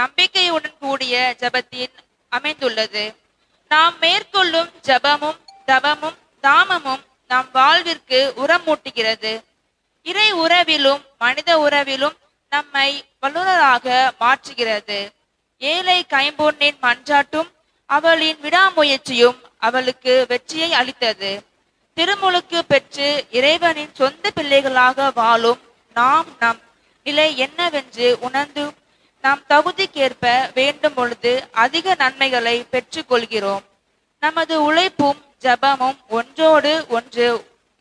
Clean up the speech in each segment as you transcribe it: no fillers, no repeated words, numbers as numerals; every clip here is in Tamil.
நம்பிக்கையுடன் கூடிய ஜபத்தின் அமைந்துள்ளது. நாம் மேற்கொள்ளும் ஜபமும் தவமும் தாமமும் நம் வாழ்விற்கு உரமூட்டுகிறது. இறை உறவிலும் மனித உறவிலும் நம்மை வல்லுநராக மாற்றுகிறது. ஏழை கைம்பொன்னின் மன்றாட்டும் அவளின் விடாமுயற்சியும் அவளுக்கு வெற்றியை அளித்தது. திருமுழுக்கு பெற்று இறைவனின் சொந்த பிள்ளைகளாக வாழும் நாம் நம் நிலை என்னவென்று உணர்ந்து நாம் தகுதிக்கேற்ப வேண்டும் பொழுது அதிக நன்மைகளை பெற்று கொள்கிறோம். நமது உழைப்பும் ஜபமும் ஒன்றோடு ஒன்று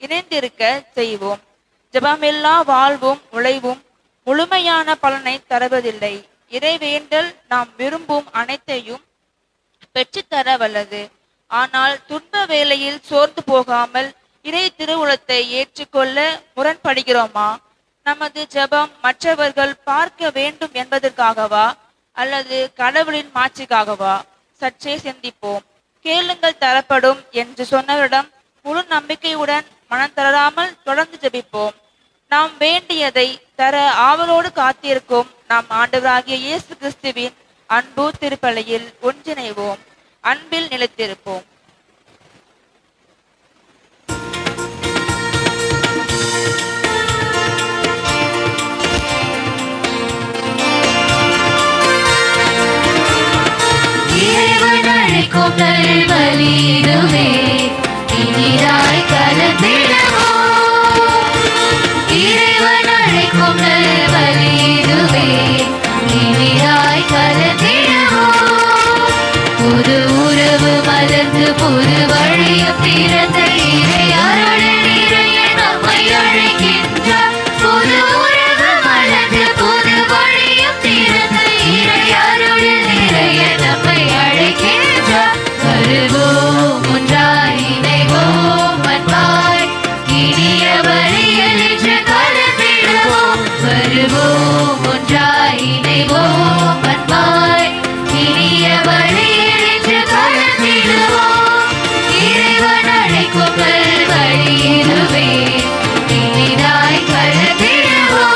இணைந்திருக்க செய்வோம். ஜபமில்லா வாழ்வும் உழைவும் முழுமையான பலனை தருவதில்லை. இறைவேண்டல் நாம் விரும்பும் அனைத்தையும் பெற்றுத்தர வல்லது. ஆனால் துன்ப வேளையில் சோர்ந்து போகாமல் இறை திருவுளத்தை ஏற்றுக்கொள்ள முரண்படுகிறோமா? நமது ஜபம் மற்றவர்கள் பார்க்க வேண்டும் என்பதற்காகவா அல்லது கடவுளின் மாட்சிக்காகவா? சற்றே சிந்திப்போம். கேளுங்கள் தரப்படும் என்று சொன்னவரிடம் முழு நம்பிக்கையுடன் மனம் தளராமல் தொடர்ந்து ஜபிப்போம். நாம் வேண்டியதை தர ஆவலோடு காத்திருக்கும் நம் ஆண்டவராகிய இயேசு கிறிஸ்துவின் அன்பு திருப்பலியில் ஒன்றிணைவோம். அன்பில் நிலைத்திருப்போம். நல்வலிதுவே இனிதாய் கலந்திடுவோம். இறைவன் அழைக்கும் நல்வலிதுவே இனிதாய் கலந்திடுவோம். புது உறவு மலர்ந்து புது வழியும் திறந்த இறை அருளில் நிறைய நம்மை அழைக்கின்றார். புது உறவு மலர்ந்து புது வழியும் திறந்த இறை அருளில் நிறைய நம்மை அழைக்கின்றார். வருவோம் ஒன்றாய் இணைவோம் அன்பாய் இனிய வழியில் இன்று கலந்திடுவோம். வருவோம் ஒன்றாய் இணைவோம் அன்பாய் இனிய வழியில் இன்று கலந்திடுவோம். இறைவன் அழைக்கும் நல்வழி இதுவே இனிதாய் கலந்திடுவோம்.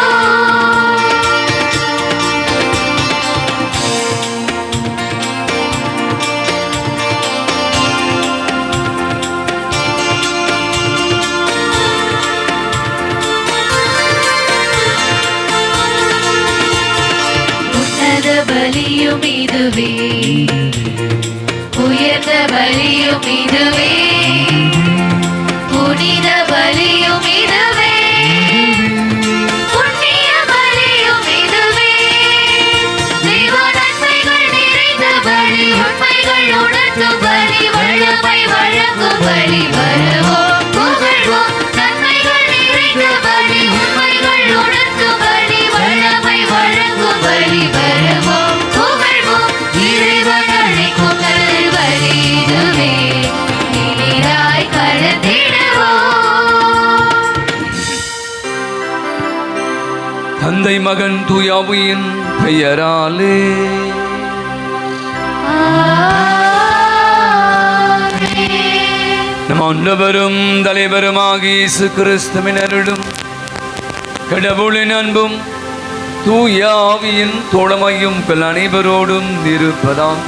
பலியும் இதுவே உயர்ந்த பலியும் இதுவே புனித பலியும் இதுவே புண்ணிய பலியும் இதுவே தெய்வ நன்மைகள் நிறைந்த பலி உண்மைகள் உணர்த்தும் பலி வல்லமை வழங்கும் பலி. வருவோம் புகழ்வோம் நன்மைகள் நிறைந்த பலி உண்மைகள் உணர்த்தும் பலி வல்லமை வழங்கும் பலி. வருவோம் புகழ்வோம் இறைவன் அழைக்கும் நல்வழி இதுவே இனிதாய் கலந்திடுவோம். தந்தை மகன் தூயாவியின் பெயராலே நம் ஆண்டவரும் தலைவருமாகிய இயேசு கிறிஸ்துவின் அருளும் கடவுளின் அன்பும் தூய ஆவியின் தோழமையும் அனைவரோடும் இருப்பதாம்.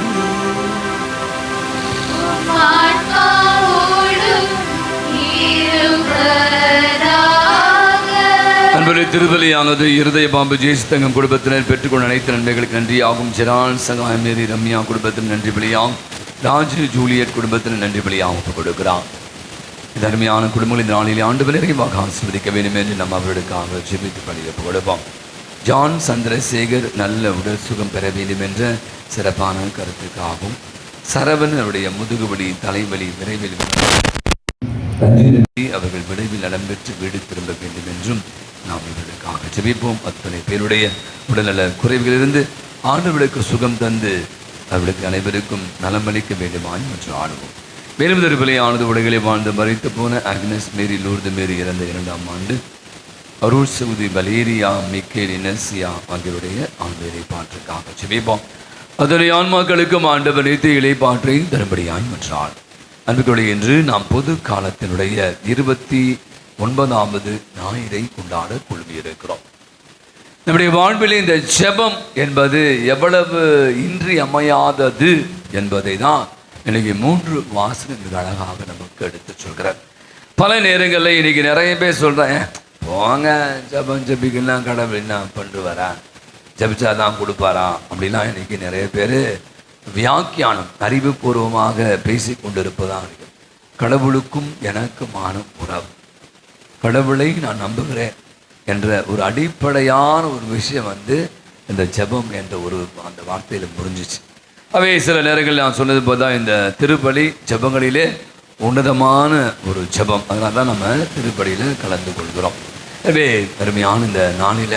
அன்புடைய திருவலியானது இருதய பாம்பு ஜெயசித்தங்கம் குடும்பத்தினர் பெற்றுக்கொண்ட அனைத்து நன்மைகளுக்கு நன்றியாகும். ஜெரான் சகாயம் மேரி ரம்யா குடும்பத்தின் நன்றி பலியாகும். ராஜு ஜூலியட் குடும்பத்தின் நன்றி பலியாகவும் கொடுக்கிறார். இந்த அருமையான குடும்பங்களின் நாளில் ஆண்டு விரைவாக ஆசீர்வதிக்க வேண்டும் என்று நம்ம அவர்களுக்காக ஜெபித்து பணியை கொடுப்போம். ஜான் சந்திரசேகர் நல்ல உடல் சுகம் பெற வேண்டும் என்ற சிறப்பான கருத்துக்காகவும் சரவணன் அவருடைய முதுகுவலி தலைவலி விரைவில் அவர்கள் விரைவில் நலம் பெற்று வீடு திரும்ப வேண்டும் என்றும் நாம் இவர்களுக்காக ஜெபிப்போம். அத்தனை பேருடைய உடல்நல குறைவுகளிலிருந்து ஆண்டவர்களுக்கு சுகம் தந்து அவர்களுக்கு அனைவருக்கும் நலமளிக்க வேண்டுமாய் மற்றும் ஆடுவோம். மேலும் திருப்பலி ஆனது உடைகளை வாழ்ந்து மறைத்து போன அக்னஸ் மேரி லூர்து மேரி இறந்த 2ஆம் ஆண்டு அருள் சவுதி பலேரியா மிக்கேல் இனசியா ஆகியோருடைய ஆண்மையை பாற்றுக்காக ஜெபிப்போம். அதனுடைய ஆன்மாக்களுக்கும் ஆண்டவர் நித்திய இளைப்பாற்றை தரும்படியாய் மன்றாடுவோம். அன்புக்குள்ளே என்று நாம் பொது காலத்தினுடைய 29வது ஞாயிறை கொண்டாட குழுமியிருக்கிறோம். நம்முடைய வாழ்விலே இந்த ஜெபம் என்பது எவ்வளவு இன்றியமையாதது என்பதை தான் இன்னைக்கு 3 வாசகங்கள் அழகாக நமக்கு எடுத்து சொல்கிறார். பல நேரங்களில் இன்னைக்கு நிறைய பேர் சொல்கிறேன், போங்க ஜெபம் ஜெபிக்கலாம், கடவுள் என்ன பண்ணுவாரா, ஜெபிச்சாதான் கொடுப்பாரா அப்படிலாம் இன்னைக்கு நிறைய பேர் வியாக்கியானம் அறிவுபூர்வமாக பேசி கொண்டிருப்பதாக இருக்கு. கடவுளுக்கும் எனக்குமான உறவு, கடவுளை நான் நம்புகிறேன் என்ற ஒரு அடிப்படையான ஒரு விஷயம் இந்த ஜெபம் என்ற அந்த வார்த்தையில் முடிஞ்சிச்சு. அவை சில நேரங்களில் நான் சொன்னது போது தான் இந்த திருப்பலி ஜெபங்களிலே உன்னதமான ஒரு ஜெபம். அதனால தான் நம்ம திருப்பலியில் கலந்து கொள்கிறோம். எனவே அருமையான இந்த நாளில்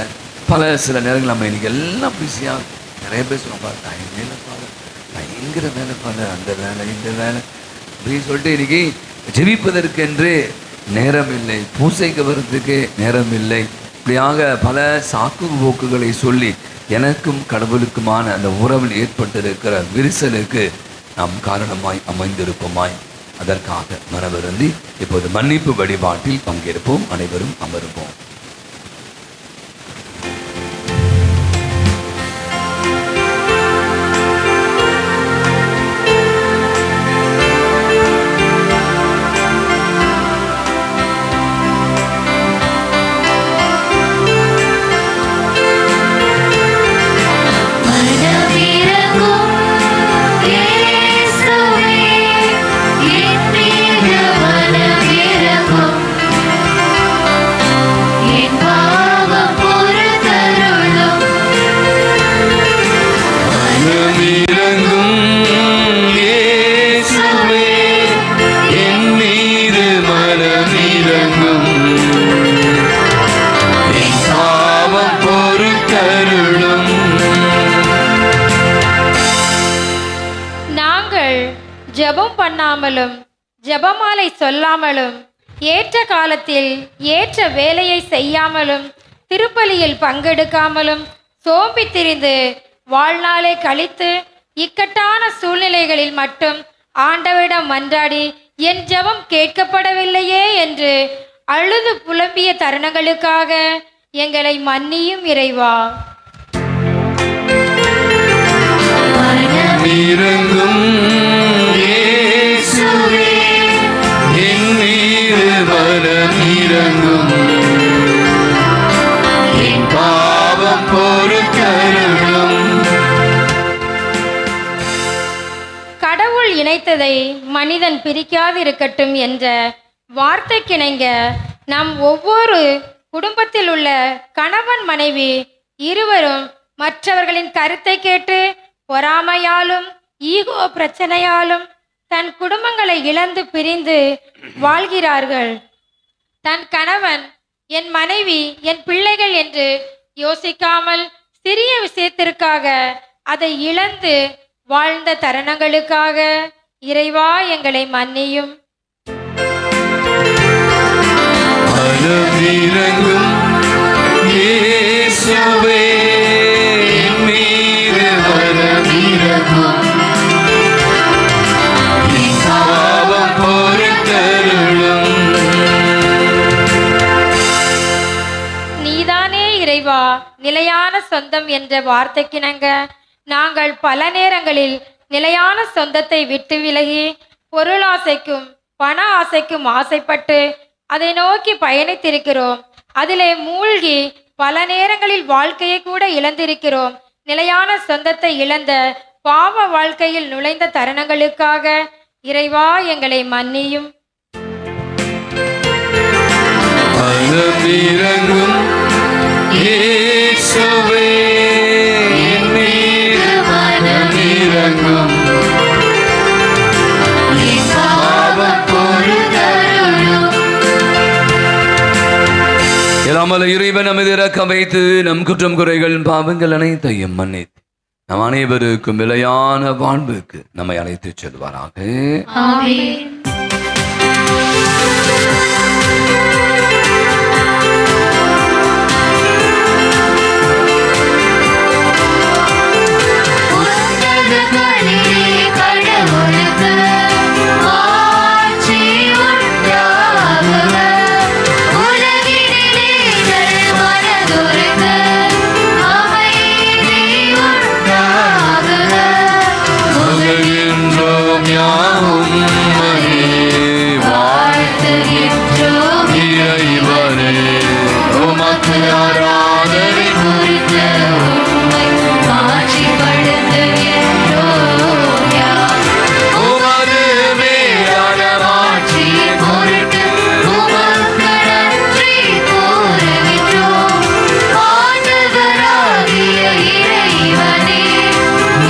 சில நேரங்கள் நம்ம இன்னைக்கு எல்லாம் பிஸியாக நிறைய பேர் சொல்லுவாங்க, வேலை பாரு, பயங்கர வேலை பாரு, அந்த வேலை இந்த வேலை அப்படின்னு சொல்லிட்டு இன்னைக்கு ஜெபிப்பதற்கென்று நேரம் இல்லை, பூசைக்கு வர்றதுக்கு நேரம் இல்லை, இப்படியாக பல சாக்கு போக்குகளை சொல்லி எனக்கும் கடவுளுக்குமான அந்த உறவில் ஏற்பட்டிருக்கிற விரிசலுக்கு நாம் காரணமாய் அமைந்திருப்போமாய். அதற்காக மனவருந்தி இப்போது மன்னிப்பு வழிபாட்டில் பங்கேற்போம். அனைவரும் அமருவோம். ஜெபம் பண்ணாமலும் ஜெபமாலை சொல்லாமலும் ஏற்ற காலத்தில் ஏற்ற வேலையை செய்யாமலும் திருப்பலியில் பங்கெடுக்காமலும் சோம்பி திரிந்து வாழ்நாளை கழித்து இக்கட்டான சூழ்நிலைகளில் மட்டும் ஆண்டவரிடம் மன்றாடி என் ஜெபம் கேட்கப்படவில்லையே என்று அழுது புலம்பிய தருணங்களுக்காக எங்களை மன்னியும் இறைவா. கடவுள் இணைத்ததை மனிதன் பிரிக்காதிருக்கட்டும் என்ற வார்த்தைக்கிணங்க நம் ஒவ்வொரு குடும்பத்தில் உள்ள கணவன் மனைவி இருவரும் மற்றவர்களின் கருத்தை கேட்டு பொறாமையாலும் ஈகோ பிரச்சனையாலும் தன் குடும்பங்களை இழந்து பிரிந்து வாழ்கிறார்கள். தன் கணவன், என் மனைவி, என் பிள்ளைகள் என்று யோசிக்காமல் சிறிய விஷயத்திற்காக அதை இழந்து வாழ்ந்த தருணங்களுக்காக இறைவா எங்களை மன்னியும். நீதானே இறைவா நிலையான சொந்தம் என்ற வார்த்தைக்கிணங்க நாங்கள் பல நேரங்களில் நிலையான சொந்தத்தை விட்டு விலகி பொருளாசைக்கும் பண ஆசைக்கும் ஆசைப்பட்டு அதை நோக்கி பயணித்திருக்கிறோம். அதிலே மூழ்கி பல நேரங்களில் வாழ்க்கையை கூட இழந்திருக்கிறோம். நிலையான சொந்தத்தை இழந்த பாவ வாழ்க்கையில் நுழைந்த தருணங்களுக்காக இறைவா எங்களை மன்னியும். எல்லாமல்ல இறைவன் நமது இரக்கம் வைத்து நம் குற்றம் குறைகள் பாவங்கள் அனைத்தையும் மன்னித்து நம் அனைவருக்கும் நிலையான வாழ்வுக்கு நம்மை அழைத்து செல்வாராக. ஆமென். இறைவனே உமக்கு ஆராதனை குறித்த உம்மை மாட்சிப்படுத்துகின்றோம் யாம். உமது மேலான மாட்சியின் பொருட்டு உமக்கு நன்றி கூறுகின்றோம். ஆண்டவராகிய இறைவனே,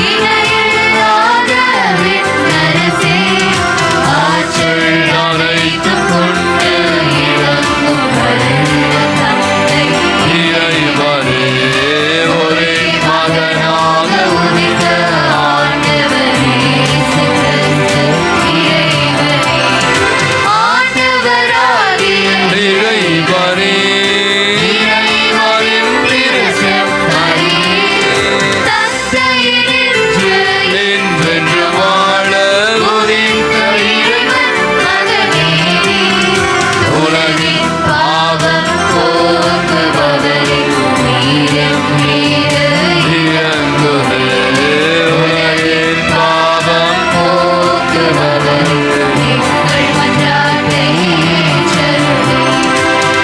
இணையில்லாத விண்ணரசே, ஆற்றல் அனைத்தும் கொண்டு இறங்கும் வல்ல தந்தை, இறைவனே ஒரே மகனாக உதித்த ஆண்டவர் இயேசு கிறிஸ்து, இறைவனே, ஆண்டவராகிய இறைவனே இறைவனின் திருச்செம்மறியே, தந்தையினின்று என்றென்று வாழ உதித்த இறைவன் மகனே நீ. உலகின் பாவம் போக்குபவரே, நீரின் மீது இறங்குதே உலகின் பாவம் போக்குபவரே, எங்கள் மன்றாட்டை ஏற்றருளும்.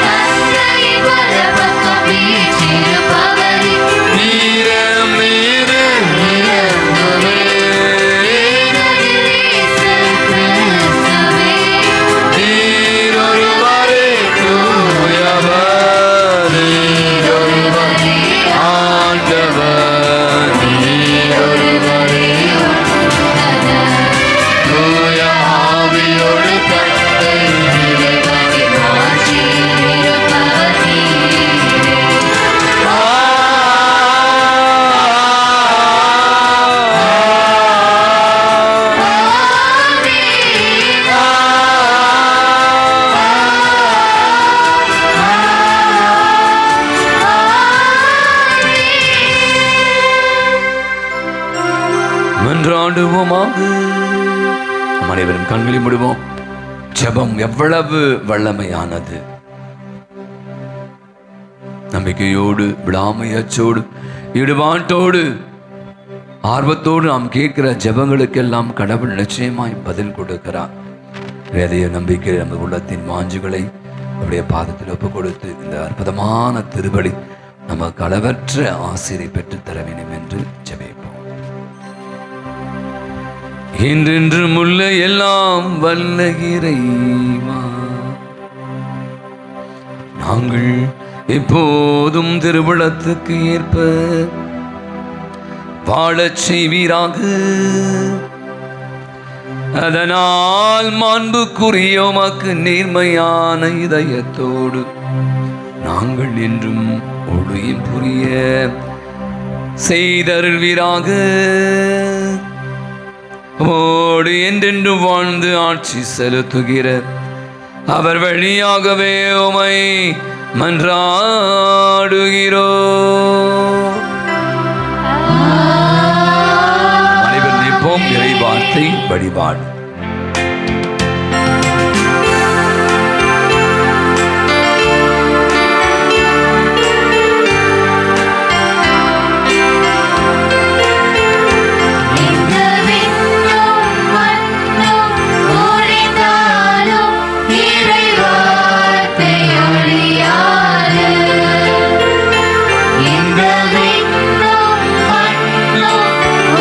தந்தையின் வலப்பக்கம் வீற்றிருப்பவரே, நீரம் நீரு இறங்குமே. இயேசு கிறிஸ்துவே, நீரொருவரே தூயவர் நீரொருவரே ஆண்டவர் நீரொருவரே தூய ஆவியோடு தந்தை இறைவனின் ஆட்சியில் இருப்பவர் நீரே. மன்றாடுவோமாக. நம் அனைவரும் கண்களை மூடுவோம். ஜெபம் எவ்வளவு வல்லமையானது! நம்பிக்கையோடு, விடாமையச்சோடு, ஈடுபாட்டோடு, ஆர்வத்தோடு நாம் கேட்கிற ஜெபங்களுக்கெல்லாம் கடவுள் நிச்சயமாய் பதில் கொடுக்கிறார். வேதைய நம்பிக்கை நமது உள்ளத்தின் வாஞ்சுகளை அவருடைய பாதத்தில் ஒப்பு கொடுத்து இந்த அற்புதமான திருபலி நமக்கு அளவற்ற ஆசிரியை பெற்றுத் தர வேண்டும் என்று ஜெபிப்போம். என்றென்றும் உள்ள எல்லாம் வல்ல இறைவா, நாங்கள் எப்போதும் திருவிழத்துக்கு ஏற்ப வாழச் செய்வீராக. அதனால் மாண்புக்குரிய உமக்கு நேர்மையான இதயத்தோடு நாங்கள் என்றும் ஒளியும் புரிய செய்தருள்வீராக. ஓடு என்றென்று வாழ்ந்து ஆட்சி செலுத்துகிற அவர் வழியாகவே உமை மன்றாடுகிறோம். அனைவரும் நிற்போம். இறை வார்த்தை வழிபாடு. இந்த விண்ணும் மண்ணும் ஒழிந்தாலும் இறைவார்த்தை ஒழியாது. இந்த விண்ணும் மண்ணும்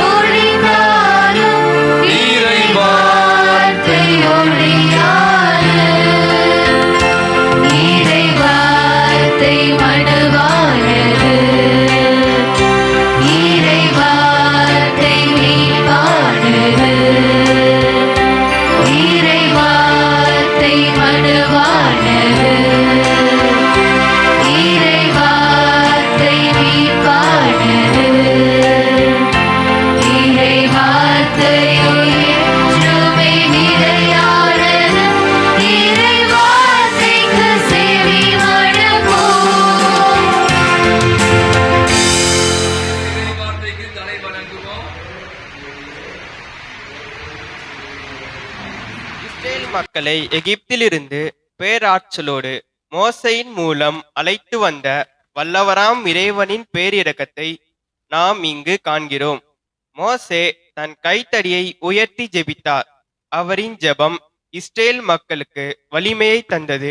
ஒழிந்தாலும் இறைவார்த்தை ஒழியாது. இறைவார்த்தை மனுவானது, இறைவார்த்தை மீட்பானது. இறைவார்த்தை மனுவானது, இறைவார்த்தை மீட்பானது. இறைவார்த்தையோ என்றுமே நிலையானது. இறைவார்த்தைக்கு செவி மடுப்போம். இஸ்ரேல் மக்களை எகிப்திலிருந்து பேராற்றலோடு மோசையின் மூலம் அழைத்து வந்த வல்லவராம் இறைவனின் பேரிரக்கத்தை நாம் இங்கு காண்கிறோம். மோசே தன் கைத்தடியை உயர்த்தி ஜெபித்தார். அவரின் ஜெபம் இஸ்ரேல் மக்களுக்கு வலிமையை தந்தது.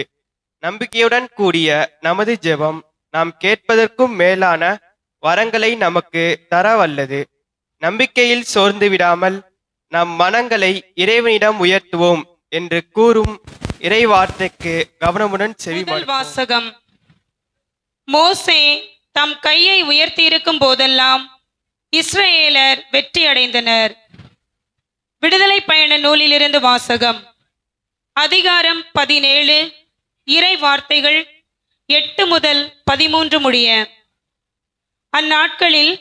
நம்பிக்கையுடன் கூடிய நமது ஜெபம் நாம் கேட்பதற்கும் மேலான வரங்களை நமக்கு தர வல்லது. நம்பிக்கையில் சோர்ந்து விடாமல் நம் மனங்களை இறைவனிடம் உயர்த்துவோம் என்று கூறும் இறை வார்த்தைக்கு கவனமுடன் முதல் செவிமடுப்போம். வாசகம். மோசே தம் கையை உயர்த்தியிருக்கும் போதெல்லாம் இஸ்ரவேலர் வெற்றி அடைந்தனர். விடுதலை பயண நூலிலிருந்து வாசகம். அதிகாரம் 17, இறை வார்த்தைகள் 8 முதல் 13 முடிய. அந்நாட்களில்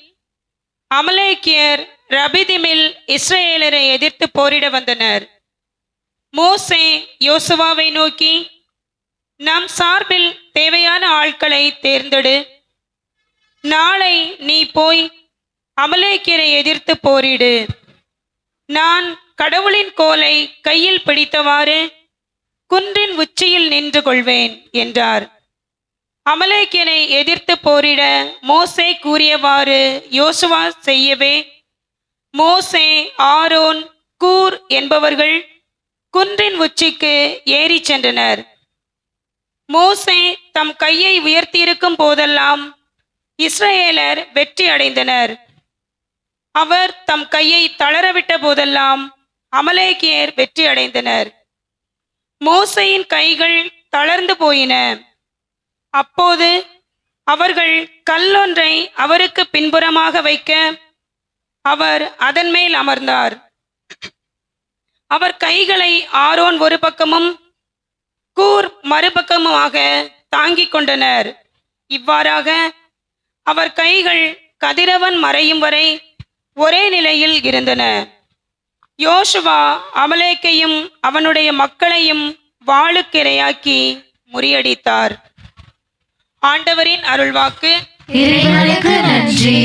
அமலேக்கியர் ரபிதிமில் இஸ்ரவேலரை எதிர்த்து போரிட வந்தனர். மோசே யோசுவாவை நோக்கி, நம் சார்பில் தேவையான ஆட்களை தேர்ந்தெடு. நாளை நீ போய் அமலேக்கியரை எதிர்த்து போரிடு. நான் கடவுளின் கோலை கையில் பிடித்தவாறு குன்றின் உச்சியில் நின்று கொள்வேன் என்றார். அமலேக்கியரை எதிர்த்து போரிட மோசே கூறியவாறு யோசுவா செய்யவே, மோசே, ஆரோன், கூர் என்பவர்கள் குன்றின் உச்சிக்கு ஏறி சென்றனர். மோசே தம் கையை உயர்த்தியிருக்கும் போதெல்லாம் இஸ்ரவேலர் வெற்றி அடைந்தனர். அவர் தம் கையை தளரவிட்ட போதெல்லாம் அமலேக்கியர் வெற்றி அடைந்தனர். மோசேயின் கைகள் தளர்ந்து போயின. அப்போது அவர்கள் கல்லொன்றை அவருக்கு பின்புறமாக வைக்க அவர் அதன் மேல் அமர்ந்தார். அவர் கைகளை ஆரோன் ஒரு பக்கமும் கூர் மறுபக்கமுமாக தாங்கிக் கொண்டனர். இவ்வாறாக அவர் கைகள் கதிரவன் மறையும் வரை ஒரே நிலையில் இருந்தன. யோசுவா அமலேக்கையும் அவனுடைய மக்களையும் வாளுக்கிரையாக்கி முறியடித்தார். ஆண்டவரின் அருள்வாக்கு. இறைவனுக்கு நன்றி.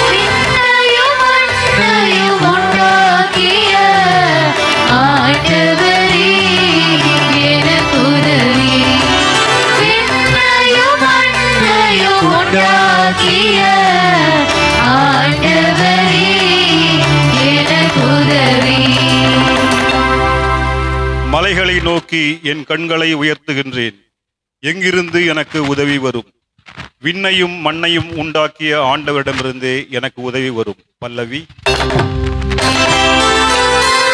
விண்ணையும் மண்ணையும் உண்டாக்கிய ஆண்டவரே எனக்கு உதவி. விண்ணையும் மண்ணையும் உண்டாக்கிய ஆண்டவரே எனக்கு உதவி. மலைகளை நோக்கி என் கண்களை உயர்த்துகின்றேன். எங்கிருந்து எனக்கு உதவி வரும்? விண்ணையும் மண்ணையும் உண்டாக்கிய ஆண்டவரிடமிருந்தே எனக்கு உதவி வரும். பல்லவி.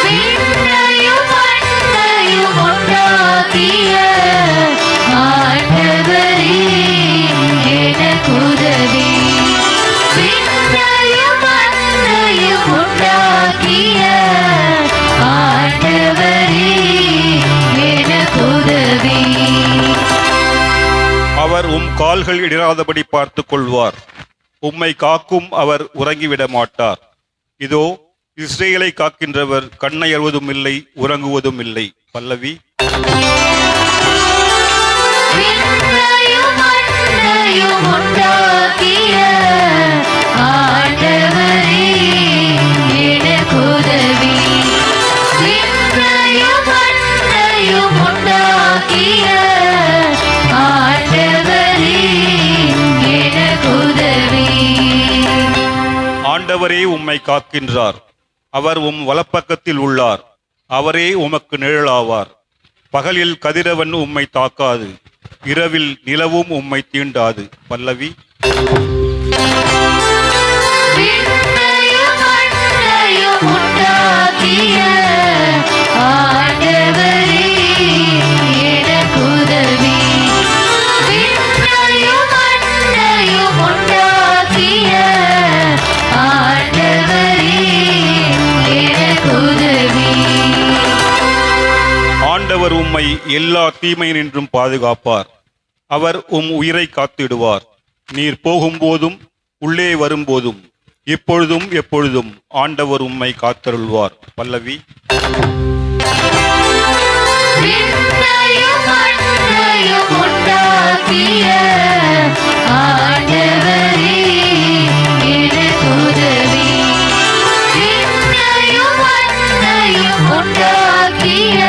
விண்ணையும் மண்ணையும் உண்டாக்கிய ஆண்டவரே எனக்கு உதவி. விண்ணையும் மண்ணையும் உண்டாக்கிய ஆண்டவரே எனக்கு உதவி. அவர் கால்கள் இடராதபடி பார்த்துக் கொள்வார். உம்மை காக்கும் அவர் உறங்கிவிட மாட்டார். இதோ இஸ்ரேலை காக்கின்றவர் கண்ணயர்வதும் இல்லை, உறங்குவதும் இல்லை. பல்லவி. விண்ணையும் மண்ணையும் உண்டாக்கிய ஆண்டவரே எனக்கு உதவி. விண்ணையும் மண்ணையும் உண்டாக்கிய ஆண்டவரே எனக்கு உதவி. ஆண்டவரே உம்மை காக்கின்றார். அவர் வலப்பக்கத்தில் உள்ளார். அவரே உமக்கு நிழலாவார். பகலில் கதிரவன் உம்மை தாக்காது, இரவில் நிலவும் உம்மை தீண்டாது. பல்லவி. விண்ணையும் மண்ணையும் உண்டாக்கிய ஆண்டவரே எனக்கு உதவி. விண்ணையும் மண்ணையும் உண்டாக்கிய ஆண்டவரே எனக்கு உதவி. ஆண்டவர் உம்மை எல்லா தீமையினின்றும் பாதுகாப்பார். அவர் உயிரை காத்திடுவார். நீர் போகும்போதும் உள்ளே வரும்போதும் இப்பொழுதும் எப்பொழுதும் ஆண்டவர் உம்மை காத்தருள்வார். பல்லவி. விண்ணையும் மண்ணையும் உண்டாக்கிய ஆண்டவரே எனக்கு உதவி. விண்ணையும் மண்ணையும் உண்டாக்கிய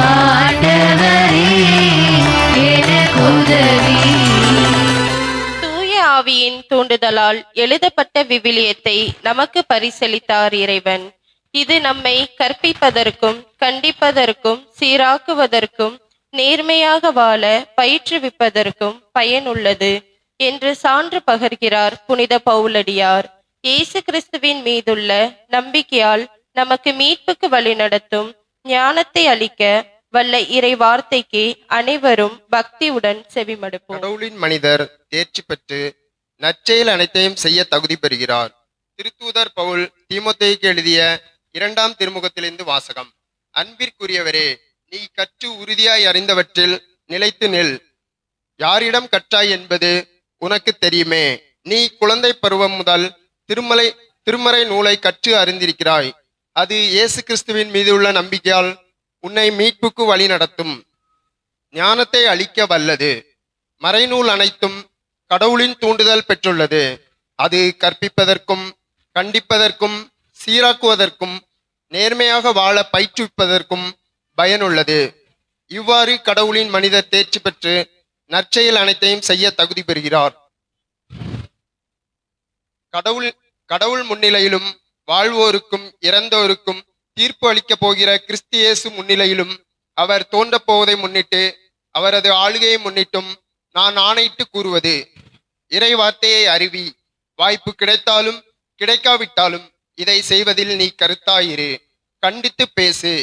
ஆண்டவரே ஆவியின் தூண்டுதலால் எழுதப்பட்ட விவிலியத்தை நமக்கு பரிசளித்தார் இறைவன். இது நம்மை கற்பிப்பதற்கும் கண்டிப்பதற்கும் சீராக்குவதற்கும் நேர்மையாக வாழ பயிற்றுவிப்பதற்கும் பயனுள்ளது என்று சான்று பகர்கிறார் புனித பவுலடியார். இயேசு கிறிஸ்துவின் மீதுள்ள நம்பிக்கையால் நமக்கு மீட்புக்கு வழிநடத்தும் ஞானத்தை அளிக்க வல்ல இறை வார்த்தைக்கு அனைவரும் பக்தியுடன் செவிமடுப்போம். கடவுளின் மனிதர் தேர்ச்சி பெற்று நற்செயல் அனைத்தையும் செய்ய தகுதி பெறுகிறார். திருத்தூதர் பவுல் தீமோத்தேயுக்கு எழுதிய 2ஆம் திருமுகத்திலிருந்து வாசகம். அன்பிற்குரியவரே, நீ கற்று உறுதியாய் அறிந்தவற்றில் நிலைத்து நில். யாரிடம் கற்றாய் என்பது உனக்கு தெரியுமே. நீ குழந்தை பருவம் முதல் திருமறை நூலை கற்று அறிந்திருக்கிறாய். அது இயேசு கிறிஸ்துவின் மீது உள்ள நம்பிக்கையால் உன்னை மீட்புக்கு வழி நடத்தும். ஞானத்தை அளிக்க வல்லது. மறைநூல் அனைத்தும் கடவுளின் தூண்டுதல் பெற்றுள்ளது. அது கற்பிப்பதற்கும் கண்டிப்பதற்கும் சீராக்குவதற்கும் நேர்மையாக வாழ பயிற்றுவிப்பதற்கும் பயனுள்ளது. இவ்வாறு கடவுளின் மனிதர் தேர்ச்சி பெற்று நற்செயல் அனைத்தையும் செய்ய தகுதி பெறுகிறார். கடவுள் முன்னிலையிலும் வாழ்வோருக்கும் இறந்தோருக்கும் தீர்ப்பு அளிக்கப் போகிற கிறிஸ்து இயேசு முன்னிலையிலும் அவர் தோன்றப் போவதை முன்னிட்டு அவரது ஆளுகையை முன்னிட்டும் நான் ஆணையிட்டு கூறுவது, இறை வார்த்தையை அறிவி. வாய்ப்பு கிடைத்தாலும் கிடைக்காவிட்டாலும் இதை செய்வதில் நீ கருத்தாயிரு. கண்டித்து பேசு,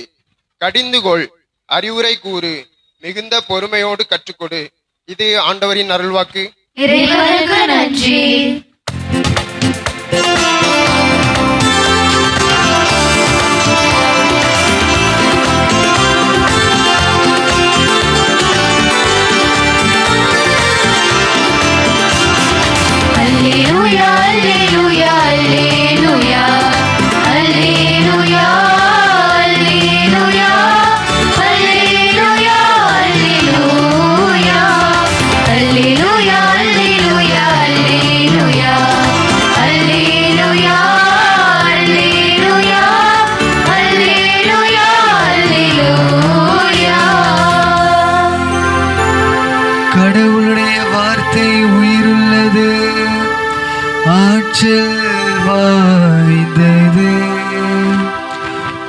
கடிந்துகொள், அறிவுரை கூறு, மிகுந்த பொறுமையோடு கற்றுக்கொடு. இது ஆண்டவரின் அருள்வாக்கு. இறைவனுக்கு நன்றி. Alleluia, alleluia, alleluia, alleluia, alleluia, alleluia, alleluia, alleluia, alleluia, alleluia, alleluia, alleluia, alleluia, alleluia. கடவுளுடைய வார்த்தை உயிருள்ளது, ஆற்றல் வாய்ந்தது.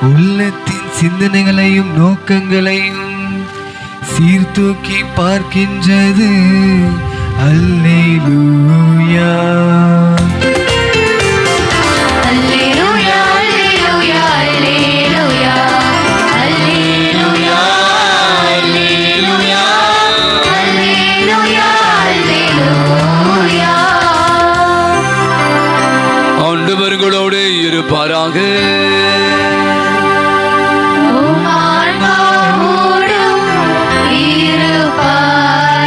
உள்ளத்தின் சிந்தனைகளையும் நோக்கங்களையும் சீர்தூக்கி பார்க்கின்றது. அல்லேலூயா. Alleluia, alleluia, alleluia, alleluia, alleluia, alleluia, alleluia. ஆண்டவர்களோடு இருப்பாராக. உம் ஆன்மாவோடும் இருப்பாராக.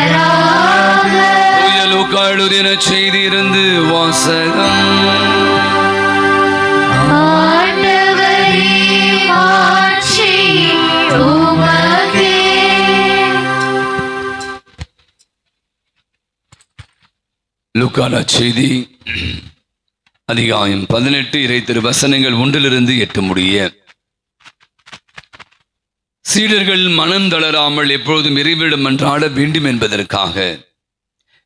தூய லூக்கா எழுதின செய்தியிலிருந்து வாசகம். ஆண்டவரே, மாட்சி உமக்கே. லூக்கா செய்தி அதிகாயம் 18 இறை திருவசனங்கள் 1-8 முடிய. சீடர்கள் மனம் தளராமல் எப்பொழுதும் இறைவனிடம் மன்றாட வேண்டும் என்பதற்காக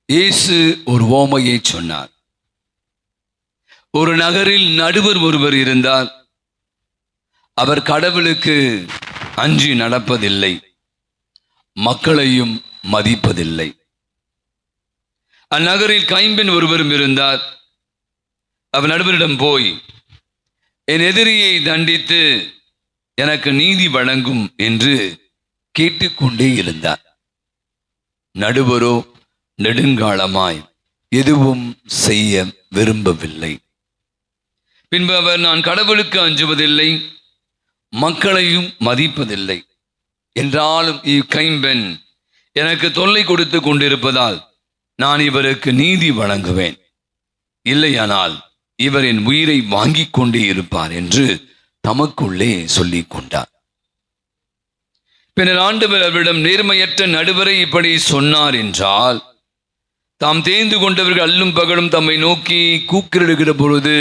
இயேசு ஒரு ஓமையை சொன்னார். ஒரு நகரில் நடுவர் ஒருவர் இருந்தார். அவர் கடவுளுக்கு அஞ்சி நடப்பதில்லை, மக்களையும் மதிப்பதில்லை. அந்நகரில் கைம்பெண் ஒருவரும் இருந்தார். அவர் நடுவரிடம் போய், என் எதிரியை தண்டித்து எனக்கு நீதி வழங்கும் என்று கேட்டுக்கொண்டே இருந்தார். நடுவரோ நெடுங்காலமாய் எதுவும் செய்ய விரும்பவில்லை. பின்பு அவர், நான் கடவுளுக்கு அஞ்சுவதில்லை, மக்களையும் மதிப்பதில்லை, என்றாலும் இக்கைம்பெண் எனக்கு தொல்லை கொடுத்து கொண்டிருப்பதால் நான் இவருக்கு நீதி வழங்குவேன், இல்லையானால் இவர் என் உயிரை வாங்கிக் கொண்டே இருப்பார் என்று தமக்குள்ளே சொல்லிக் கொண்டார். பின்னர் ஆண்டவர் அவரிடம், நேர்மையற்ற நடுவரை இப்படி சொன்னார் என்றால், தாம் தேர்ந்து கொண்டவர்கள் அல்லும் பகலும் தம்மை நோக்கி கூக்குரலிடுகிற பொழுது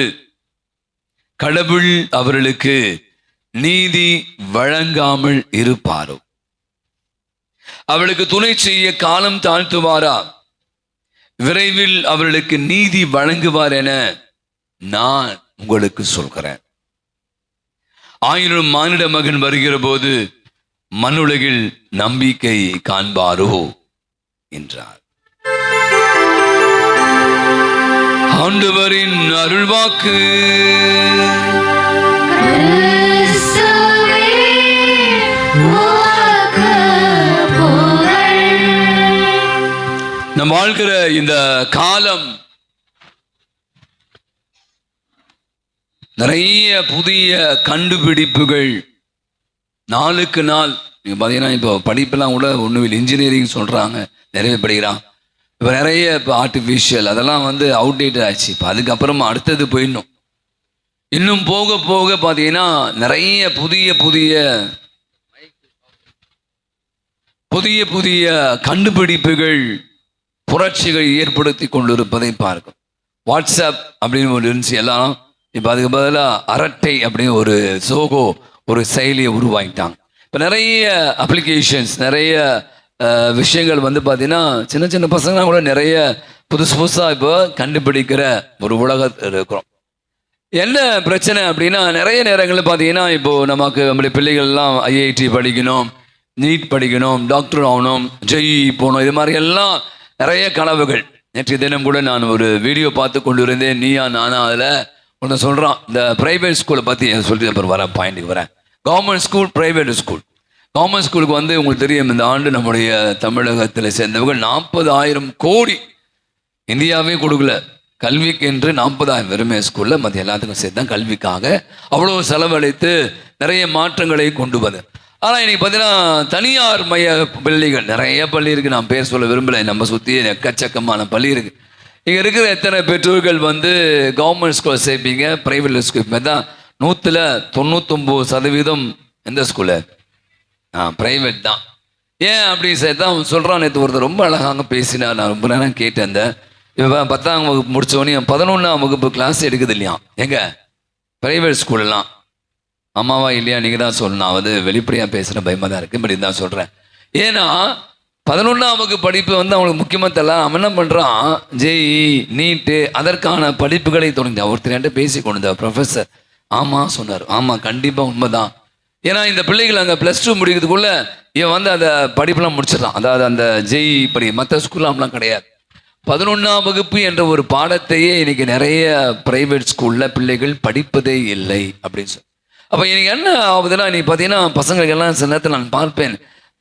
கடவுள் அவர்களுக்கு நீதி வழங்காமல் இருப்பாரோ? அவளுக்கு துணை செய்ய காலம் தாழ்த்துவாரா? விரைவில் அவர்களுக்கு நீதி வழங்குவார் என நான் உங்களுக்கு சொல்கிறேன். ஆயினும் மானிட மகன் வருகிற போது மண்ணுலகில் நம்பிக்கை காண்பாரோ என்றார். ஆண்டவரின் அருள்வாக்கு. கிறிஸ்துவே உமக்கு புகழ். நம் வாழ்கிற இந்த காலம் நிறைய புதிய கண்டுபிடிப்புகள் நாளுக்கு நாள். நீங்க பார்த்தீங்கன்னா இப்போ படிப்பெல்லாம் கூட ஒன்றும் இன்ஜினியரிங் சொல்றாங்க, நிறைய படிக்கிறான். இப்போ நிறைய இப்போ ஆர்டிஃபிஷியல் அதெல்லாம் அவுடேட்டட் ஆச்சு. இப்போ அதுக்கப்புறமா அடுத்தது போயிடணும். இன்னும் போக போக பார்த்தீங்கன்னா நிறைய புதிய புதிய புதிய புதிய கண்டுபிடிப்புகள் புரட்சிகள் ஏற்படுத்தி கொண்டிருப்பதை பார்க்கும். வாட்ஸ்அப் அப்படின்னு ஒன்று இருந்துச்சு, எல்லாம் இப்போ அதுக்கு பதிலாக அரட்டை அப்படின்னு ஒரு சோகோ ஒரு செயலியை உருவாக்கிட்டாங்க. இப்போ நிறைய அப்ளிகேஷன்ஸ், நிறைய விஷயங்கள் பார்த்தீங்கன்னா சின்ன சின்ன பசங்க கூட நிறைய புதுசு புதுசாக இப்போ கண்டுபிடிக்கிற ஒரு உலகத்தில் இருக்கிறோம். என்ன பிரச்சனை அப்படின்னா, நிறைய நேரங்களில் பார்த்தீங்கன்னா இப்போது நமக்கு நம்முடைய பிள்ளைகள்லாம் ஐஐடி படிக்கணும், நீட் படிக்கணும், டாக்டர் ஆகணும், ஜெய் போகணும், இது மாதிரி எல்லாம் நிறைய கனவுகள். நேற்று தினம் கூட நான் ஒரு வீடியோ பார்த்து கொண்டு இருந்தேன், நீயா நானா. அதில் ஒன்று சொல்கிறான், இந்த ப்ரைவேட் ஸ்கூலை பற்றி சொல்லிட்டு அப்புறம் வரேன், பாயிண்ட்டுக்கு வரேன். Government school, private school. Government ஸ்கூலுக்கு உங்களுக்கு தெரியும், இந்த ஆண்டு நம்முடைய தமிழகத்தில் சேர்ந்தவங்க 40,000 கோடி இந்தியாவே கொடுக்கல கல்விக்கு என்று. 40,000 வெறுமே ஸ்கூலில், மற்ற எல்லாத்துக்கும் சேர்த்து தான் கல்விக்காக அவ்வளோ செலவழித்து நிறைய மாற்றங்களை கொண்டு வந்து. ஆனால் இன்னைக்கு பார்த்தீங்கன்னா தனியார் மைய பள்ளிகள் நிறைய பள்ளி இருக்குது. நான் பேர் சொல்ல விரும்பலை, நம்ம சுற்றி எக்கச்சக்கமான பள்ளி இருக்குது. இங்கே இருக்கிற எத்தனை பெற்றோர்கள் கவர்மெண்ட் ஸ்கூலில் சேர்ப்பீங்க, ப்ரைவேட் ஸ்கூல் தான் 99% எந்த ஸ்கூலு? ப்ரைவேட் தான். ஏன் அப்படி சேர்த்தா அவன் சொல்கிறான். நேற்று ஒருத்தர் ரொம்ப அழகாக பேசினார், நான் ரொம்ப நேரம் கேட்டேன். இப்போ 10ஆம் வகுப்பு முடித்தோடனே 11ஆம் வகுப்பு கிளாஸ் எடுக்குது இல்லையா எங்க ப்ரைவேட் ஸ்கூல்லாம்? அம்மாவா இல்லையா நீங்கள் தான் சொல்லணும். வெளிப்படையாக பேசுகிற பயமாக தான் இருக்குது, பட் இதுதான் சொல்கிறேன். ஏன்னா 11ஆம் வகுப்பு படிப்பு அவங்களுக்கு முக்கியமாக தெரியல. அவன் என்ன பண்ணுறான், ஜெய் நீட்டு அதற்கான படிப்புகளை தொடங்கி ஒருத்தர் என்கிட்ட பேசி கொண்டு ப்ரொஃபஸர் ஆமாம் சொன்னார். ஆமாம், கண்டிப்பாக உண்மைதான். ஏன்னா இந்த பிள்ளைகள் அங்கே +2 முடிக்கிறதுக்குள்ள இவன் அந்த படிப்பெல்லாம் முடிச்சிடறான். அதாவது அந்த ஜெய் படி. மற்ற ஸ்கூல்லாம் அப்படிலாம் கிடையாது. 11ஆம் வகுப்பு என்ற ஒரு பாடத்தையே இன்னைக்கு நிறைய பிரைவேட் ஸ்கூலில் பிள்ளைகள் படிப்பதே இல்லை அப்படின்னு சொல்லி. அப்போ இன்னைக்கு என்ன ஆகுதுன்னா, நீ பார்த்தீங்கன்னா பசங்களுக்கெல்லாம் சில நேரத்தில் நான் பார்ப்பேன்,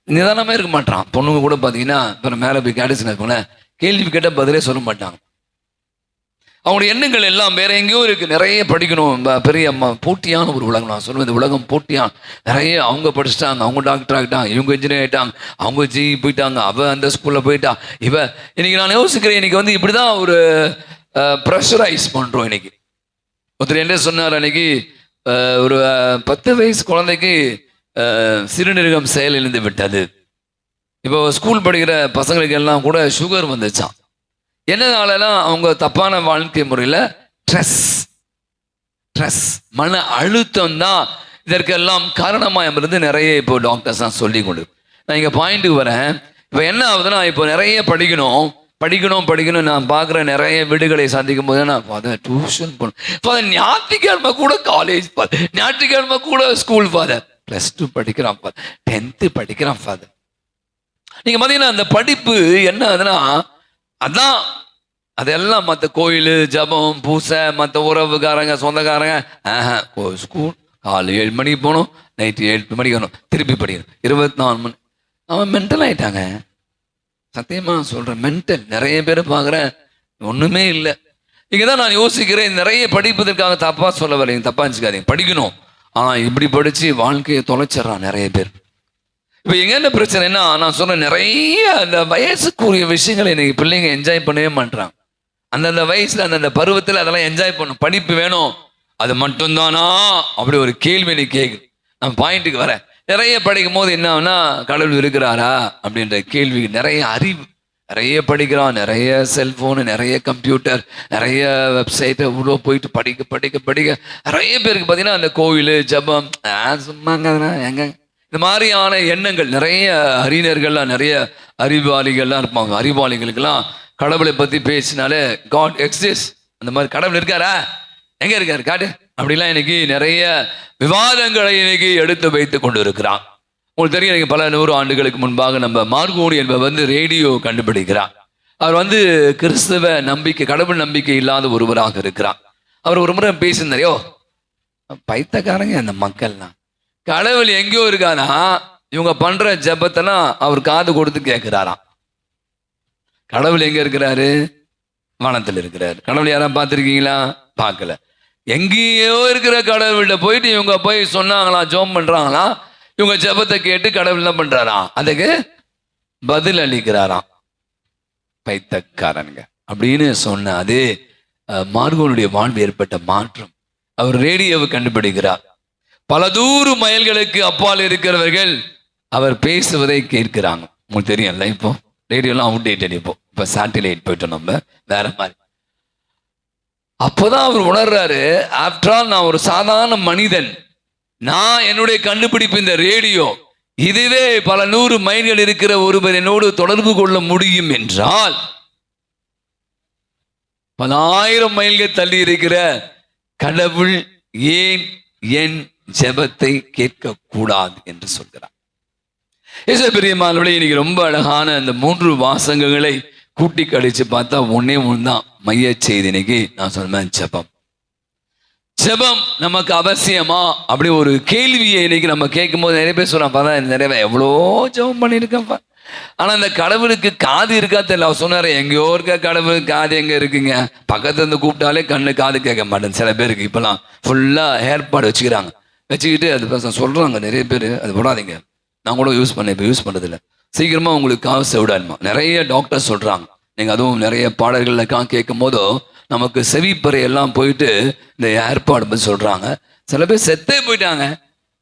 நிதானமே இருக்க மாட்டான். பொண்ணுங்க கூட பார்த்தீங்கன்னா இப்போ மேலே போய் கேட்டுச்சுன்னா கேள்வி கேட்ட பதிலே சொல்ல மாட்டாங்க. அவங்களுடைய எண்ணங்கள் எல்லாம் வேற எங்கேயோ இருக்கு. நிறைய படிக்கணும், பெரிய போட்டியான ஒரு உலகம். நான் சொல்லுவேன், இந்த உலகம் போட்டியான. நிறைய அவங்க படிச்சுட்டாங்க, அவங்க டாக்டர் ஆகிட்டாங்க, இவங்க இன்ஜினியர் ஆகிட்டாங்க, அவங்க ஜி போயிட்டாங்க, அவ அந்த ஸ்கூலில் போயிட்டா, இவ. இன்னைக்கு நான் யோசிக்கிறேன், இன்னைக்கு இப்படிதான் ஒரு ப்ரெஷரைஸ் பண்றோம். இன்னைக்கு ஒருத்தர் என்ன சொன்னார், அன்னைக்கு ஒரு 10 வயசு குழந்தைக்கு சிறுநீரகம் செயலிழந்து விட்டது. இப்போ ஸ்கூல் படிக்கிற பசங்களுக்கு எல்லாம் கூட சுகர் வந்துச்சான். என்னனாலலாம் அவங்க தப்பான வாழ்க்கை முறையில் ஸ்ட்ரெஸ் மன அழுத்தம் தான் இதற்கெல்லாம் காரணமாக இருந்து நிறைய இப்போ டாக்டர்ஸ் தான் சொல்லி கொண்டு. நான் இங்கே பாயிண்ட்டுக்கு வரேன். இப்போ என்ன ஆகுதுன்னா, இப்போ நிறைய படிக்கணும் நான் பார்க்குற நிறைய வீடுகளை சந்திக்கும் போது நான் ஃபாதர் டியூஷன் போகணும், ஞாயிற்றுக்கிழமை கூட காலேஜ் ஃபாதர், ஞாயிற்றுக்கிழமை கூட ஸ்கூல் ஃபாதர், +2 படிக்கிறான் ஃபாதர், 10th படிக்கிறான் ஃபாதர். நீங்கள் பார்த்தீங்கன்னா அந்த படிப்பு என்ன ஆகுதுன்னா, அதான் அதெல்லாம் மற்ற கோயில் ஜபம் பூசை மற்ற உறவுக்காரங்க சொந்தக்காரங்க ஸ்கூல் காலை 7 மணிக்கு போகணும், நைட்டு 7 மணிக்கு வரணும், திருப்பி படிக்கணும், 24 மணி. அவன் மென்டல் ஆயிட்டாங்க. சத்தியமாக சொல்கிறேன், மென்டல். நிறைய பேர் பார்க்குறேன், ஒன்றுமே இல்லை. இங்கே தான் நான் யோசிக்கிறேன், நிறைய படிப்பதற்காக தப்பாக சொல்ல வரீங்க, தப்பாக இருந்துச்சுக்காதீங்க, படிக்கணும். ஆனால் இப்படி படித்து வாழ்க்கையை தொலைச்சிட்றான் நிறைய பேர். இப்போ எங்க என்ன பிரச்சனைன்னா, நான் சொன்ன நிறைய அந்த வயசுக்குரிய விஷயங்களை இன்னைக்கு பிள்ளைங்க என்ஜாய் பண்ணவே மாட்டாங்க. அந்தந்த வயசுல அந்தந்த பருவத்தில் அதெல்லாம் என்ஜாய் பண்ணும். படிப்பு வேணும், அது மட்டும்தானா அப்படி ஒரு கேள்வி நீ கேட்குது. நான் பாயிண்ட்டுக்கு வரேன். நிறைய படிக்கும் போது என்ன ஆகுனா, கடவுள் இருக்கிறாரா அப்படின்ற கேள்வி. நிறைய அறிவு, நிறைய படிக்கிறான், நிறைய செல்ஃபோனு, நிறைய கம்ப்யூட்டர், நிறைய வெப்சைட்டை உள்ள போயிட்டு படிக்க நிறைய பேருக்கு பார்த்தீங்கன்னா அந்த கோயில் ஜபம் சும்மாங்க எங்க இந்த மாதிரியான எண்ணங்கள் நிறைய அறிஞர்கள்லாம் நிறைய அறிவாளிகள்லாம் இருப்பாங்க. அறிவாளிகளுக்கெல்லாம் கடவுளை பற்றி பேசினாலே காட் எக்ஸிஸ்ட், அந்த மாதிரி கடவுள் இருக்காரா, எங்கே இருக்காரு காட்டு, அப்படிலாம் இன்னைக்கு நிறைய விவாதங்களை இன்னைக்கு எடுத்து வைத்து கொண்டு இருக்கிறான். உங்களுக்கு தெரியும், எனக்கு பல 100 ஆண்டுகளுக்கு முன்பாக நம்ம மார்கோனி என்பவர் ரேடியோ கண்டுபிடிக்கிறார். அவர் கிறிஸ்தவ நம்பிக்கை, கடவுள் நம்பிக்கை இல்லாத ஒருவராக இருக்கிறார். அவர் ஒரு முறை பேசியிருந்தாரையோ, பைத்தக்காரங்க அந்த மக்கள்லாம், கடவுள் எங்கேயோ இருக்கானா, இவங்க பண்ற ஜபத்தெல்லாம் அவர் காது கொடுத்து கேட்கிறாராம். கடவுள் எங்க இருக்கிறாரு? வானத்தில் இருக்கிறாரு. கடவுள் யாரா பார்த்துருக்கீங்களா? பார்க்கல. எங்கேயோ இருக்கிற கடவுள்கிட்ட போயிட்டு இவங்க போய் சொன்னாங்களா, ஜோம் பண்றாங்களா, இவங்க ஜபத்தை கேட்டு கடவுள் என்ன பண்றாராம், அதுக்கு பதில் அளிக்கிறாராம். பைத்தக்காரனுங்க அப்படின்னு சொன்ன அதே மார்கோனுடைய வாழ்வு ஏற்பட்ட மாற்றம். அவர் ரேடியோவை கண்டுபிடிக்கிறார். பல தூர மைல்களுக்கு அப்பால் இருக்கிறவர்கள் அவர் பேசுவதை கேட்கிறாங்க. உங்களுக்கு தெரியும்ல, இப்போ ரேடியோலாம் அவுடேட்டட். இப்போ சேட்டிலைட் போயிட்டோம், நம்ம வேற மாதிரி. அப்போதான் அவர் உணர்றாரு, ஆஃப்டர் ஆல் நான் ஒரு சாதாரண மனிதன், நான் என்னுடைய கண்டுபிடிப்பு இந்த ரேடியோ, இதுவே பல 100 மைல்கள் இருக்கிற ஒருவர் என்னோடு தொடர்பு கொள்ள முடியும் என்றால், பல 1000 மைல்கள் தள்ளி இருக்கிற கடவுள் ஏன் என் ஜெபத்தை கேட்க கூடாது என்று சொல்கிறார். பிரியமானவர்களே, இன்னைக்கு ரொம்ப அழகான அந்த 3 வாசகங்களை கூட்டி கழிச்சு பார்த்தா ஒன்னே ஒண்ணுதான் மைய செய்தி. இன்னைக்கு நான் சொன்னேன், ஜெபம். ஜெபம் நமக்கு அவசியமா அப்படி ஒரு கேள்வியை இன்னைக்கு நம்ம கேட்கும் போது நிறைய பேர் சொல்றான், நிறைய எவ்வளோ ஜெபம் பண்ணியிருக்கேன்ப்பா, ஆனா அந்த கடவுளுக்கு காது இருக்கா தெரியல. அவர் சொன்னாரு, எங்கேயோ இருக்க கடவுள் காது எங்க இருக்குங்க, பக்கத்துல இருந்து கூப்பிட்டாலே கண்ணு காது கேட்க மாட்டேன். சில பேருக்கு இப்பெல்லாம் ஃபுல்லா ஏற்பாடு வச்சுக்கிட்டு அது சொல்றாங்க நிறைய பேர், அது போடாதீங்க, நான் கூட யூஸ் பண்ணேன், இப்போ யூஸ் பண்றதில்ல, சீக்கிரமா உங்களுக்கு காசு விடாதுமா. நிறைய டாக்டர் சொல்றாங்க, நீங்க அதுவும் நிறைய பாடல்கள்லாம் கேட்கும் போதோ நமக்கு செவிப்பறை எல்லாம் போயிட்டு இந்த ஏற்பாடு பற்றி சொல்றாங்க. சில பேர் செத்தே போயிட்டாங்க,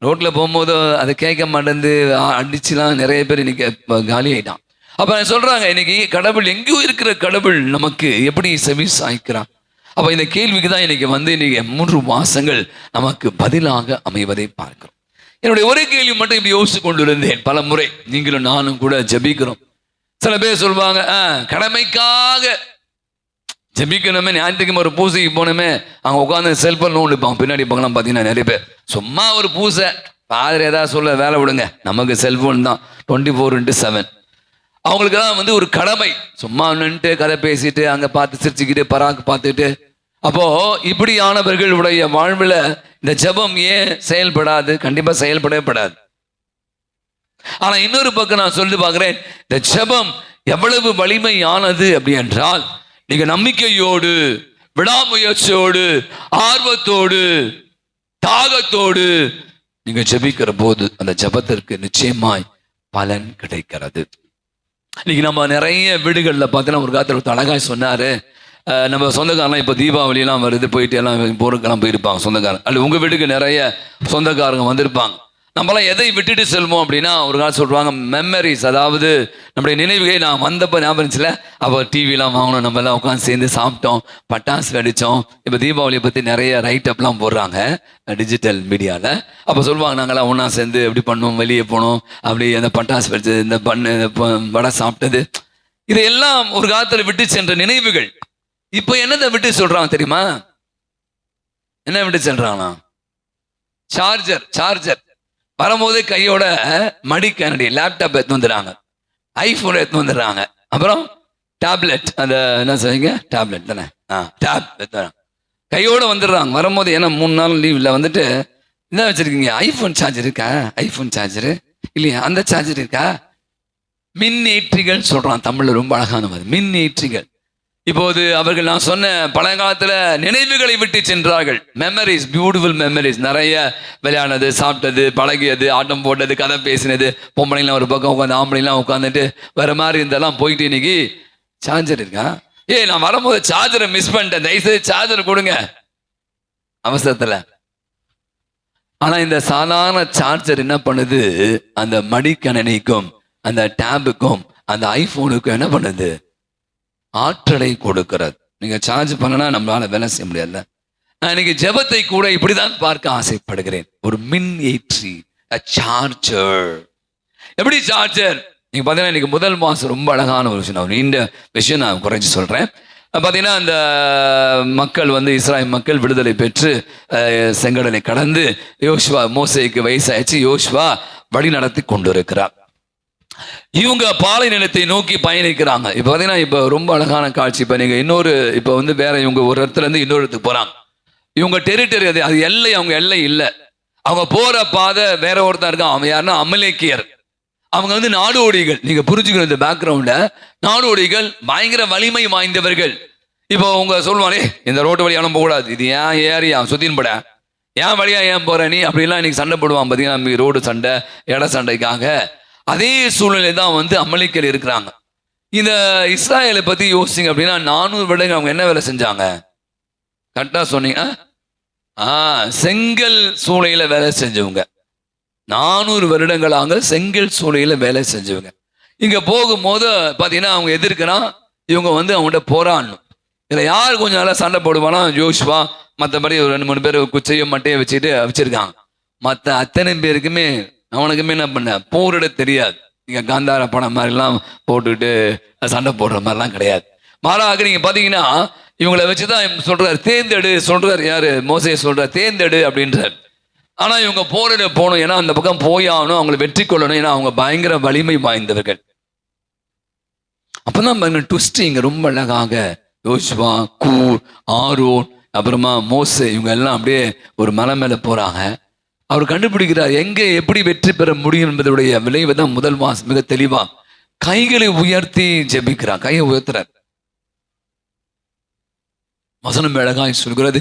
ரோட்ல போகும்போது அதை கேட்க மாட்டேந்து அடிச்சுலாம் நிறைய பேர் இன்னைக்கு காலி ஆயிட்டான். அப்ப சொல்றாங்க, இன்னைக்கு கடவுள் எங்கேயோ இருக்கிற கடவுள் நமக்கு எப்படி செவி சாய்க்கிறான். அப்ப இந்த கேள்விக்கு தான் இன்னைக்கு இன்னைக்கு 3 மாசங்கள் நமக்கு பதிலாக அமைவதை பார்க்கிறோம். என்னுடைய ஒரு கேள்வி மட்டும் இப்படி யோசிச்சு கொண்டு இருந்தேன். பல முறை நீங்களும் நானும் கூட ஜபிக்கிறோம். சில பேர் சொல்லுவாங்க, கடமைக்காக ஜபிக்கணுமே, ஞாயிற்றுக்கிழமை ஒரு பூசைக்கு போனோமே, அங்கே உட்காந்து செல்போன் நோண்டிப்பாங்க. பின்னாடி பக்கம் பார்த்தீங்கன்னா நிறைய பேர் சும்மா ஒரு பூசை, பாதிரி ஏதாவது சொல்ல வேலை விடுங்க, நமக்கு செல்போன் தான் 24/7. அவங்களுக்கு தான் ஒரு கடமை, சும்மா நின்றுட்டு கதை பேசிட்டு அங்கே பார்த்து சிரிச்சுக்கிட்டு பராக்கு பார்த்துட்டு. அப்போ இப்படியானவர்களுடைய வாழ்வில் இந்த ஜெபம் ஏன் செயல்படாது? கண்டிப்பா செயல்படவே படாது. ஆனா இன்னொரு பக்கம் நான் சொல்லி பார்க்கிறேன், இந்த ஜெபம் எவ்வளவு வலிமையானது அப்படி என்றால், நீங்க நம்பிக்கையோடு, விடாமுயற்சியோடு, ஆர்வத்தோடு, தாகத்தோடு நீங்க ஜெபிக்கிற போது அந்த ஜெபத்திற்கு நிச்சயமாய் பலன் கிடைக்கிறது. இன்னைக்கு நம்ம நிறைய வீடுகளில் பார்த்தீங்கன்னா, ஒரு காலத்தில் அழகாய் சொன்னாரு, நம்ம சொந்தக்காரெல்லாம் இப்போ தீபாவளியெல்லாம் வருது, போயிட்டு எல்லாம் போருக்கெல்லாம் போயிருப்பாங்க சொந்தக்காரங்க. அல்ல உங்கள் வீட்டுக்கு நிறைய சொந்தக்காரங்க வந்திருப்பாங்க. நம்மளாம் எதை விட்டுட்டு செல்வோம் அப்படின்னா, ஒரு காலம் சொல்லுவாங்க மெமரிஸ், அதாவது நம்முடைய நினைவுகளை. நான் வந்தப்போ ஞாபகம் இருந்துச்சுல, அப்போ டிவிலாம் வாங்கணும், நம்ம எல்லாம் உட்காந்து சேர்ந்து சாப்பிட்டோம், பட்டாசு வெடித்தோம். இப்போ தீபாவளியை பற்றி நிறைய ரைட்டப்லாம் போடுறாங்க டிஜிட்டல் மீடியாவில். அப்போ சொல்லுவாங்க, நாங்கள்லாம் ஒன்றா சேர்ந்து எப்படி பண்ணோம், வெளியே போனோம், அப்படி அந்த பட்டாசு வெடிச்சது, இந்த வடை சாப்பிட்டது, இதையெல்லாம் ஒரு காலத்தில் விட்டு சென்ற நினைவுகள். இப்போ என்னதை விட்டு சொல்றாங்க தெரியுமா? என்ன விட்டு செல்றாங்களா? சார்ஜர் வரும்போது கையோட மடிக்கணடி லேப்டாப் எடுத்து வந்துடுறாங்க, ஐபோன் எடுத்து வந்துடுறாங்க, அப்புறம் டேப்லெட், அந்த என்ன சொல்றீங்க, டேப்லெட் தானே, டேப் எடுத்து கையோட வந்துடுறாங்க. வரும்போது ஏன்னா 3 நாள் லீவ்ல வந்துட்டு, என்ன வச்சிருக்கீங்க? ஐபோன் சார்ஜர் இருக்கா? ஐபோன் சார்ஜரு இல்லையா? அந்த சார்ஜர் இருக்கா? மின்னேற்றிகள் சொல்றான் தமிழ்ல, ரொம்ப அழகான மாதிரி, மின்னேற்றிகள். இப்போது அவர்கள் நான் சொன்ன பழைய காலத்துல நினைவுகளை விட்டு சென்றார்கள். மெமரிஸ், பியூட்டிஃபுல் மெமரிஸ், நிறைய விளையாடுனது, சாப்பிட்டது, பழகியது, ஆட்டம் போட்டது, கதை பேசினது, பொம்பளைலாம் ஒரு பக்கம் உட்காந்து, ஆம்பளைலாம் உட்காந்துட்டு வேற மாதிரி இருந்தெல்லாம் போயிட்டு இன்னைக்கு சார்ஜர் இருக்கா? நான் வரும்போது சார்ஜரை மிஸ் பண்ணிட்டேன், தயவுசெய்து சார்ஜர் கொடுங்க அவசரத்துல. ஆனா இந்த சாதாரண சார்ஜர் என்ன பண்ணுது? அந்த மடிக்கணினிக்கும் அந்த டேபுக்கும் அந்த ஐபோனுக்கும் என்ன பண்ணுது? ஆற்றலை கொடுக்கிறது. நீங்க சார்ஜ் பண்ணனா நம்மளால வேலை செய்ய முடியாதுல்ல. நான் இன்னைக்கு ஜெபத்தை கூட இப்படிதான் பார்க்க ஆசைப்படுகிறேன். ஒரு மின் ஏற்றி சார்ஜர். எப்படி சார்ஜர்? நீங்க பாத்தீங்கன்னா இன்னைக்கு முதல் மாசம் ரொம்ப அழகான ஒரு விஷயம். நீண்ட விஷயம் நான் குறைஞ்சி சொல்றேன். பார்த்தீங்கன்னா அந்த மக்கள் வந்து இஸ்ராயல் மக்கள் விடுதலை பெற்று செங்கடலை கடந்து யோசுவா, மோசேக்கு வயசாயிடுச்சு, யோசுவா வழி நடத்தி கொண்டு இருக்கிறார். இவங்க பாலை நிலத்தை நோக்கி பயணிக்கிறாங்க. இப்போ பார்த்தீங்கன்னா இப்போ ரொம்ப அழகான காட்சி. இப்போ நீங்கள் இப்போ வந்து வேற இவங்க ஒரு இடத்துல இருந்து இன்னொரு இடத்துக்கு போகிறாங்க. இவங்க டெரிட்டரி, அது எல்லை, அவங்க எல்லை இல்லை. அவங்க போகிற பாதை வேற ஒருத்தன் இருக்கான். அவன் யாருன்னா அமலேக்கியர். அவங்க வந்து நாடோடிகள். நீங்க புரிஞ்சுக்கணும் இந்த பேக்ரவுண்ட. நாடோடிகள் பயங்கர வலிமை வாய்ந்தவர்கள். இப்போ உங்க சொல்லுவானே, இந்த ரோட்டு வழியா போகக்கூடாது, இது ஏன் ஏரியா சுத்தின் பட, ஏன் வழியா ஏன் போற நீ, அப்படிலாம் இன்னைக்கு சண்டை போடுவான். பார்த்தீங்கன்னா ரோடு சண்டை, இட சண்டைக்காக. அதே சூழ்நிலை தான் வந்து அமலேக்கியர் இருக்கிறாங்க. இந்த இஸ்ராயலை பத்தி யோசிங்க அப்படின்னா 400 வருடங்கள் அவங்க என்ன வேலை செஞ்சாங்க? கரெக்டா சொன்னீங்க. செங்கல் சூளையில வேலை செஞ்சவங்க. 400 வருடங்களாக செங்கல் சூளையில வேலை செஞ்சவங்க. இங்க போகும்போது பாத்தீங்கன்னா அவங்க எதிர்க்கிறான். இவங்க வந்து அவங்கள்ட்ட போராடணும். இதுல யார் கொஞ்சம் நல்லா சண்டை போடுவானா? யோசுவா. மற்றபடி ஒரு 2-3 பேர் குச்சையும் மட்டையை வச்சிருக்காங்க. மற்ற அத்தனை பேருக்குமே அவனுக்குமே என்ன பண்ண போரிட தெரியாது. நீங்க காந்தார படம் மாதிரிலாம் போட்டுக்கிட்டு சண்டை போடுற மாதிரிலாம் கிடையாது. மாறாக நீங்க பாத்தீங்கன்னா இவங்களை வச்சுதான் சொல்றாரு, தேர்ந்தெடு சொல்றாரு. யாரு? மோசே சொல்றாரு, தேர்ந்தெடு அப்படின்றார். ஆனா இவங்க போரிட போகணும், ஏன்னா அந்த பக்கம் போயாகணும், அவங்களை வெற்றி கொள்ளணும், ஏன்னா அவங்க பயங்கர வலிமை வாய்ந்தவர்கள். அப்பதான் ட்விஸ்ட் இங்க ரொம்ப அழகாக யோசுவா, கூர், ஆரோன், அப்புறமா மோசே இவங்க எல்லாம் அப்படியே ஒரு மலை மேல போறாங்க. அவர் கண்டுபிடிக்கிறார் எங்க எப்படி வெற்றி பெற முடியும் என்பதுடைய விளைவை தான் முதல் மாசம் மிக தெளிவா கைகளை உயர்த்தி ஜெபிக்கிறார். கையை உயர்த்துறார். வசனம் அழகாய் சொல்கிறது,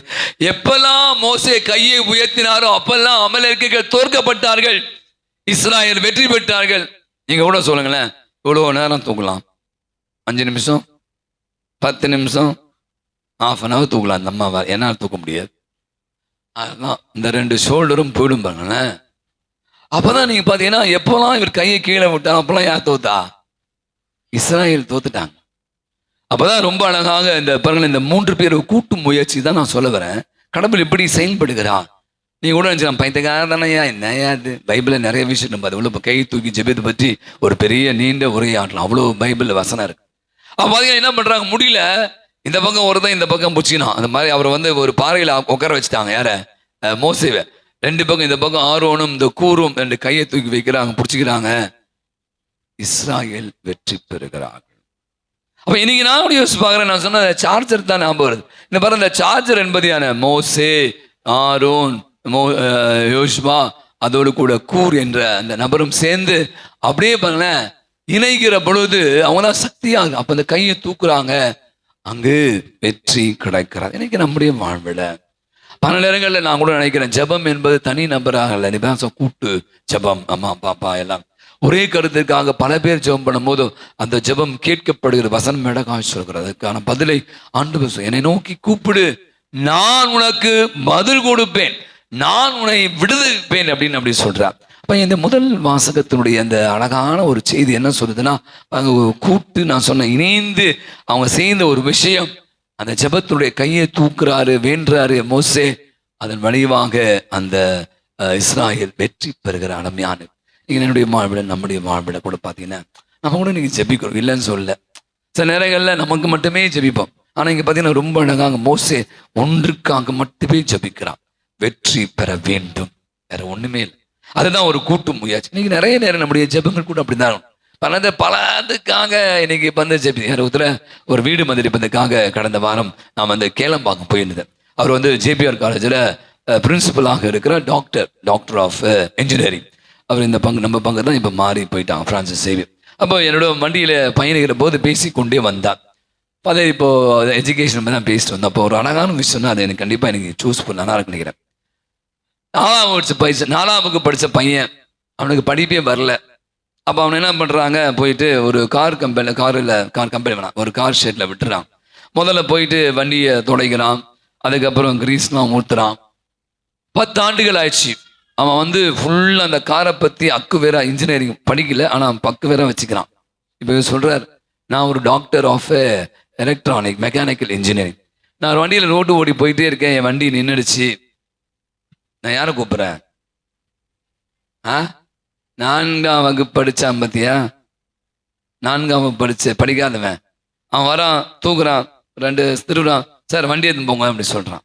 எப்பெல்லாம் மோசே கையை உயர்த்தினாரோ அப்பெல்லாம் அமலேக்கியர்கள் தோற்கப்பட்டார்கள், இஸ்ராயல் வெற்றி பெற்றார்கள். நீங்க கூட சொல்லுங்களேன், இவ்வளவு நேரம் தூக்கலாம், 5 நிமிஷம் 10 நிமிஷம் ½ தூக்கலாம். அந்த அம்மா என்னால் தூக்க முடியாது. அதுதான் இந்த 2 ஷோல்டரும் போயிடும் பாருங்களேன். அப்பதான் நீங்க பாத்தீங்கன்னா எப்பெல்லாம் இவர் கையை கீழே விட்டா அப்பெல்லாம் யார் தோத்தா? இஸ்ராயல் தோத்துட்டாங்க. அப்பதான் ரொம்ப அழகாக இந்த பாருங்கள், இந்த 3 பேர் கூட்டு முயற்சி தான் நான் சொல்ல வரேன். கடவுள் எப்படி செயல்படுகிறார். நீ கூட நினைச்சலாம் பைத்தியக்காரனையா என்னையா இது, பைபிள்ல நிறைய விஷயம் நம்ம அது உள்ள கை தூக்கி ஜெபத்தை பற்றி ஒரு பெரிய நீண்ட உரையாடலாம். அவ்வளோ பைபிள்ல வசனம் இருக்கு. அப்போ என்ன பண்றாங்க, முடியல, இந்த பக்கம் ஒருதான் இந்த பக்கம் பிடிச்சிக்கணும். அந்த மாதிரி அவரை வந்து ஒரு பாறையில உட்கார வச்சுட்டாங்க. யார? மோசேவை. 2 பக்கம், இந்த பக்கம் ஆரோனும் இந்த கூரும் 2 கையை தூக்கி வைக்கிறாங்க, பிடிச்சிக்கிறாங்க. இஸ்ராயல் வெற்றி பெறுகிறார்கள். அப்ப இன்னைக்கு நான் யோசிச்சு பார்க்குறேன், நான் சொன்ன சார்ஜர் தான் ஞாபகம் வருது. இந்த பாருங்க, இந்த சார்ஜர் என்பது மோசே, ஆரோன், யோசுவா, அதோடு கூட கூர் என்ற அந்த நபரும் சேர்ந்து அப்படியே பாருங்களேன் இணைகிற பொழுது அவங்க தான் சக்தியாக அப்ப அந்த கையை தூக்குறாங்க, அங்கு வெற்றி கிடைக்கிறார். இன்னைக்கு நம்முடைய வாழ்வில பல நேரங்களில் நான் கூட நினைக்கிறேன், ஜெபம் என்பது தனி நபராக இல்லை, கூட்டு ஜெபம். அம்மா பாப்பா எல்லாம் ஒரே கருத்துக்காக பல பேர் ஜெபம் பண்ணும் போது அந்த ஜெபம் கேட்கப்படுகிற வசனம் அழகாய் சொல்கிறது. அதுக்கான பதிலை ஆண்டவர் என்னை நோக்கி கூப்பிடு, நான் உனக்கு பதில் கொடுப்பேன், நான் உன்னை விடுதலைப்பேன் அப்படின்னு அப்படி சொல்றார். அப்ப இந்த முதல் வாசகத்தினுடைய அந்த அழகான ஒரு செய்தி என்ன சொல்லுதுன்னா, கூட்டு நான் சொன்ன இணைந்து அவங்க சேர்ந்த ஒரு விஷயம், அந்த ஜெபத்துடைய கையை தூக்குறாரு, வேண்டுறாரு மோசே. அதன் வழிவாக அந்த இஸ்ராயல் வெற்றி பெறுகிற அருமையான என்னுடைய வாழ்விட நம்முடைய வாழ்விட கூட பார்த்தீங்கன்னா நம்ம கூட நீங்க ஜெபிக்கிறோம், இல்லைன்னு சொல்ல. சில நேரங்களில் நமக்கு மட்டுமே ஜெபிப்போம். ஆனா இங்க பார்த்தீங்கன்னா ரொம்ப அழகாக மோசே ஒன்றுக்காக மட்டுமே ஜெபிக்கிறான், வெற்றி பெற வேண்டும், வேற ஒண்ணுமே இல்லை. அதுதான் ஒரு கூட்டு முயற்சி. இன்னைக்கு நிறைய நேரம் நம்முடைய ஜெபங்கள் கூட அப்படிதான் பலதுக்காக இன்னைக்கு வந்து ஜெபி. ஒரு வீடு மதிப்பதற்காக கடந்த வாரம் நான் வந்து கேளம்பாக்கம் போயிருந்தேன். அவர் வந்து JPR காலேஜில் பிரின்சிபலாக இருக்கிற டாக்டர் ஆஃப் இன்ஜினியரிங். அவர் இந்த நம்ம பங்கு தான் இப்போ மாறி போயிட்டான், பிரான்சிஸ் சேவியர். அப்போ என்னோட வண்டியில பயணிக்கிற போது பேசி கொண்டே வந்தார். அதே இப்போ எஜுகேஷன் தான் பேசிட்டு வந்தோம். அப்போ ஒரு அழகான விஷயம்னா அது எனக்கு கண்டிப்பா எனக்கு சூஸ் பண்ண நல்லா இருக்குன்னு நினைக்கிறேன். 4ஆம் படிச்ச பையன், அவனுக்கு படிப்பே வரல. அப்போ அவன் என்ன பண்றாங்க, போயிட்டு ஒரு கார் கம்பெனி வேணாம், ஒரு கார் ஷெட்ல விட்டுறான். முதல்ல போயிட்டு வண்டியை துடைக்கிறான், அதுக்கப்புறம் கிரீஸ்லாம் ஊத்துறான். 10 ஆண்டுகள் ஆயிடுச்சு. அவன் வந்து ஃபுல்லா அந்த காரை பத்தி அக்கு வேற, இன்ஜினியரிங் படிக்கல, ஆனா பக்கு வேற வச்சுக்கிறான். இப்போ சொல்றாரு, நான் ஒரு doctor of electronic mechanical engineering. நான் வண்டியில ரோடு ஓடி போயிட்டே இருக்கேன், என் வண்டி நின்றுடுச்சு. நான் யாரை கூப்பிட்றேன்? 4ஆம் வகுப்பு படிச்சான் பத்தியா, 4ஆம் வகுப்பு படிக்காதவன் அவன் வரான், தூக்குறான், 2 திருடுறான், சார் வண்டி எடுத்து போங்க அப்படி சொல்றான்.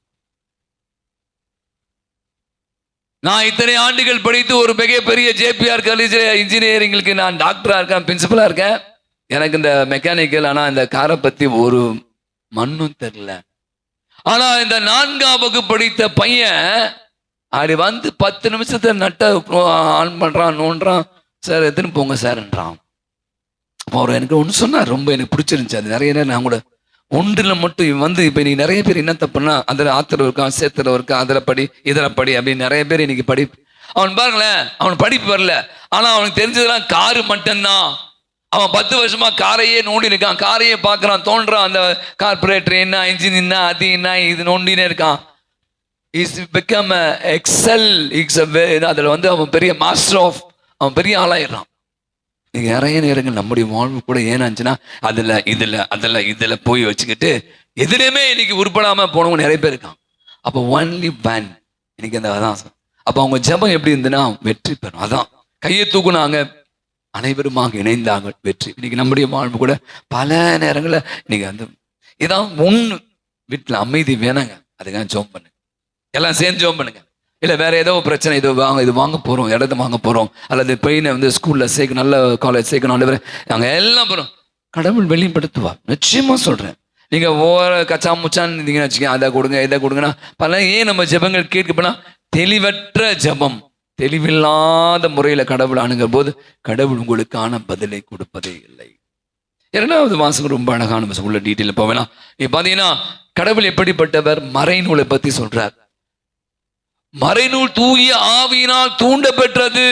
நான் இத்தனை ஆண்டுகள் படித்து ஒரு பெரிய ஜேபிஆர் காலேஜில் இன்ஜினியரிங்களுக்கு நான் டாக்டரா இருக்கேன், பிரின்சிபலா இருக்கேன். எனக்கு இந்த மெக்கானிக்கல் ஆனா இந்த காரை பத்தி ஒரு மண்ணும் தெரியல. ஆனா இந்த 4ஆம் வகுப்பு படித்த பையன் அப்படி வந்து 10 நிமிஷத்தை நட்ட ஆன் பண்றான், நோன்றான், சார் எடுத்துன்னு போங்க சார்ன்றான். அப்போ அவர் எனக்கு ஒன்று சொன்னார், ரொம்ப எனக்கு பிடிச்சிருந்துச்சு. அது நிறைய நேரம் நான் கூட ஒன்றில் மட்டும் இவன் வந்து இப்போ நீ நிறைய பேர் என்ன தப்புன்னா அதில் ஆத்திரம் இருக்கான், சேத்திரம் இருக்கான், அதில் படி இதில் படி அப்படின்னு நிறைய பேர் இன்னைக்கு அவன் பாருங்களேன், அவன் படிப்பு வரல, ஆனால் அவனுக்கு தெரிஞ்சதெல்லாம் காரு மட்டும்தான். அவன் 10 வருஷமா காரையே நோண்டி இருக்கான், காரையே பார்க்குறான், தோன்றான், அந்த கார்பரேட்டர் என்ன, இன்ஜின் என்ன, அது என்ன, இது நோண்டினே இருக்கான். இஸ் பிகம் எக்ஸல் அதில் வந்து அவன் பெரிய மாஸ்டர் ஆஃப், அவன் பெரிய ஆளாயிடுறான். நீங்கள் நிறைய நேரங்கள் நம்முடைய வாழ்வு கூட ஏன்னாச்சுன்னா அதில் போய் வச்சுக்கிட்டு எதுலையுமே இன்னைக்கு உருப்படாமல் போனவங்க நிறைய பேர் இருக்கான். அப்போ ஒன்லி ஒன் இன்னைக்கு அந்த அதான். அப்போ அவங்க ஜெபம் எப்படி இருந்துன்னா வெற்றி பெறும். அதான் கையை தூக்குனாங்க, அனைவருமாக இணைந்தாங்க, வெற்றி. இன்னைக்கு நம்முடைய வாழ்வு கூட பல நேரங்களில் இன்னைக்கு வந்து இதான் ஒன்று, வீட்டில் அமைதி வேணாங்க, அதுக்காக ஜெபம் பண்ணுங்க, எல்லாம் சேர்ந்து ஜெபம் பண்ணுங்க. இல்லை வேற ஏதோ பிரச்சனை, இது வாங்க போகிறோம், இடத்த வாங்க போகிறோம், அல்லது பையனை வந்து ஸ்கூலில் சேர்க்கணும், நல்ல காலேஜ் சேர்க்கணும், அல்லது நாங்கள் எல்லாம் போகிறோம், கடவுள் வெளிப்படுத்துவா. நிச்சயமாக சொல்கிறேன். நீங்கள் ஓர கச்சா முச்சான்னு இருந்தீங்கன்னு வச்சுக்கோங்க, அதை கொடுங்க இதை கொடுங்கன்னா பல ஏன் நம்ம ஜெபங்கள் கேட்கப்போனா தெளிவற்ற ஜெபம், தெளிவில்லாத முறையில் கடவுள் அணுகிற போது கடவுள் உங்களுக்கான பதிலை கொடுப்பதே இல்லை. 2வது வாசகம் ரொம்ப அழகான வாசகம், உள்ள டீட்டெயில் போவேனா. இப்போ பார்த்தீங்கன்னா கடவுள் எப்படிப்பட்டவர், மறைநூலை பற்றி சொல்றார். மறைநூல் தூய ஆவியினால் தூண்ட பெற்றது,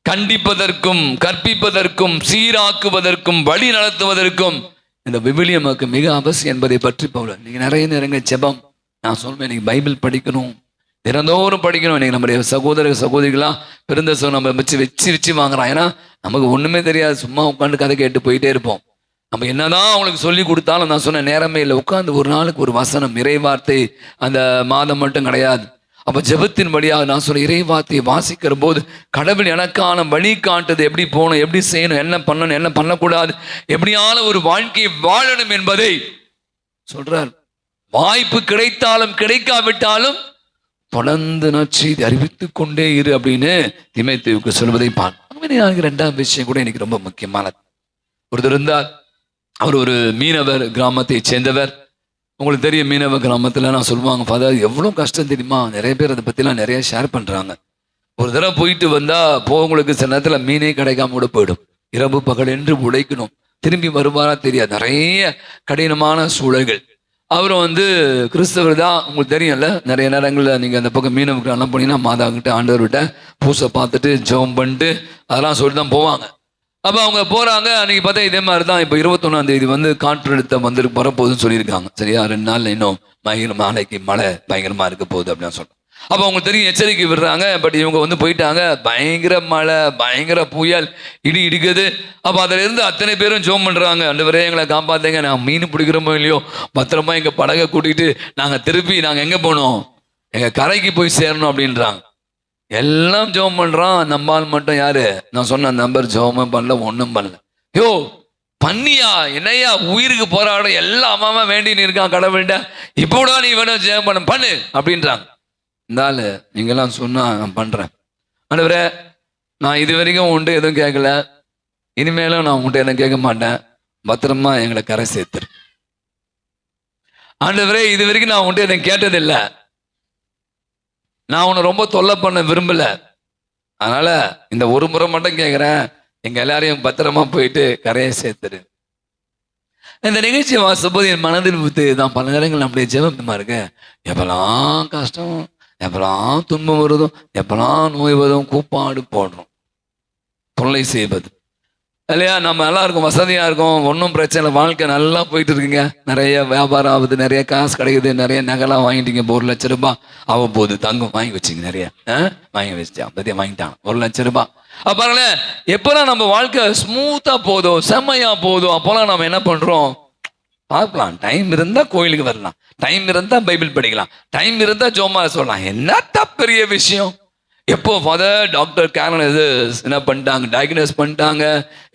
கண்டிப்பதற்கும் கற்பிப்பதற்கும் சீராக்குவதற்கும் வழி நடத்துவதற்கும் இந்த விவிலியம் நமக்கு மிக அவசியம் என்பதை பற்றி போல. நீங்க நிறைய நேரங்கள் ஜெபம், நான் சொல்வேன் இன்னைக்கு பைபிள் படிக்கணும், தினந்தோறும் படிக்கணும். இன்னைக்கு நம்முடைய சகோதரிகளாம் பெருந்த நம்ம வச்சு வாங்குறான். ஏன்னா நமக்கு ஒண்ணுமே தெரியாது, சும்மா உட்காந்து கதை கேட்டு போயிட்டே இருப்போம். நம்ம என்னதான் அவங்களுக்கு சொல்லி கொடுத்தாலும் நான் சொன்ன நேரமே இல்லை, உட்காந்து ஒரு நாளுக்கு ஒரு வசனம், இறைவார்த்தை அந்த மாதம் மட்டும் கிடையாது. அப்போ ஜெபத்தின் வழியாக நான் சொன்ன இறைவார்த்தையை வாசிக்கிற போது கடவுள் எனக்கான வழி காட்டுது, எப்படி போகணும், எப்படி செய்யணும், என்ன பண்ணணும், என்ன பண்ணக்கூடாது, எப்படியான ஒரு வாழ்க்கையை வாழணும் என்பதை சொல்றார். வாய்ப்பு கிடைத்தாலும் கிடைக்காவிட்டாலும் தொடர்ந்து நற்செய்தி அறிவித்துக் கொண்டே இரு அப்படின்னு தீமோத்தேயுவுக்கு சொல்வதை பார்ப்போம். 2ஆம் விஷயம் கூட எனக்கு ரொம்ப முக்கியமானது. ஒருத்தர் இருந்தார், அவர் ஒரு மீனவர் கிராமத்தை சேர்ந்தவர். உங்களுக்கு தெரியும், மீனவ கிராமத்தில் நான் சொல்லுவாங்க, ஃபாதர் எவ்வளோ கஷ்டம் தெரியுமா, நிறைய பேர் அதை பற்றிலாம் நிறைய ஷேர் பண்ணுறாங்க. ஒரு தடவை போயிட்டு வந்தால் உங்களுக்கு சில நேரத்தில் மீனே கிடைக்காம கூட போயிடும், இரவு பகல் என்று உழைக்கணும், திரும்பி வருவாரா தெரியாது, நிறைய கடினமான சூழல்கள். அவரும் வந்து கிறிஸ்தவர் தான், உங்களுக்கு தெரியும்ல. நிறைய நேரங்களில் நீங்கள் அந்த பக்கம் மீனவர்கள் எல்லாம் போனீங்கன்னா மாதா கிட்ட ஆண்டவர்கிட்ட பூசை பார்த்துட்டு ஜெபம் பண்ணிட்டு அதெல்லாம் சொல்லி தான் போவாங்க. அப்போ அவங்க போகிறாங்க. அன்றைக்கி பார்த்தா இதே மாதிரி தான். இப்போ 21ஆம் தேதி வந்து காற்றழுத்தம் வந்து வரப்போகுதுன்னு சொல்லியிருக்காங்க. சரியா, 2 நாள் இன்னும் நாளைக்கு மழை பயங்கரமாக இருக்க போகுது அப்படின்னு சொல்கிறேன். அப்போ அவங்களுக்கு தெரியும், எச்சரிக்கை விடுறாங்க. பட் இவங்க வந்து போயிட்டாங்க, பயங்கர மழை, பயங்கர புயல், இடி இடிக்குது. அப்போ அதில் இருந்து அத்தனை பேரும் ஜெபம் பண்ணுறாங்க, ஆண்டவரே எங்களை காப்பாற்றுங்க, நாங்கள் மீன் பிடிக்கிறோமோ இல்லையோ பத்திரமா எங்கள் படகை கூட்டிகிட்டு நாங்கள் திருப்பி நாங்கள் எங்கே போகணும், எங்கள் கரைக்கு போய் சேரணும் அப்படின்றாங்க. எல்லாம் ஜெபம் பண்றான். நம்மால் மட்டும் யாரு, நான் சொன்ன நம்பர் ஜெபமும் பண்ணல, ஒன்றும் பண்ணல. யோ பண்ணியா, என்னையா உயிருக்கு போராட எல்லாம் அம்மாமா வேண்டின்னு இருக்கான் கடவுள்கிட்ட, இப்போ கூட நீ வேணும் ஜெபம் பண்ணு அப்படின்றாங்க. இருந்தாலும் நீங்கெல்லாம் சொன்னா நான் பண்றேன். ஆண்டவரே நான் இது வரைக்கும் உன்ட்டு எதுவும் கேட்கல, இனிமேலும் நான் உன்ட்டு எதுவும் கேட்க மாட்டேன், பத்திரமா எங்களை கரை சேர்த்துரு. ஆண்டவரே இது வரைக்கும் நான் உன்ட்டு எதுவும் கேட்டதில்லை, நான் உன்னை ரொம்ப தொல்லை பண்ண விரும்பல, அதனால இந்த ஒரு முறை மட்டும் கேட்குறேன், எங்க எல்லாரையும் பத்திரமா போயிட்டு கரையை சேர்த்துரு. இந்த நிகழ்ச்சியை வாசிப்போது என் மனதில் தான் பல நேரங்கள் நம்முடைய ஜெபமா இருக்கு. எப்பெல்லாம் கஷ்டம், எப்பெல்லாம் துன்பம் வருதும், எப்பெல்லாம் நோய் வருதும், கூப்பாடு போடுறோம், தொல்லை செய்வது இல்லையா. நம்ம நல்லா இருக்கும், வசதியா இருக்கும், ஒன்றும் பிரச்சனை இல்லை, வாழ்க்கை நல்லா போயிட்டு இருக்குங்க, நிறைய வியாபாரம் ஆகுது, நிறைய காசு கிடைக்குது, நிறைய நகைலாம் வாங்கிட்டீங்க, 1 லட்ச ரூபாய் ஆக போகுது, தங்கம் வாங்கி வச்சுங்க, நிறைய வாங்கி வச்சுட்டான், பத்தியா வாங்கிட்டான் 1 லட்ச ரூபாய். பாருங்களேன், எப்பெல்லாம் நம்ம வாழ்க்கை ஸ்மூத்தா போதும், செம்மையா போதும், அப்போல்லாம் நம்ம என்ன பண்றோம், பார்க்கலாம், டைம் இருந்தா கோயிலுக்கு வரலாம், டைம் இருந்தா பைபிள் படிக்கலாம், டைம் இருந்தா ஜோமா சொல்லலாம், என்னத்த பெரிய விஷயம், எப்போ ஃபாதர் டாக்டர் கேரன் இது என்ன பண்ணிட்டாங்க, டயக்னோஸ் பண்ணிட்டாங்க,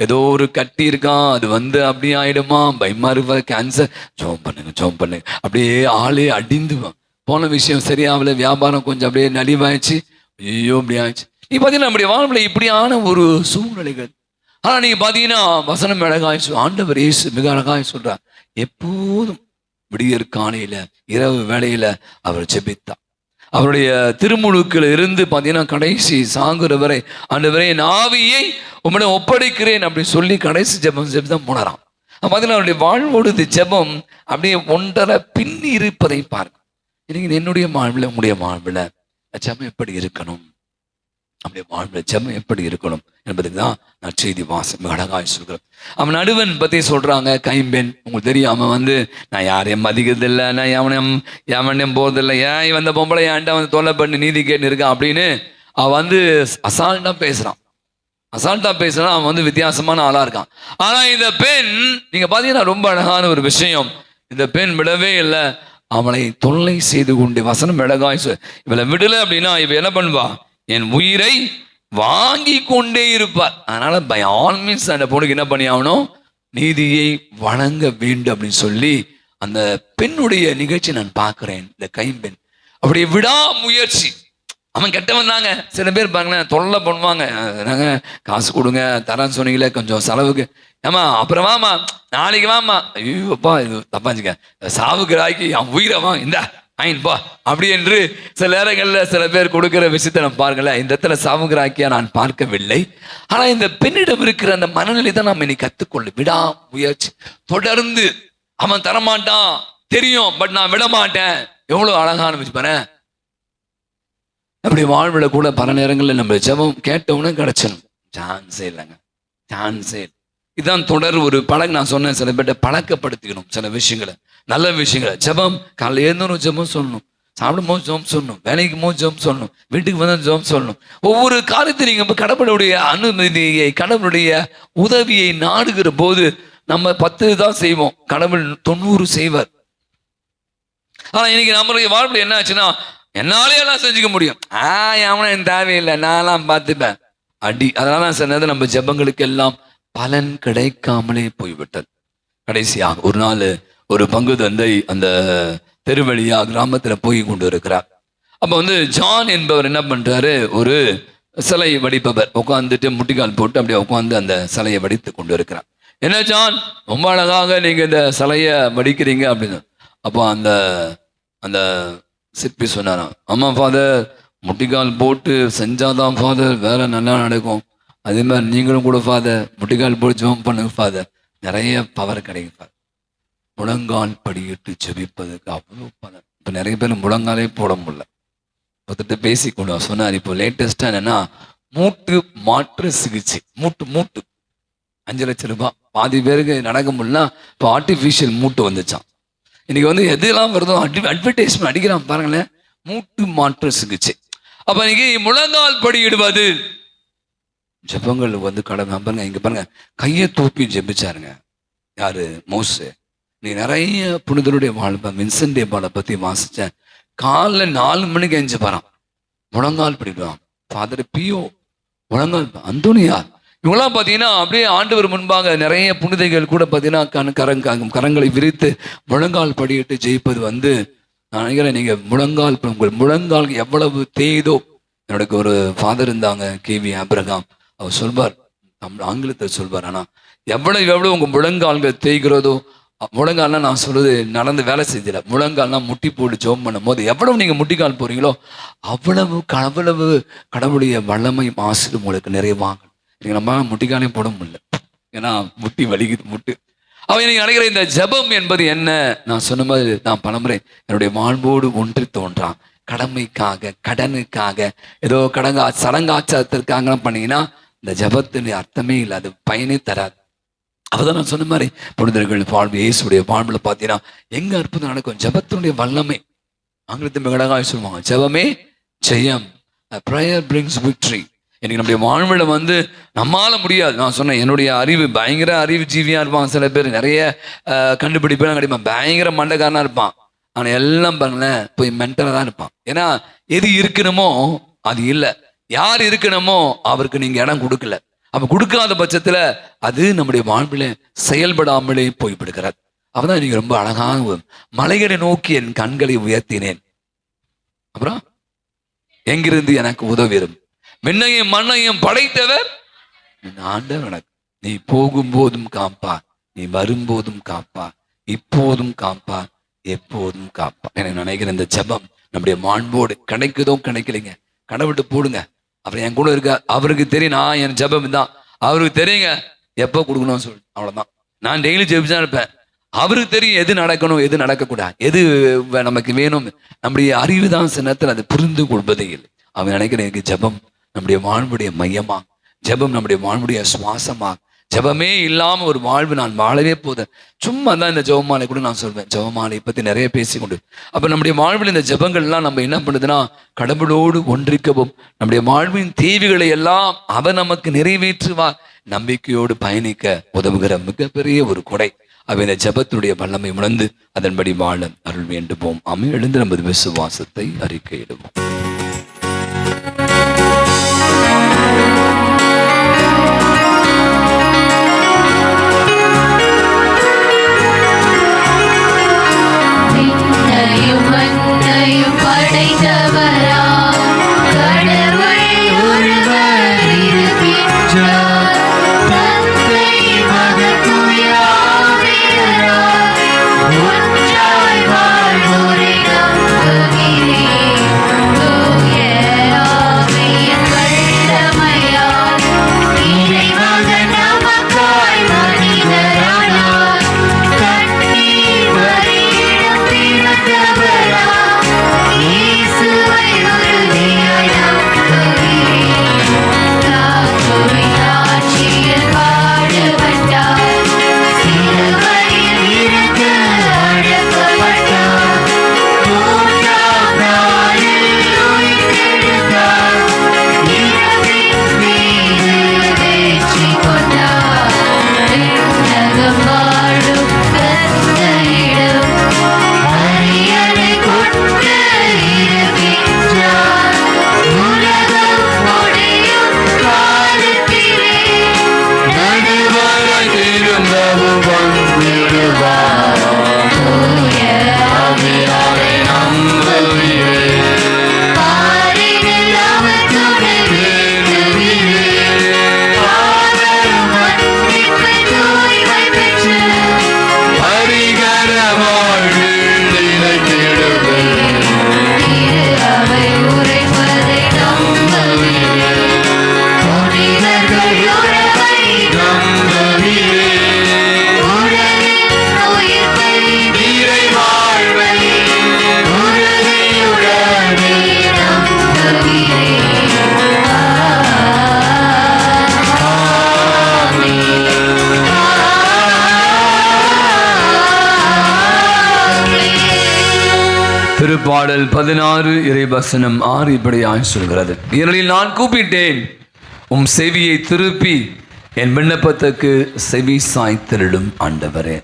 ஏதோ ஒரு கட்டி இருக்கான், அது வந்து அப்படியே ஆயிடுமா, பயமா இருப்பா, கேன்சர், ஜோம் பண்ணுங்க அப்படியே ஆளே அடிந்து போன விஷயம் சரியாகல, வியாபாரம் கொஞ்சம் அப்படியே நலிவாயிடுச்சு, ஐயோ இப்படி ஆயிடுச்சு. நீ பார்த்தீங்கன்னா நம்முடைய வாழ்வில் இப்படியான ஒரு சூழ்நிலைகள். ஆனால் நீங்க பார்த்தீங்கன்னா வசனம் அழகாய் ஆண்டவர் இயேசு மிக அழகாய் சொல்றார், எப்போதும் விடியற் காலையில இரவு வேளையில அவர் ஜெபித்தார். அவருடைய திருமுழுக்கில் இருந்து பார்த்தீங்கன்னா கடைசி சாகுற வரை ஆண்டவரே என் ஆவியை உம்மிடம் ஒப்படைக்கிறேன் அப்படின்னு சொல்லி கடைசி ஜெபம் தான் போனாராம். பார்த்தீங்கன்னா அவருடைய வாழ்வோடு இந்த ஜெபம் அப்படியே ஒன்றரை பின்னி இருப்பதை பார்க்க. இன்னைக்கு என்னுடைய வாழ்வில் உங்களுடைய வாழ்வில் ஜெபம் எப்படி இருக்கணும், அப்படியே வாழ்வில் ஜெபம் எப்படி இருக்கணும் என்பதுக்கு தான் நற்செய்தி வாசம் அழகாய் சொல்கிறேன். அவன் நடுவன் பற்றி சொல்றாங்க, கைம்பெண். உங்களுக்கு தெரியும், அவன் வந்து நான் யாரையும் மதிக்கிறதில்லை, நான் எவனையும் போறதில்லை, ஏன் வந்த பொம்பளை ஏன்டா வந்து தொல்லை பண்ணி நீதி கேட்டு இருக்கான் அப்படின்னு அவன் வந்து அசால்ட்டா பேசுறான். அவன் வந்து வித்தியாசமான ஆளா இருக்கான். ஆனா இந்த பெண் நீங்க பாத்தீங்கன்னா ரொம்ப அழகான ஒரு விஷயம், இந்த பெண் விடவே இல்லை, அவளை தொல்லை செய்து கொண்டு வசனம் அழகாய் இவளை விடலை அப்படின்னா இவ என்ன பண்ணுவா, என் உயிரை வாங்கி கொண்டே இருப்பார். அதனால பை ஆல் மீன்ஸ் அந்த பொண்ணுக்கு என்ன பண்ணி ஆகணும், நீதியை வழங்க வேண்டும் அப்படின்னு சொல்லி அந்த பெண்ணுடைய நிகழ்ச்சி நான் பார்க்கிறேன். இந்த கைம்பெண் அப்படியே விடா முயற்சி. அவன் கெட்டவன் தாங்க. சில பேர் பாருங்களேன் தொல்லை பண்ணுவாங்க, நாங்க காசு கொடுங்க தரேன்னு சொன்னீங்களே கொஞ்சம் செலவுக்கு, ஏமா அப்புறம் வாமா நாளைக்கு வாமா, ஐயோப்பா இது தப்பாச்சுக்க, சாவுக்கு ராய்க்கு அவன் உயிரை வா இந்த பா அப்படி என்று சில நேரங்களில் சில பேர் கொடுக்கிற விஷயத்தை நம்ம பார்க்கல. இந்த இடத்துல சாவுகிராக்கியா நான் பார்க்கவில்லை. ஆனா இந்த பெண்ணிடம் இருக்கிற அந்த மனநிலை தான் நாம் இன்னைக்கு கத்துக்கொள்ள விடா முயற்சி. தொடர்ந்து அவன் தரமாட்டான் தெரியும், பட் நான் விட மாட்டேன். எவ்வளவு அழகான விஷயம். அப்படி வாழ்வில் கூட பல நேரங்களில் நம்ம ஜெபம் கேட்டவுடனே கிடைச்சணும், சான்ஸே இல்லைங்க, சான்ஸே இல்லை. இதுதான் தொடர் ஒரு நான் சொன்னேன், சில பேர்ட்ட பழக்கப்படுத்திக்கணும் சில விஷயங்களை, நல்ல விஷயங்களை. ஜெபம் காலையில் எழுந்தோம் ஜெபம் சொல்லணும், சாப்பிடும் போது ஜெபம் சொல்லணும், வேலைக்கு போது ஜெபம் சொல்லணும், வீட்டுக்கு வந்து ஜெபம் சொல்லணும். ஒவ்வொரு காரியத்தையும் நீங்க கடவுளுடைய அனுமதியை கடவுளுடைய உதவியை நாடுகிற போது நம்ம 10 தான் செய்வோம், கடவுள் 90 செய்வார். ஆனா இன்னைக்கு நம்மளுடைய வாழ்வில் என்ன ஆச்சுன்னா, என்னாலே எல்லாம் செஞ்சுக்க முடியும், எவனும் எனக்கு தேவையில்லை, நான்லாம் பார்த்துப்பேன் அடி. அதனால சில நேரம் நம்ம ஜெபங்களுக்கு எல்லாம் பலன் கிடைக்காமலே போய்விட்டது. கடைசியாக ஒரு நாள் ஒரு பங்கு தந்தை அந்த தெருவழியா கிராமத்துல போய் கொண்டு இருக்கிறார். அப்ப வந்து ஜான் என்பவர் என்ன பண்றாரு, ஒரு சிலை வடிப்பவர் உட்காந்துட்டு முட்டிக்கால் போட்டு அப்படியே உட்காந்து அந்த சிலையை வடித்து கொண்டு இருக்கிறார். என்ன ஜான் ரொம்ப அழகாக நீங்க இந்த சிலையை வடிக்கிறீங்க அப்படின்னு. அப்போ அந்த அந்த சிற்பி சொன்னாராம், ஆமா ஃபாதர், முட்டிக்கால் போட்டு செஞ்சாதான் ஃபாதர் வேலை நல்லா நடக்கும், அதே மாதிரி நீங்களும் கூட ஃபாதர் முட்டிக்கால் போட்டு ஜெபம் பண்ணுங்க ஃபாதர், நிறைய பவர் கிடைக்கும் ஃபாதர். முழங்கால் படியிட்டு ஜெபிப்பதுக்கு அவ்வளோ பலன். இப்போ நிறைய பேர் முழங்காலே போட முடியல. ஒருத்தட்ட பேசிக்கொண்டு சொன்னார், இப்போ லேட்டஸ்டா என்னன்னா மூட்டு மாற்று சிகிச்சை, மூட்டு 5 லட்சம் ரூபாய். பாதி பேருக்கு நடக்க முடியலன்னா இப்போ ஆர்டிஃபிஷியல் மூட்டு வந்துச்சான். இன்னைக்கு வந்து எதெல்லாம் வருதோ அட்வர்டைஸ்மெண்ட் அடிக்கிறான் பாருங்களேன், மூட்டு மாற்று சிகிச்சை. அப்ப இன்னைக்கு முழங்கால் படியிடுவது ஜெபங்கள் வந்து கடமை. பாருங்க இங்க பாருங்க, கையை தூக்கி ஜெபிச்சாருங்க யாரு, மோசே. நீ நிறைய புனிதருடைய வாழ்ப்ப வின்சென்ட் பாலை பத்தி வாசிச்சேன். காலைல 4 மணிக்கு எஞ்சி பாறான், முழங்கால் படிடுவான். ஃபாதர் பியோ முழங்கால், அந்தோனியார், இவங்களாம் பார்த்தீங்கன்னா அப்படியே ஆண்டவர் முன்பாக நிறைய புனிதைகள் கூட பார்த்தீங்கன்னா கரங்களை விரித்து முழங்கால் படியிட்டு ஜெயிப்பது வந்து நான் நினைக்கிறேன். நீங்க முழங்கால் உங்கள் முழங்கால் எவ்வளவு தேய்தோ. என்னோட ஒரு ஃபாதர் இருந்தாங்க, கேவி ஆபிரகாம், அவர் சொல்வார், ஆங்கிலத்தில் சொல்வார், ஆனா எவ்வளவு உங்க முழங்கால்கள் தேய்கிறதோ, முழங்கால்னா நான் சொல்றது நடந்து வேலை செஞ்சல, முழங்கால்னா முட்டி போட்டு ஜெபம் பண்ணும் போது எவ்வளவு நீங்க முட்டிக்கால் போறீங்களோ அவ்வளவு கடவுளுடைய வல்லமையும் ஆசிரியர் உங்களுக்கு நிறைவாங்க. நீங்க நம்ம முட்டிக்காலையும் போட முடியல, ஏன்னா முட்டி வலிக்குது முட்டு. அவன் எனக்கு நினைக்கிற இந்த ஜெபம் என்பது என்ன, நான் சொன்ன மாதிரி நான் பலமுறை என்னுடைய வாழ்வோடு ஒன்றி தோன்றான். கடமைக்காக கடனுக்காக ஏதோ சடங்காச்சாரத்திற்காக பண்ணீங்கன்னா இந்த ஜெபத்தினுடைய அர்த்தமே இல்லை, அது பயனே தராது. அப்பதான் நான் சொன்ன மாதிரி புனிதர்கள் வாழ்வு இயேசுடைய வாழ்வுல பார்த்தீங்கன்னா எங்க அற்புதம் நடக்கும், ஜெபத்தினுடைய வல்லமை. ஆங்கிலத்தை மிக அழகாக சொல்லுவாங்க, ஜெபமே ஜெயம், prayer brings victory. எனக்கு நம்முடைய வாழ்வில் வந்து நம்மால முடியாது. நான் சொன்னேன், என்னுடைய அறிவு பயங்கர அறிவு ஜீவியா இருப்பான். சில பேர் நிறைய கண்டுபிடிப்பெல்லாம் கிடைப்பான், பயங்கர மண்டக்காரனா இருப்பான். ஆனா எல்லாம் பாருங்களேன் போய் மென்டலா தான் இருப்பான். ஏன்னா எது இருக்கணுமோ அது இல்லை, யார் இருக்கணுமோ அவருக்கு நீங்க இடம் கொடுக்கல. அப்ப கொடுக்காத பட்சத்துல அது நம்முடைய வாழ்வில செயல்படாமலே போய்விடுகிறார். அவதான் நீங்க ரொம்ப அழகாக மலைகளை நோக்கி என் கண்களை உயர்த்தினேன், அப்புறம் எங்கிருந்து எனக்கு உதவிடும், விண்ணையும் மண்ணையும் படைத்தவர் ஆண்டவர் எனக்கு. நீ போகும்போதும் காப்பார், நீ வரும்போதும் காப்பார், இப்போதும் காப்பார், எப்போதும் காப்பார். எனக்கு நினைக்கிற இந்த ஜெபம் நம்முடைய மாண்போடு கிடைக்குதோ கிடைக்கலைங்க, கடவுள்கிட்ட போடுங்க. அவர் என் கூட இருக்க, அவருக்கு தெரியும் நான் என் ஜெபம் தான், அவருக்கு தெரியுங்க எப்போ கொடுக்கணும்னு சொல்லி. அவ்வளவுதான். நான் டெய்லி ஜெபிச்சுதான் இருப்பேன். அவருக்கு தெரியும் எது நடக்கணும் எது நடக்கக்கூடாது, எது நமக்கு வேணும். நம்முடைய அறிவு தான் சில நேரத்தில் அது புரிந்து கொள்வதே இல்லை. அவன் நினைக்கிறேன் எனக்கு ஜெபம் நம்முடைய வாழ்வுடைய மையமா, ஜெபம் நம்முடைய வாழ்வுடைய சுவாசமா. ஜெபமே இல்லாம ஒரு வாழ்வு நான் வாழவே போதேன். சும்மா தான் இந்த ஜெபமாலை கூட நான் சொல்வேன், ஜெபமாலை பத்தி நிறைய பேசிக்கொண்டு. அப்ப நம்முடைய வாழ்வில் இந்த ஜெபங்கள்லாம் நம்ம என்ன பண்ணுதுன்னா கடவுளோடு ஒன்றிக்கவும், நம்முடைய வாழ்வின் தேவைகளை எல்லாம் அவர் நமக்கு நிறைவேற்றுவார், நம்பிக்கையோடு பயணிக்க உதவுகிற மிகப்பெரிய ஒரு கொடை. அவ இந்த ஜெபத்துடைய வல்லமை உணர்ந்து அதன்படி வாழ அருள் வேண்டுவோம். அமை எழுந்து நமது விசுவாசத்தை அறிக்கையிடுவோம். படைத்தவரா கடவுள் ஒருவர் இருக்கின்றார், தந்தை மகன் தூய ஆவியாராய் ஒன்றாய் வாழ்வோரை நம்புகிறேன். தூய ஆவியின் வல்லமையால் இறைமகன் நமக்காய் மனிதரானார், கண்ணீர் வரியிடம் பிறந்தவரா இயேசுவை உறுதியாய் நம்புகிறேன். தாத்துவின் ஆட்சியில் பாடுபட்டார், சிலுவையில் இறக்க அடக்கப்பட்டார், மூன்றாம் நாளில் உயிர்த்தெழுந்தார், இரவின் மீது வெற்றி கொண்டார். விண்ணகம் வாழும் தந்தையிடம் அரியணை கொண்டு இருக்கின்றார், உலகம் முடியும் காலத்திலே நடுவராய் திரும்பவும் வந்திடுவார். தூய ஆவியாரை நம்புகிறேன், பாரினில் அவர் துணை வேண்டுகிறேன். பாவ மன்னிப்பு தூய்மை பெற்று பரிகர வாழ்வில் நிலைத்திடுவேன். திரு அவை உரைப்பதை நம்புகிறேன், புனிதர்கள் உறவை நம்புகிறேன். உடலின் உயிர்ப்பை நீரை வாழ்வை உறுதியுடனே நம்புகிறேன். திருப்பாடல் 16 இறைவசனம் 6 இப்படியாய் சொல்கிறது, ஏனெனில் நான் கூப்பிட்டேன், உம் செவியை திருப்பி என் விண்ணப்பத்துக்கு செவி சாய்த்தருளும் ஆண்டவரே.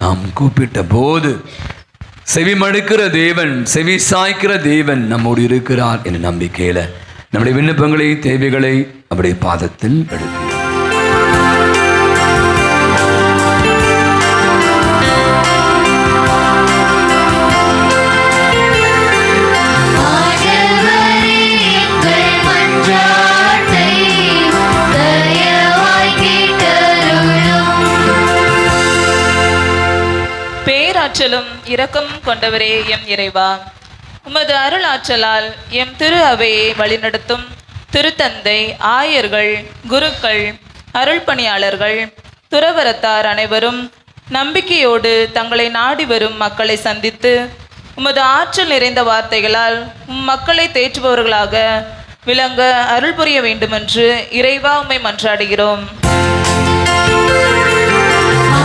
நாம் கூப்பிட்ட போது செவி மடுக்கிற தேவன், செவி சாய்க்கிற தேவன் நம்மோடு இருக்கிறார் என்ற நம்பிக்கையில நம்முடைய விண்ணப்பங்களை தேவைகளை அவருடைய பாதத்தில் எடுக்கிறோம். ஆண்டவரே எங்கள் மன்றாட்டை தயவாய் கேட்டருளும். பேராற்றலும் இரக்கமும் கொண்டவரே எம் இறைவா, உமது அருள் ஆற்றலால் எம் திரு அவையை வழிநடத்தும் திருத்தந்தை, ஆயர்கள், குருக்கள், அருள் பணியாளர்கள், துறவரத்தார் அனைவரும் நம்பிக்கையோடு தங்களை நாடி வரும் மக்களை சந்தித்து உமது ஆற்றல் நிறைந்த வார்த்தைகளால் மக்களை தேற்றுபவர்களாக விளங்க அருள் புரிய வேண்டுமென்று இறைவா உம்மை மன்றாடுகிறோம்.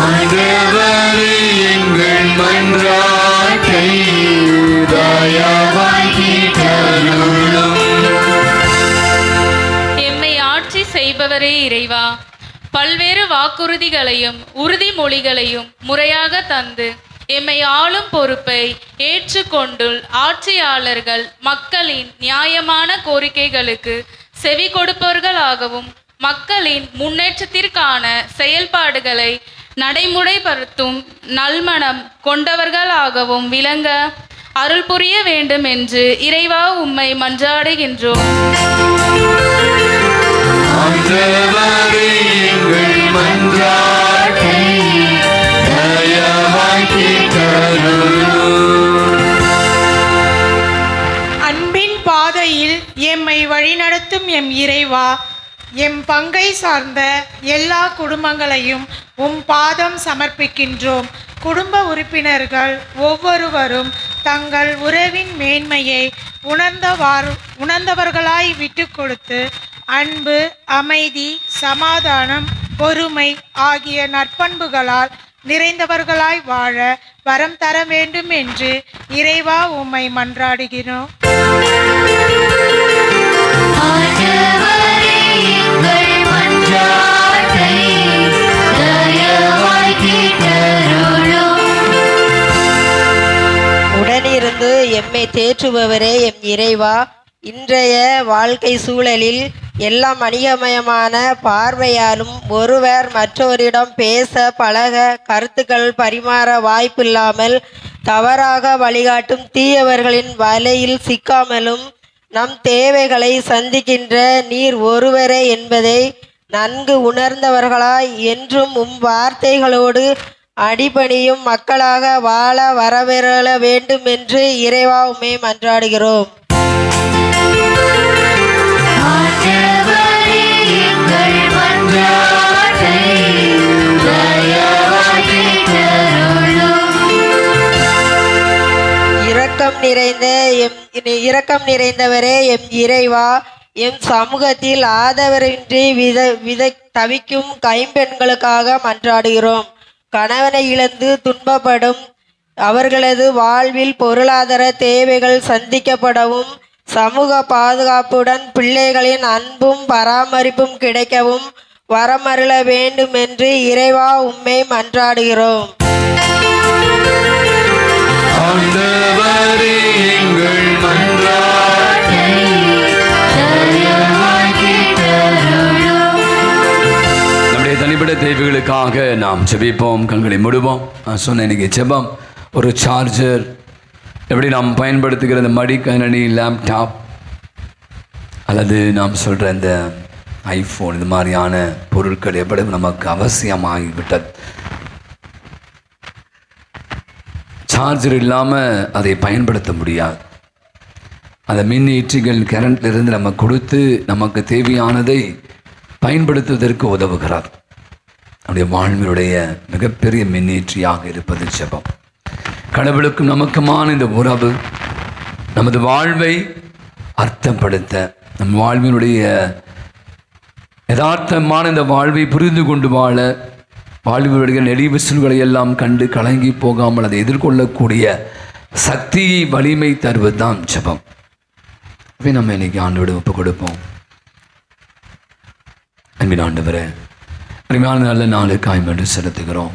ஆண்டவரே எங்கள் மன்றாட்டை தயவாய் கேட்டருளும். எம்மை ஆட்சி செய்பவரே இறைவா, பல்வேறு வாக்குறுதிகளையும் உறுதிமொழிகளையும் முறையாக தந்து எம்மை ஆளும் பொறுப்பை ஏற்றுக்கொண்டு ஆட்சியாளர்கள் மக்களின் நியாயமான கோரிக்கைகளுக்கு செவி கொடுப்பவர்களாகவும் மக்களின் முன்னேற்றத்திற்கான செயல்பாடுகளை நடைமுறைப்படுத்தும் நல்மனம் கொண்டவர்களாகவும் விளங்க அருள் புரிய வேண்டும் என்று இறைவா உம்மை மன்றாடுகின்றோம். ஆண்டவரே, எங்கள் மன்றாட்டை தயவாய் கேட்டருளும். அன்பின் பாதையில் எம்மை வழிநடத்தும் எம் இறைவா, எம் பங்கை சார்ந்த எல்லா குடும்பங்களையும் உம் பாதம் சமர்ப்பிக்கின்றோம். குடும்ப உறுப்பினர்கள் ஒவ்வொருவரும் தங்கள் உறவின் மேன்மையை உணர்ந்தவர்களாய் விட்டு கொடுத்து அன்பு, அமைதி, சமாதானம், பொறுமை ஆகிய நற்பண்புகளால் நிறைந்தவர்களாய் வாழ வரம் தர வேண்டும் என்று இறைவா உம்மை மன்றாடுகிறோம். உடனிருந்து எம்மை தேற்றுபவரே எம் இறைவா, இன்றைய வாழ்க்கை சூழலில் எல்லாம் வணிகமயமான பார்வையாலும் ஒருவர் மற்றவரிடம் பேச பழக கருத்துக்கள் பரிமாற வாய்ப்பில்லாமல் தவறாக வழிகாட்டும் தீயவர்களின் வலையில் சிக்காமலும் நம் தேவைகளை சந்திக்கின்ற நீர் ஒருவரே என்பதை நன்கு உணர்ந்தவர்களாய் என்றும் உம் வார்த்தைகளோடு அடிபணியும் மக்களாக வாழ வரவேற வேண்டும் என்று இறைவா உம்மை மன்றாடுகிறோம். இரக்கம் நிறைந்தவரே எம் இறைவா, எம் சமூகத்தில் ஆதரவின்றி தவிக்கும் கைம்பெண்களுக்காக மன்றாடுகிறோம். கணவனை இழந்து துன்பப்படும் அவர்களது வாழ்வில் பொருளாதார தேவைகள் சந்திக்கப்படவும் சமூக பாதுகாப்புடன் பிள்ளைகளின் அன்பும் பராமரிப்பும் கிடைக்கவும் வரமருள வேண்டும் என்று இறைவா உம்மை மன்றாடுகிறோம். ஆண்டவரே, எங்கள் மன்றாட்டை தயவாய் கேட்டருளும். நம்முடைய தனிப்பட்ட தேவைகளுக்காக நாம் ஜெபிப்போம். கண்களை மூடுவோம். நான் சொன்ன இன்னைக்கு ஜெபம் ஒரு சார்ஜர், எப்படி நாம் பயன்படுத்துகிற இந்த மடிக்கணினி, லேப்டாப் அல்லது நாம் சொல்கிற இந்த ஐஃபோன், இந்த மாதிரியான பொருட்கள் எவ்வளவு நமக்கு அவசியமாகிவிட்டது. சார்ஜர் இல்லாமல் அதை பயன்படுத்த முடியாது. அந்த மின்னேற்றிகள் கரண்ட்லிருந்து நம்ம கொடுத்து நமக்கு தேவையானதை பயன்படுத்துவதற்கு உதவுகிறார். நம்முடைய வாழ்வினுடைய மிகப்பெரிய மின்னேற்றியாக இருப்பது ஜெபம். கடவுளுக்கும் நமக்குமான இந்த உறவு நமது வாழ்வை அர்த்தப்படுத்த, நம் வாழ்வினுடைய யதார்த்தமான இந்த வாழ்வை புரிந்து கொண்டு வாழ, வாழ்வினுடைய நெறிவிசல்களை எல்லாம் கண்டு கலங்கி போகாமல் அதை எதிர்கொள்ளக்கூடிய சக்தியை, வலிமை தருவது தான் ஜெபம். நம்ம இன்னைக்கு ஆண்டோடு ஒப்பு கொடுப்போம். அன்பின் ஆண்டவரே, அருமையான நல்ல நாளுக்காய் என்று செலுத்துகிறோம்.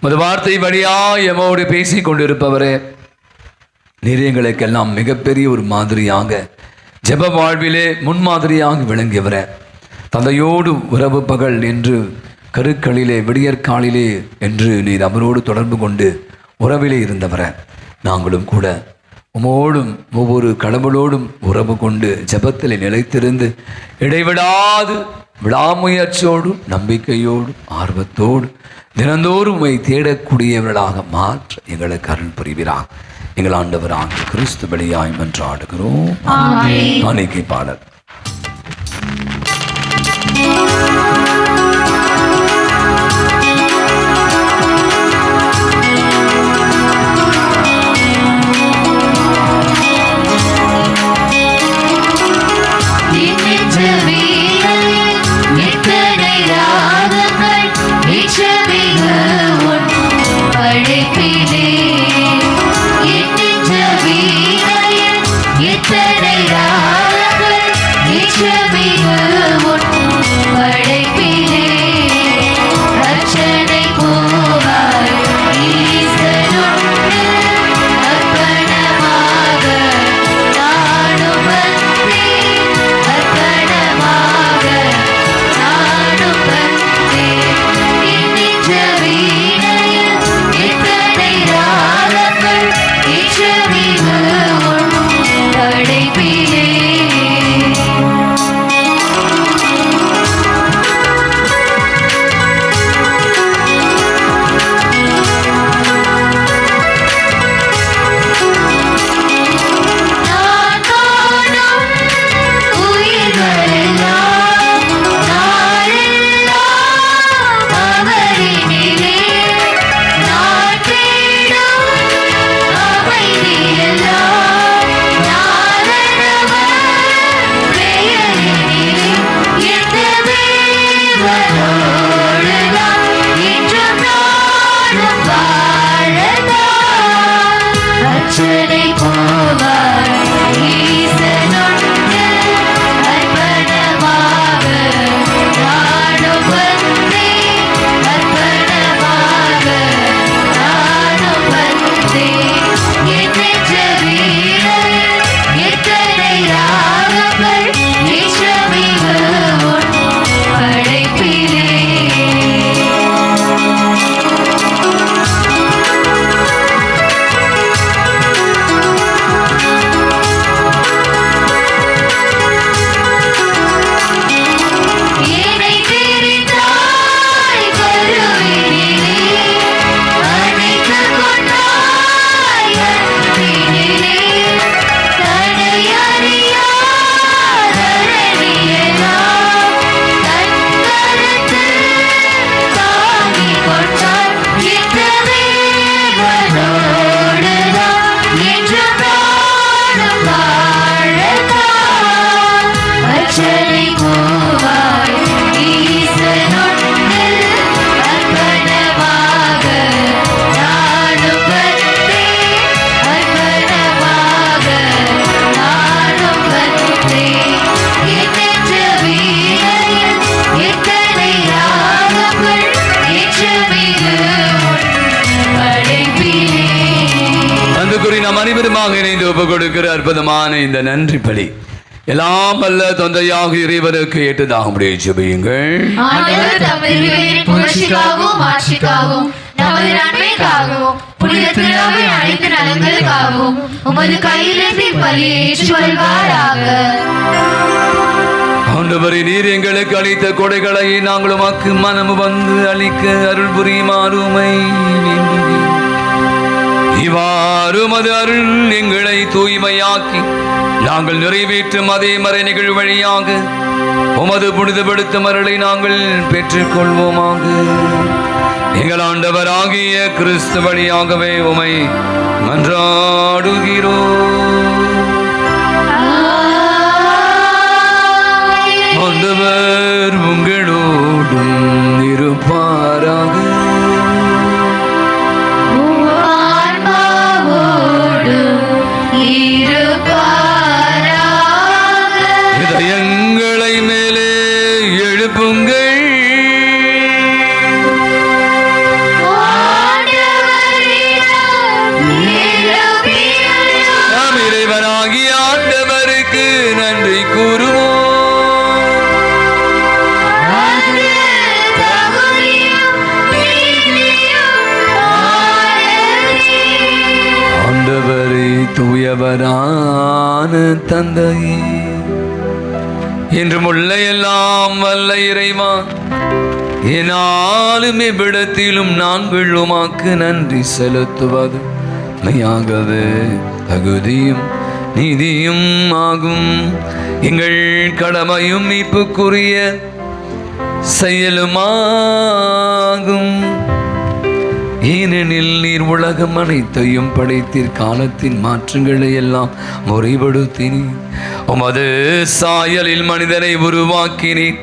மது வார்த்தை வழியா எம்மோடு பேசி கொண்டிருப்பவரே, நீர் எங்களுக்கெல்லாம் மிகப்பெரிய ஒரு மாதிரியாக, ஜெப வாழ்விலே முன்மாதிரியாக விளங்கியவரே, தந்தையோடு உறவு பகல் என்று கருக்களிலே விடியற்காலிலே என்று நீர் அவரோடு தொடர்பு கொண்டு உறவிலே இருந்தவரை, நாங்களும் கூட உமோடும் ஒவ்வொரு கடவுளோடும் உறவு கொண்டு ஜெபத்தில் நிலைத்திருந்து இடைவிடாது விடாமுயற்சியோடும் நம்பிக்கையோடும் ஆர்வத்தோடு தினந்தோறும் உம்மை தேடக்கூடியவர்களாக மாற்ற எங்களுக்கு அருள் புரிவீராக. எங்கள் ஆண்டவராக கிறிஸ்து பலியாய் மன்றாடுகிறோம். காணிக்கை பாடல். படைப்பிலே மீண்டுமாக இணைந்து ஒப்புக் கொடுக்கிற அற்புதமான இந்த நன்றி பலி எல்லாம் வல்ல தொந்தையாக இறைவனுக்கு ஏற்றதாகும்படி ஜெபியுங்கள். ஆண்டவர் தமது திருப்பெயரின் புகழ்ச்சிக்காகவும் மாட்சிக்காகவும் நமது நன்மைக்காகவும் புனித திருநாவை அனைத்து நலன்களுக்காகவும் உமது கையிலிருந்து பலியை ஏற்றுக்கொள்வாராக. ஆண்டவரே, நீர் எங்களுக்கு அளித்த கொடைகளை நாங்கள் உமக்கு மனம் வந்து அளிக்க அருள் புரியுமாறுமை வேண்டுகிறேன். இவ்வாறு மது அருள் எங்களை தூய்மையாக்கி நாங்கள் நிறைவேற்றும் அதே மறை நிகழ்வு வழியாக உமது புனிதப்படுத்தும் அருளை நாங்கள் பெற்றுக்கொள்வோமாக. எங்கள் ஆண்டவராகிய கிறிஸ்து வழியாகவே உமை மன்றாடுகிறோம். ஆண்டவர் உங்களோடும் இருப்பாராக. இதயங்களை மேலே எழுப்புங்கள். நாம் இறைவனாகிய ஆண்டவருக்கு நன்றி கூறுவோம். ஆண்டவரே, தூயவரான தந்தையே, என்றும் உள்ள எல்லாம் வல்ல இறைவா, என்னாலும் எவ்விடத்திலும் நாங்கள் உமக்கு நன்றி செலுத்துவது மெய்யாகவே தகுதியும் நீதியும் ஆகும். எங்கள் கடமையும் மீட்புக்குரிய செயலுமாகும். ஏனெனில் நீர் உலகம் அனைத்தையும் படைத்தீர், காலத்தின் மாற்றங்களை எல்லாம் முறைப்படுத்தினீர். உமது சாயலில் மனிதனை உருவாக்கினீர்.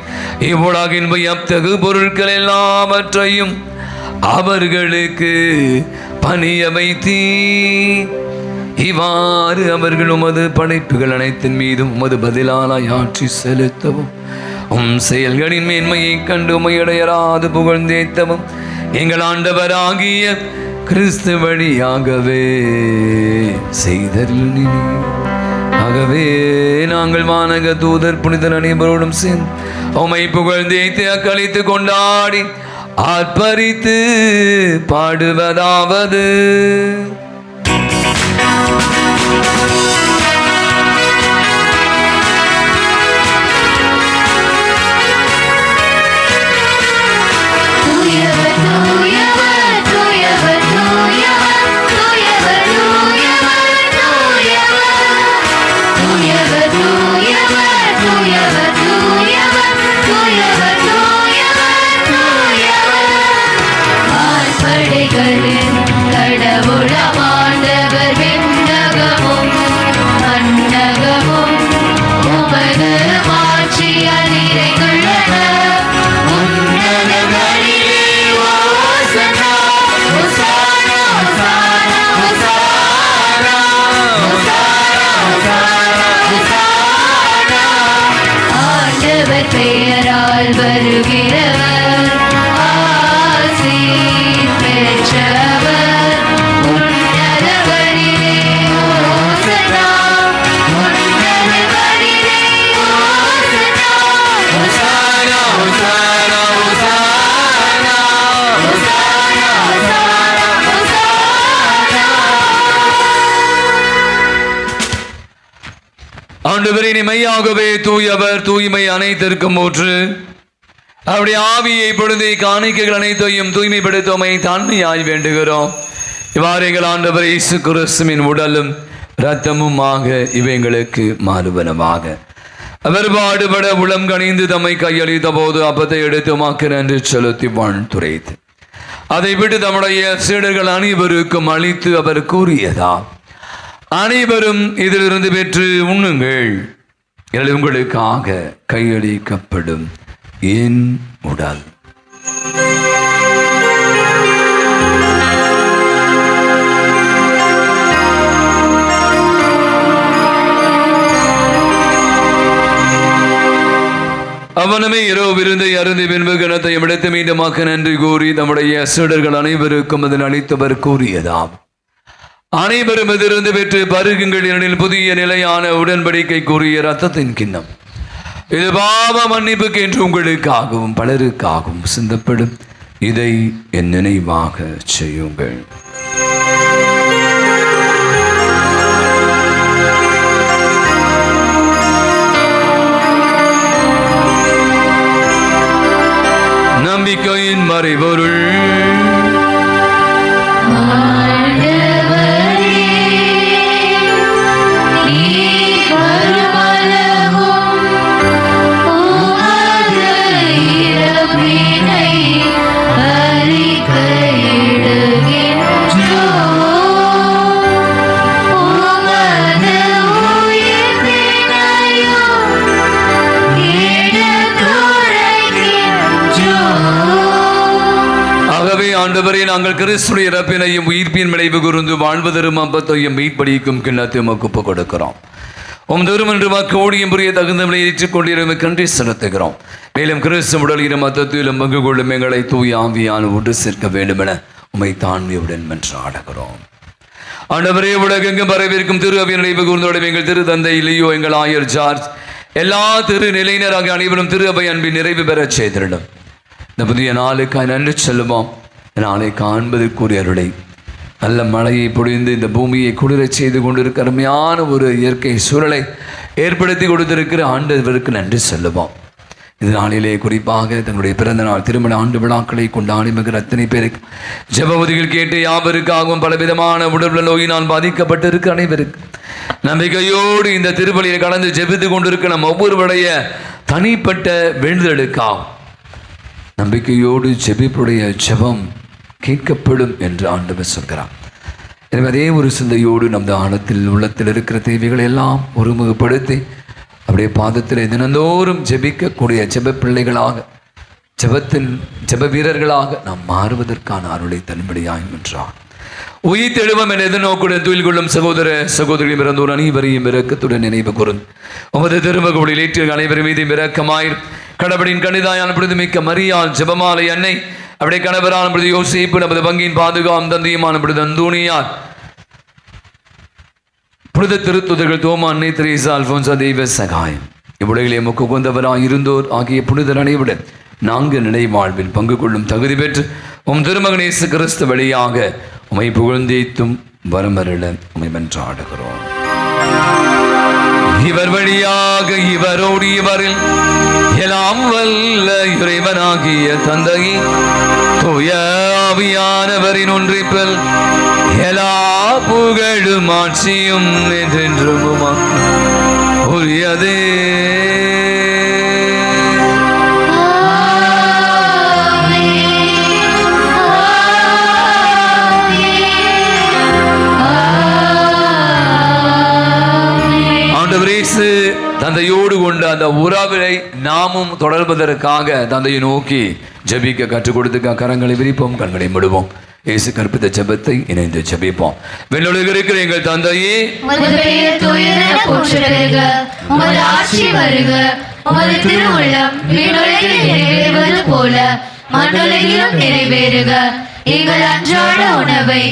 இவ்வுலகின் வியத்தகு பொருட்கள் எல்லாவற்றையும் அவர்களுக்கு பணிய வைத்தீர். இவ்வாறு அவர்கள் உமது படைப்புகள் அனைத்தின் மீதும் உமது பதிலானாய் ஆட்சி செலுத்தவும் செயல்களின் மேன்மையை கண்டு உமையடையராது புகழ்ந்தேத்தவும் எங்கள் ஆண்டவராகிய கிறிஸ்து வழியாகவே செய்தருளினீர். ஆகவே நாங்கள் வானக தூதர் புனிதர் அனைவரோடும் சேர்ந்து உம்மை புகழ்ந்தேத்து அக்களித்து கொண்டாடி ஆர்ப்பரித்து பாடுவதாவது: ஆண்டவரின் மெய்யாகவே தூயவர், தூய்மை அனைத்திற்கும் ஊற்று. அவருடைய ஆவியை பொழுது காணிக்கைகள் அனைத்தையும் தூய்மைப்படுத்துவமை தாண்மையாய் வேண்டுகிறோம். இவ்வாறு எங்கள் ஆண்டவர் இயேசு கிறிஸ்துவின் உடலும் இரத்தமுமாக இவைங்களுக்கு மாறுவனமாக. அவர் பாடுபட உளம் கணிந்து தம்மை கையளித்த போது அப்பத்தை எடுத்து உமக்கு நன்றி செலுத்தி வாழ்த்துரைத்து அதை விட்டு தம்முடைய சீடர்கள் அனைவருக்கும் அளித்து அவர் கூறியதா: அனைவரும் இதிலிருந்து பெற்று உண்ணுங்கள், உங்களுக்காக கையளிக்கப்படும் என் உடல். அவனமே இரவு விருந்தை அருந்தி பின்பு கணத்தை விடுத்து மீண்டுமாக்க நன்றி கூறி நம்முடைய சீடர்கள் அனைவருக்கும் அதன் அளித்தவர் கூறியதாம்: அனைவரும் எதிர்ந்து பெற்று பருகுங்கள், எனில் புதிய நிலையான உடன்படிக்கைக்குரிய இரத்தத்தின் கிண்ணம். இது பாவ மன்னிப்புக்கு என்று உங்களுக்காகவும் பலருக்காகவும் சிந்தப்படும். இதை என் நினைவாக செய்யுங்கள். நம்பிக்கையின் மறைபொருள். ஆண்டவரே, நாங்கள் கிறிஸ்துவின் இறப்பினையும் உயிர்ப்பின் விளைவு கூர்ந்து வாழ்வதரும் அப்பத்தையும் மீட்படிக்கும் கிண்ணத்தை உமக்கு ஒப்புக் கொடுக்கிறோம். உம் திருமன்று மக்கோடியும் புரிய தகுந்த விலை ஏற்றுக் கொண்டிருந்த கன்றி செலுத்துகிறோம். மேலும் கிறிஸ்து உடலிலும் மத்தத்திலும் பங்கு கொள்ளும் எங்களை தூய் ஆவியான ஒன்று சேர்க்க வேண்டும் என உமை தாழ்மையுடன் மன்றாடுகிறோம். ஆண்டவரே, உலகெங்கும் பரவிருக்கும் திரு அவை நினைவு கூர்ந்தோடும் எங்கள் திரு தந்தை லியோ, எங்கள் ஆயர் ஜார்ஜ், எல்லா திரு நிலையினராக அனைவரும் திரு அவை அன்பின் நிறைவு பெறச் செய்திருடும். இந்த புதிய நாளுக்காய் நன்றி செல்லுவோம். நாளை காண்பதற்குரிய அருளை, நல்ல மழையை பொழிந்து இந்த பூமியை குளிரச் செய்து கொண்டிருக்கிற அருமையான ஒரு இயற்கை சூழலை ஏற்படுத்தி கொடுத்திருக்கிற ஆண்டவருக்கு நன்றி செல்லுவோம். இது நாளிலே குறிப்பாக தங்களுடைய பிறந்த நாள், திருமண ஆண்டு விழாக்களை கொண்டாடி மிக அத்தனை பேருக்கு, ஜெபவதிகள் கேட்டு யாவருக்காகவும் பலவிதமான உடல் நோயினால் பாதிக்கப்பட்டிருக்க அனைவருக்கு நம்பிக்கையோடு இந்த திருப்பலியை கடந்து ஜெபித்து கொண்டிருக்க நம் ஒவ்வொருவருடைய தனிப்பட்ட வேண்டுதலுக்காகும் நம்பிக்கையோடு ஜெபிப்புடைய ஜெபம் கேட்கப்படும் என்று ஆண்டவர் சொல்கிறார். எனவே அதே ஒரு சிந்தையோடு நமது ஆழத்தில் உள்ளத்தில் இருக்கிற தேவைகளை எல்லாம் ஒருமுகப்படுத்தி அப்படியே பாதத்தில் தினந்தோறும் ஜெபிக்கக்கூடிய ஜெப பிள்ளைகளாக, ஜெப வீரர்களாக நாம் மாறுவதற்கான அருளை தன்படியாயும் என்றார். உயிர் தெழுவம் என எதிர்நோக்குடன் துயில் கொள்ளும் சகோதர சகோதரிகள் இறந்தோர் அனைவரையும் இரக்கத்துடன் நினைவு கூறும். உமது திருமகளில் ஏற்று அனைவரும் மீதும் இரக்கமாயிரு. கடவுளின் கணிதாயான மிக்க மரியாள், ஜெபமாலை அன்னை, அப்படியே கணவரான யோசேப்பு, நமது பங்கின் பாதுகாம் தந்தையுமான அந்தோனியார், புனித திருத்துதர்கள் தோமா, அன்னை தெரேசா, அல்போன்சா, தெய்வ சகாயம், இவ்வுலகிலே முக்கு கொண்டவராய் இருந்தோர் ஆகிய புனிதர் அனைவருடன் நான்கு நிலை வாழ்வில் பங்கு கொள்ளும் தகுதி பெற்று உம் திருமகன் இயேசு கிறிஸ்து வழியாக உமை புகழ்ந்தேத்தும் வரமருள உமை மன்றாடுகிறோம். இவர் வழியாக இவரோடு இவரில் எல்லாம் வல்ல இறைவனாகிய தந்தை தூய ஆவியானவரின் ஒன்றிப்பில் எல்லா புகழும் ஆட்சியும் என்றென்றும் உரியதே. தந்தையோடு கொண்ட அந்த உறவை நாமும் தொடர்பதற்காக தந்தையை நோக்கி ஜெபிக்க கற்றுக் கொடுத்துக்க கரங்களை விரிப்போம், கண்களை மூடுவோம். இயேசு கற்பித்த ஜெபத்தை இணைந்து ஜெபிப்போம். விண்ணுலகில் இருக்கிற எங்கள் தந்தையே, உமது பெயர் தூயதென போற்றப்படுக, உமது ஆட்சி வருக, உமது திருவுள்ளம் விண்ணுலகில் நிறைவேறுவது போல மண்ணுலகிலும் நிறைவேறுக. எங்கள் அன்றாட உணவை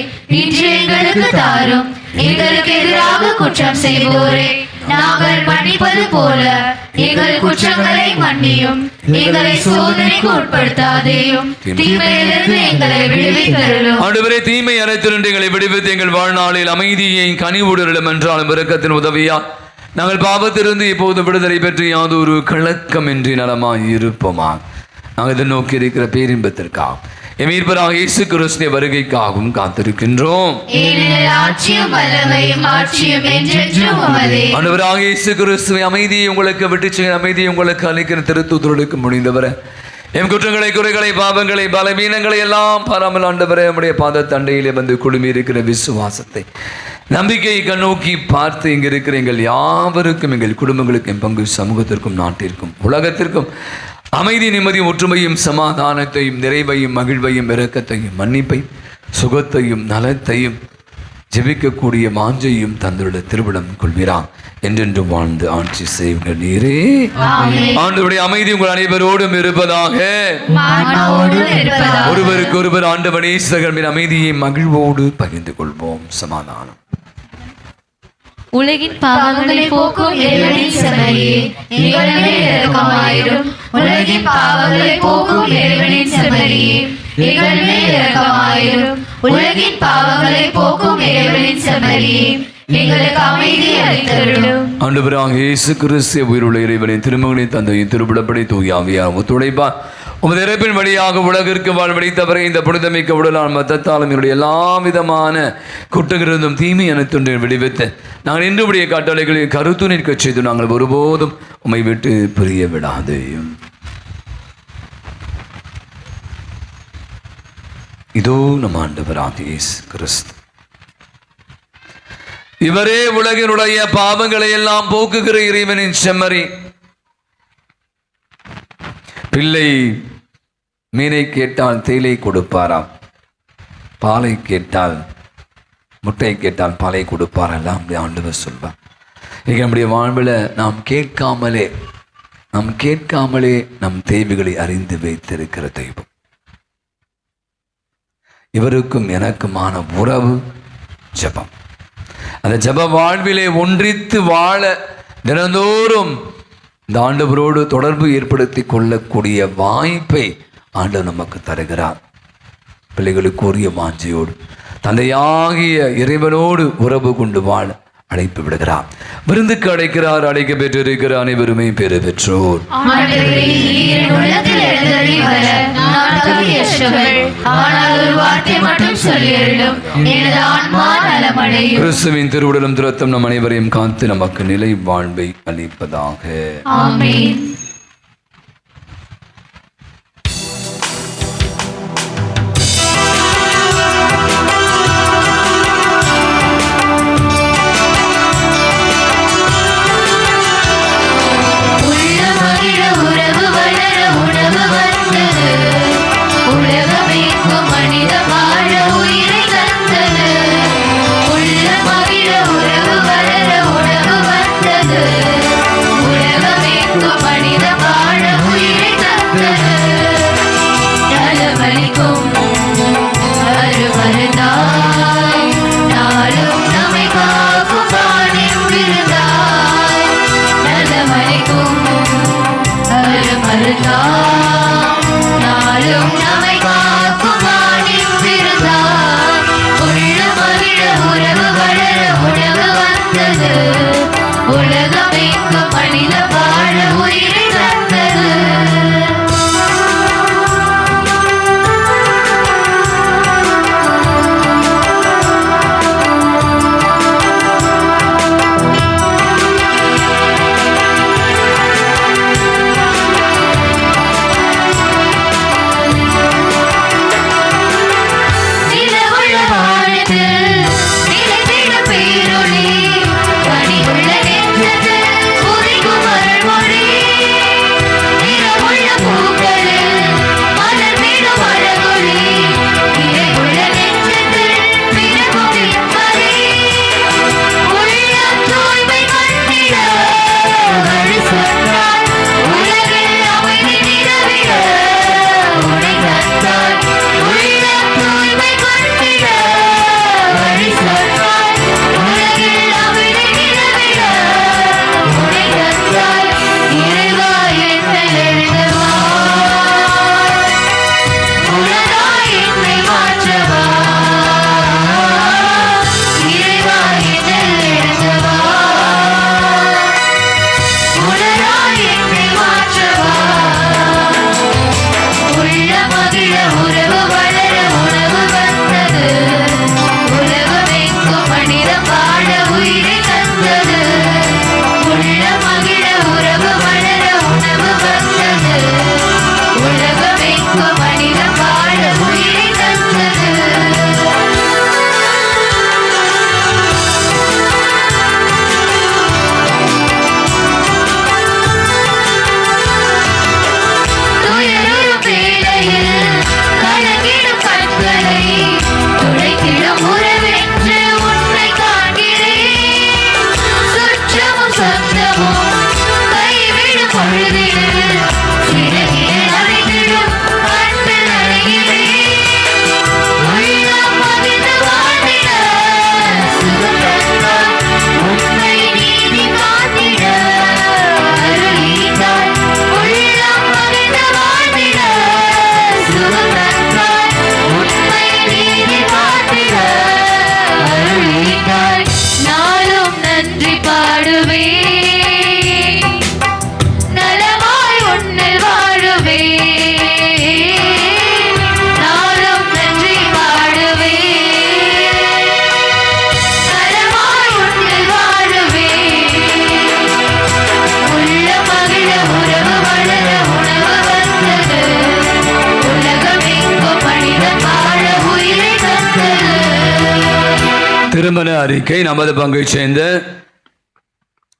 இன்று எங்களுக்கு தாரும். எங்களுக்கு எதிராக குற்றம் செய்வோரே நாங்கள் மன்னிப்பது போல எங்கள் குற்றங்களை மன்னியும். எங்களை சோதனைக்கு உட்படுத்தாதேயும், தீமையிலிருந்து எங்களை விடுவித்தருளும். ஆண்டவரே, தீமை அனைத்திலிருந்து எங்களை விடுவித்து எங்கள் வாழ்நாளில் அமைதியை கனிவுடலும் என்றாலும் இரக்கத்தின் உதவியா நாங்கள் பாவத்திலிருந்து இப்போது விடுதலை பெற்று யாதொரு கலக்கமின்றி நலமாய் இருப்போமா. நாங்கள் இதை நோக்கி இருக்கிற பேரின்பத்திற்காக எமீர்பராக இயேசு கிறிஸ்துவின் வருகைக்காகவும் காத்திருக்கின்றோம். ஆண்டவராக இயேசு கிறிஸ்துவின் அமைதியை உங்களுக்கு விட்டு அமைதியை உங்களுக்கு அளிக்கிற திருத்தூதர்களுக்கு முடிந்தவரை எம் குற்றங்களை, குறைகளை, பாவங்களை, பலவீனங்களை எல்லாம் பாராமல் ஆண்டவரே நம்முடைய பாத தண்டையிலே வந்து குழுமி இருக்கிற விசுவாசத்தை, நம்பிக்கையை கண்ணோக்கி பார்த்து இங்கு இருக்கிற எங்கள் யாவருக்கும், எங்கள் குடும்பங்களுக்கும், என் பங்கு சமூகத்திற்கும், நாட்டிற்கும், உலகத்திற்கும் அமைதி, நிம்மதியும், ஒற்றுமையும், சமாதானத்தையும், நிறைவையும், மகிழ்வையும், இரக்கத்தையும், மன்னிப்பையும், சுகத்தையும், நலத்தையும், ஜெபிக்கக்கூடிய மாஞ்சையும் தந்தருடைய திருவிடம் கொள்கிறான் என்றென்று வாழ்ந்து ஆட்சி செய்கிற நீரே. ஆண்டவருடைய அமைதி உங்கள் அனைவரோடும் இருப்பதாக. ஒருவருக்கு ஒருவர் ஆண்டவனே சகர்மின் அமைதியை மகிழ்வோடு பகிர்ந்து கொள்வோம். சமாதானம். உலகின் பாவங்களை போக்கும் இறைவனின் செம்மறியே, எங்கள் மேல் இரக்கமாயிரும். உலகின் பாவங்களை போக்கும் இறைவனின் செம்மறியே, எங்கள் மேல் இரக்கமாயிரும். உலகின் பாவங்களை போக்கும் இறைவனின் செம்மறியே, எங்களுக்கு அமைதி அளித்தருளும். ஆண்டவராக இயேசு கிறிஸ்து உயிருள்ள இறைவனின் திருமகனின் தந்தையின் திருவிழப்படி தூய ஆவியார் ஒத்துழைப்பார் உமது இறைப்பின் வழியாக உலகிற்கு வாழ்வழித்தவரை இந்த புனிதமிக்க உடலால் மத்தத்தாலும் என்னுடைய எல்லா விதமான குற்றங்களிருந்தும் தீமை அனைத்துண்டு விடுவித்து நாங்கள் இன்றுடைய கட்டளைகளை கருத்து நிற்க செய்து நாங்கள் ஒருபோதும் உம்மை விட்டு பிரிய விடாது. இதோ நம் ஆண்டவராக இயேசு கிறிஸ்து, இவரே உலகினுடைய பாவங்களை எல்லாம் போக்குகிற இறைவனின் செம்மறி. பிள்ளை மீனை கேட்டால் தேயிலை கொடுப்பாராம், பாலை கேட்டால் முட்டை கேட்டால் பாலை கொடுப்பாரெல்லாம் ஆண்டவர் சொல்வார். நம்முடைய வாழ்வில் நாம் கேட்காமலே நம் தேவைகளை அறிந்து வைத்திருக்கிற தெய்வம். இவருக்கும் எனக்குமான உறவு ஜெபம். அந்த ஜெப வாழ்விலே ஒன்றித்து வாழ தினந்தோறும் இந்த ஆண்டவரோடு தொடர்பு ஏற்படுத்தி கொள்ளக்கூடிய வாய்ப்பை ஆண்டவர் நமக்கு தருகிறார். பிள்ளைகளுக்கு உரிய வாஞ்சையோடு தந்தையாகிய இறைவனோடு உறவு கொண்டு வாழ அழைப்பு விடுகிறார். விருந்துக்கு அழைக்கிறார். அழைக்க பெற்றிருக்கிற அனைவருமே பெரு பெற்றோர். கிறிஸ்துவின் திருவுடலும் திரத்தம் நம் அனைவரையும் காத்து நமக்கு நிலை வாழ்வை அளிப்பதாக. ஆமென். பாடுவே, நலமாய் உன்னில் வாழுவே, நாளும் நன்றி பாடுவே, நலமாய் உன்னில் வாழுவே, உள்ள மகிழ உறவு வளர உணவு வந்தது, உலகம் எங்கும் மனிதன் வாழ உயிரை தந்தது. திருமண அறிக்கை நமது பங்கை சேர்ந்த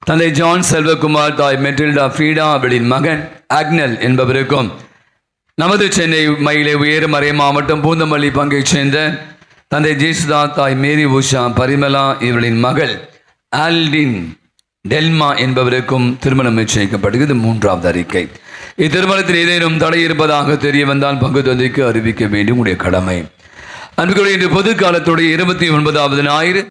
தந்தை ஜான் செல்வகுமார், தாய் மெட்டில்டா ஃப்ரீடா அவளின் மகன் அக்னல் என்பவருக்கும், நமது சென்னை மயிலை உயர் மறை மாவட்டம் பூந்தமல்லி பங்கை சேர்ந்த தந்தை ஜேசுதா, தாய் மேரி உஷா பரிமலா இவளின் மகள் ஆல்டின் டெல்மா என்பவருக்கும் திருமணம் நிச்சயிக்கப்படுகிறது. மூன்றாவது அறிக்கை, இத்திருமணத்தில் ஏதேனும் தடை இருப்பதாக தெரிய வந்தால் பங்கு தந்தைக்கு அறிவிக்க வேண்டிய உடைய கடமை. அன்புக்குரிய இன்று பொது காலத்துடைய 29வது ஞாயிறு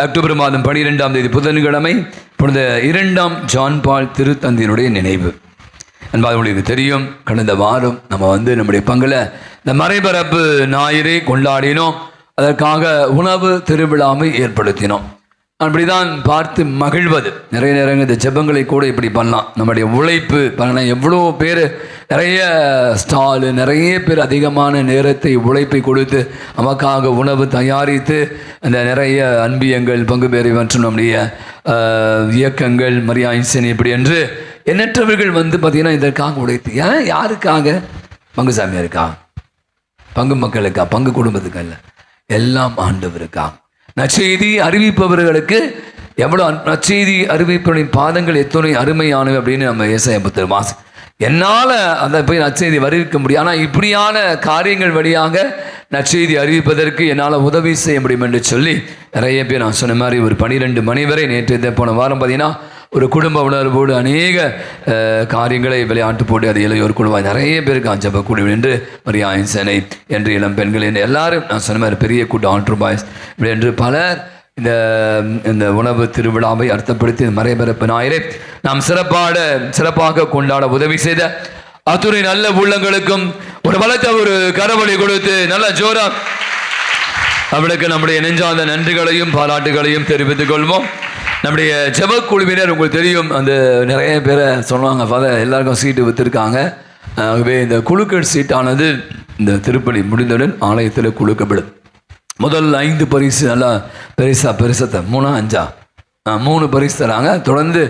அக்டோபர் மாதம் 12ஆம் தேதி புதன்கிழமை புனித 2ஆம் ஜான் பால் திருத்தந்தையினுடைய நினைவு. அன்பாக உங்களுக்கு தெரியும், கடந்த வாரம் நம்ம நம்முடைய பங்கில் இந்த மறைபரப்பு ஞாயிறை கொண்டாடினோம். அதற்காக உணவு திருவிழாவை ஏற்படுத்தினோம். அப்படிதான் பார்த்து மகிழ்வது. நிறைய நேரங்கள் இந்த ஜெபங்களை கூட இப்படி பண்ணலாம். நம்முடைய உழைப்பு பண்ணலாம். எவ்வளோ பேர் நிறைய ஸ்டாலு, நிறைய பேர் அதிகமான நேரத்தை உழைப்பை கொடுத்து நமக்காக உணவு தயாரித்து அந்த நிறைய அன்பியங்கள் பங்கு பெறி மற்றும் நம்முடைய இயக்கங்கள் மரியாயின்சன் இப்படி என்று எண்ணற்றவர்கள் பார்த்திங்கன்னா இதற்காக உழைத்து. ஏன்? யாருக்காக? பங்கு சாமியாருக்கா? பங்கு மக்களுக்கா? பங்கு குடும்பத்துக்கு அல்ல, எல்லாம் ஆண்டவருக்கா. நற்செய்தி அறிவிப்பவர்களுக்கு எவ்வளோ நற்செய்தி அறிவிப்பவர்களின் பாதங்கள் எத்தனை அருமையானவை அப்படின்னு நம்ம ஏசாயா புத்தர் வாசி. என்னால் அதை போய் நற்செய்தி அறிவிக்க முடியும். ஆனால் இப்படியான காரியங்கள் வழியாக நற்செய்தி அறிவிப்பதற்கு என்னால் உதவி செய்ய முடியும் என்று சொல்லி நிறைய பேர் நான் சொன்ன மாதிரி ஒரு 12 மணி வரை நேற்று போன வாரம் பார்த்தீங்கன்னா ஒரு குடும்ப உணர்வோடு அநேக காரியங்களை விளையாட்டு போட்டு அது இளையோர் குழுவாய் நிறைய பேருக்கு ஜெப குழு என்று மரியாயின் சேனை என்று இளம் பெண்கள் என்று எல்லாரும் நான் சொன்ன மாதிரி பெரிய கூட்டம் ஆல்ட்ரு பாய்ஸ் இப்படி என்று பலர் இந்த உணவு திருவிழாவை அர்த்தப்படுத்தி மறைபரப்பு ஞாயிறை நாம் சிறப்பாக கொண்டாட உதவி செய்த அத்துணை நல்ல உள்ளங்களுக்கும் ஒரு பலத்த ஒரு கரவழி கொடுத்து நல்ல ஜோரா அவளுக்கு நம்முடைய நெஞ்சார்ந்த நன்றிகளையும் பாராட்டுகளையும் தெரிவித்துக் கொள்வோம். நம்முடைய ஜெபக்குழுவினர் உங்களுக்கு தெரியும், அந்த நிறைய பேரை சொன்னாங்க, ஃபாதர் எல்லாருக்கும் சீட்டு விற்றுருக்காங்க. ஆகவே இந்த குழுக்கள் சீட்டானது இந்த திருப்பலி முடிந்தவுடன் ஆலயத்தில் குழுக்கப்படும். முதல் 5 பரிசு நல்லா பெருசத்தை 3 பரிசு தராங்க. தொடர்ந்து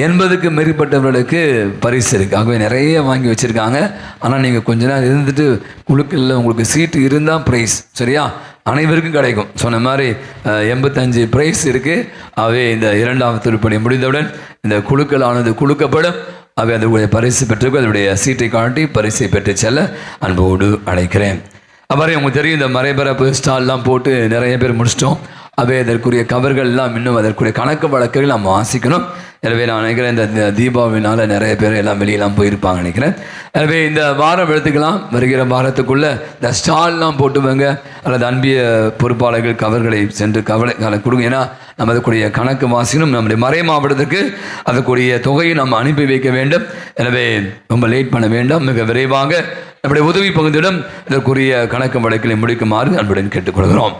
80க்கு மேற்பட்டவர்களுக்கு பரிசு இருக்குது. ஆகவே நிறைய வாங்கி வச்சுருக்காங்க. ஆனால் நீங்கள் கொஞ்ச நேரம் இருந்துட்டு குழுக்களில் உங்களுக்கு சீட்டு இருந்தால் ப்ரைஸ் சரியா அனைவருக்கும் கிடைக்கும். சொன்ன மாதிரி 85 ப்ரைஸ் இருக்குது. ஆகவே இந்த 2ஆம் திருப்பணி முடிந்தவுடன் இந்த குழுக்களானது குழுக்கப்படும். அவை அதனுடைய பரிசு பெற்றுக்கும் அதனுடைய சீட்டை காட்டி பரிசை பெற்று செல்ல அன்போடு அழைக்கிறேன். அவ்வாறு உங்களுக்கு தெரியும், இந்த மறைபரப்பு ஸ்டால்லாம் போட்டு நிறைய பேர் முடிச்சிட்டோம். அவை அதற்குரிய கவர்கள் எல்லாம் இன்னும் அதற்குரிய கணக்கு வழக்குகள் நம்ம வாசிக்கணும். எனவே நான் நினைக்கிறேன் இந்த தீபாவளினால் நிறைய பேர் எல்லாம் வெளியெல்லாம் போயிருப்பாங்க நினைக்கிறேன். எனவே இந்த வாரம் எடுத்துக்கலாம். வருகிற வாரத்துக்குள்ளே இந்த ஸ்டால்லாம் போட்டுவாங்க அல்லது அன்பிய பொறுப்பாளர்கள் கவர்களை சென்று கவலை கொடுங்க. ஏன்னா நம்ம அதுக்குரிய கணக்கு வாசிக்கணும். நம்முடைய மறை மாவட்டத்துக்கு அதுக்குரிய தொகையை நம்ம அனுப்பி வைக்க வேண்டும். எனவே ரொம்ப லேட் பண்ண வேண்டாம். மிக விரைவாக நம்முடைய உதவி பகுதியிடம் இதற்குரிய கணக்கு வழக்கிலை முடிக்குமாறு அன்புடன் கேட்டுக்கொள்கிறோம்.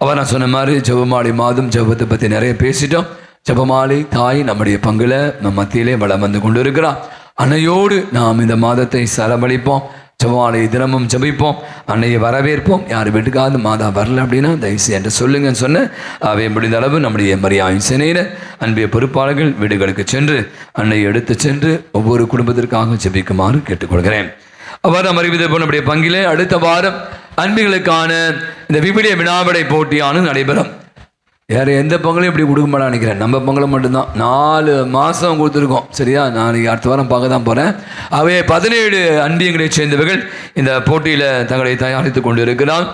அவர் நான் சொன்ன மாதிரி ஜெபமாலை மாதம் ஜெபத்தை பற்றி நிறைய பேசிட்டோம். ஜெபமாலை தாய் நம்முடைய பங்குல நம் மத்தியிலே வளம் வந்து கொண்டு இருக்கிறார். அன்னையோடு நாம் இந்த மாதத்தை செலவழிப்போம். ஜெபமாலை தினமும் ஜெபிப்போம். அன்னையை வரவேற்போம். யார் வீட்டுக்காவது மாதா வரல அப்படின்னா தயவுசெய்து என்று சொல்லுங்கன்னு சொன்ன அவை முடிந்த அளவு நம்முடைய மரியாயின் சேனையினர் அன்பிய பொறுப்பாளர்கள் வீடுகளுக்கு சென்று அன்னையை எடுத்து சென்று ஒவ்வொரு குடும்பத்திற்காக ஜெபிக்குமாறு கேட்டுக்கொள்கிறேன். அவ்வாறு நாம் அறிவித்த போல் நம்முடைய பங்கிலே அடுத்த வாரம் அன்பிகளுக்கான இந்த விவிலிய வினாவிடை போட்டியானது நடைபெறும். வேறு எந்த பொங்கலையும் இப்படி கொடுக்க மாட்டேன் நினைக்கிறேன். நம்ம பொங்கலை மட்டும்தான் 4 மாதம் கொடுத்துருக்கோம். சரியா, நான் அடுத்த வாரம் பார்க்க தான் போகிறேன். அவை 17 அன்பியங்களை சேர்ந்தவர்கள் இந்த போட்டியில் தங்களை தயாரித்து கொண்டு இருக்கிறார்.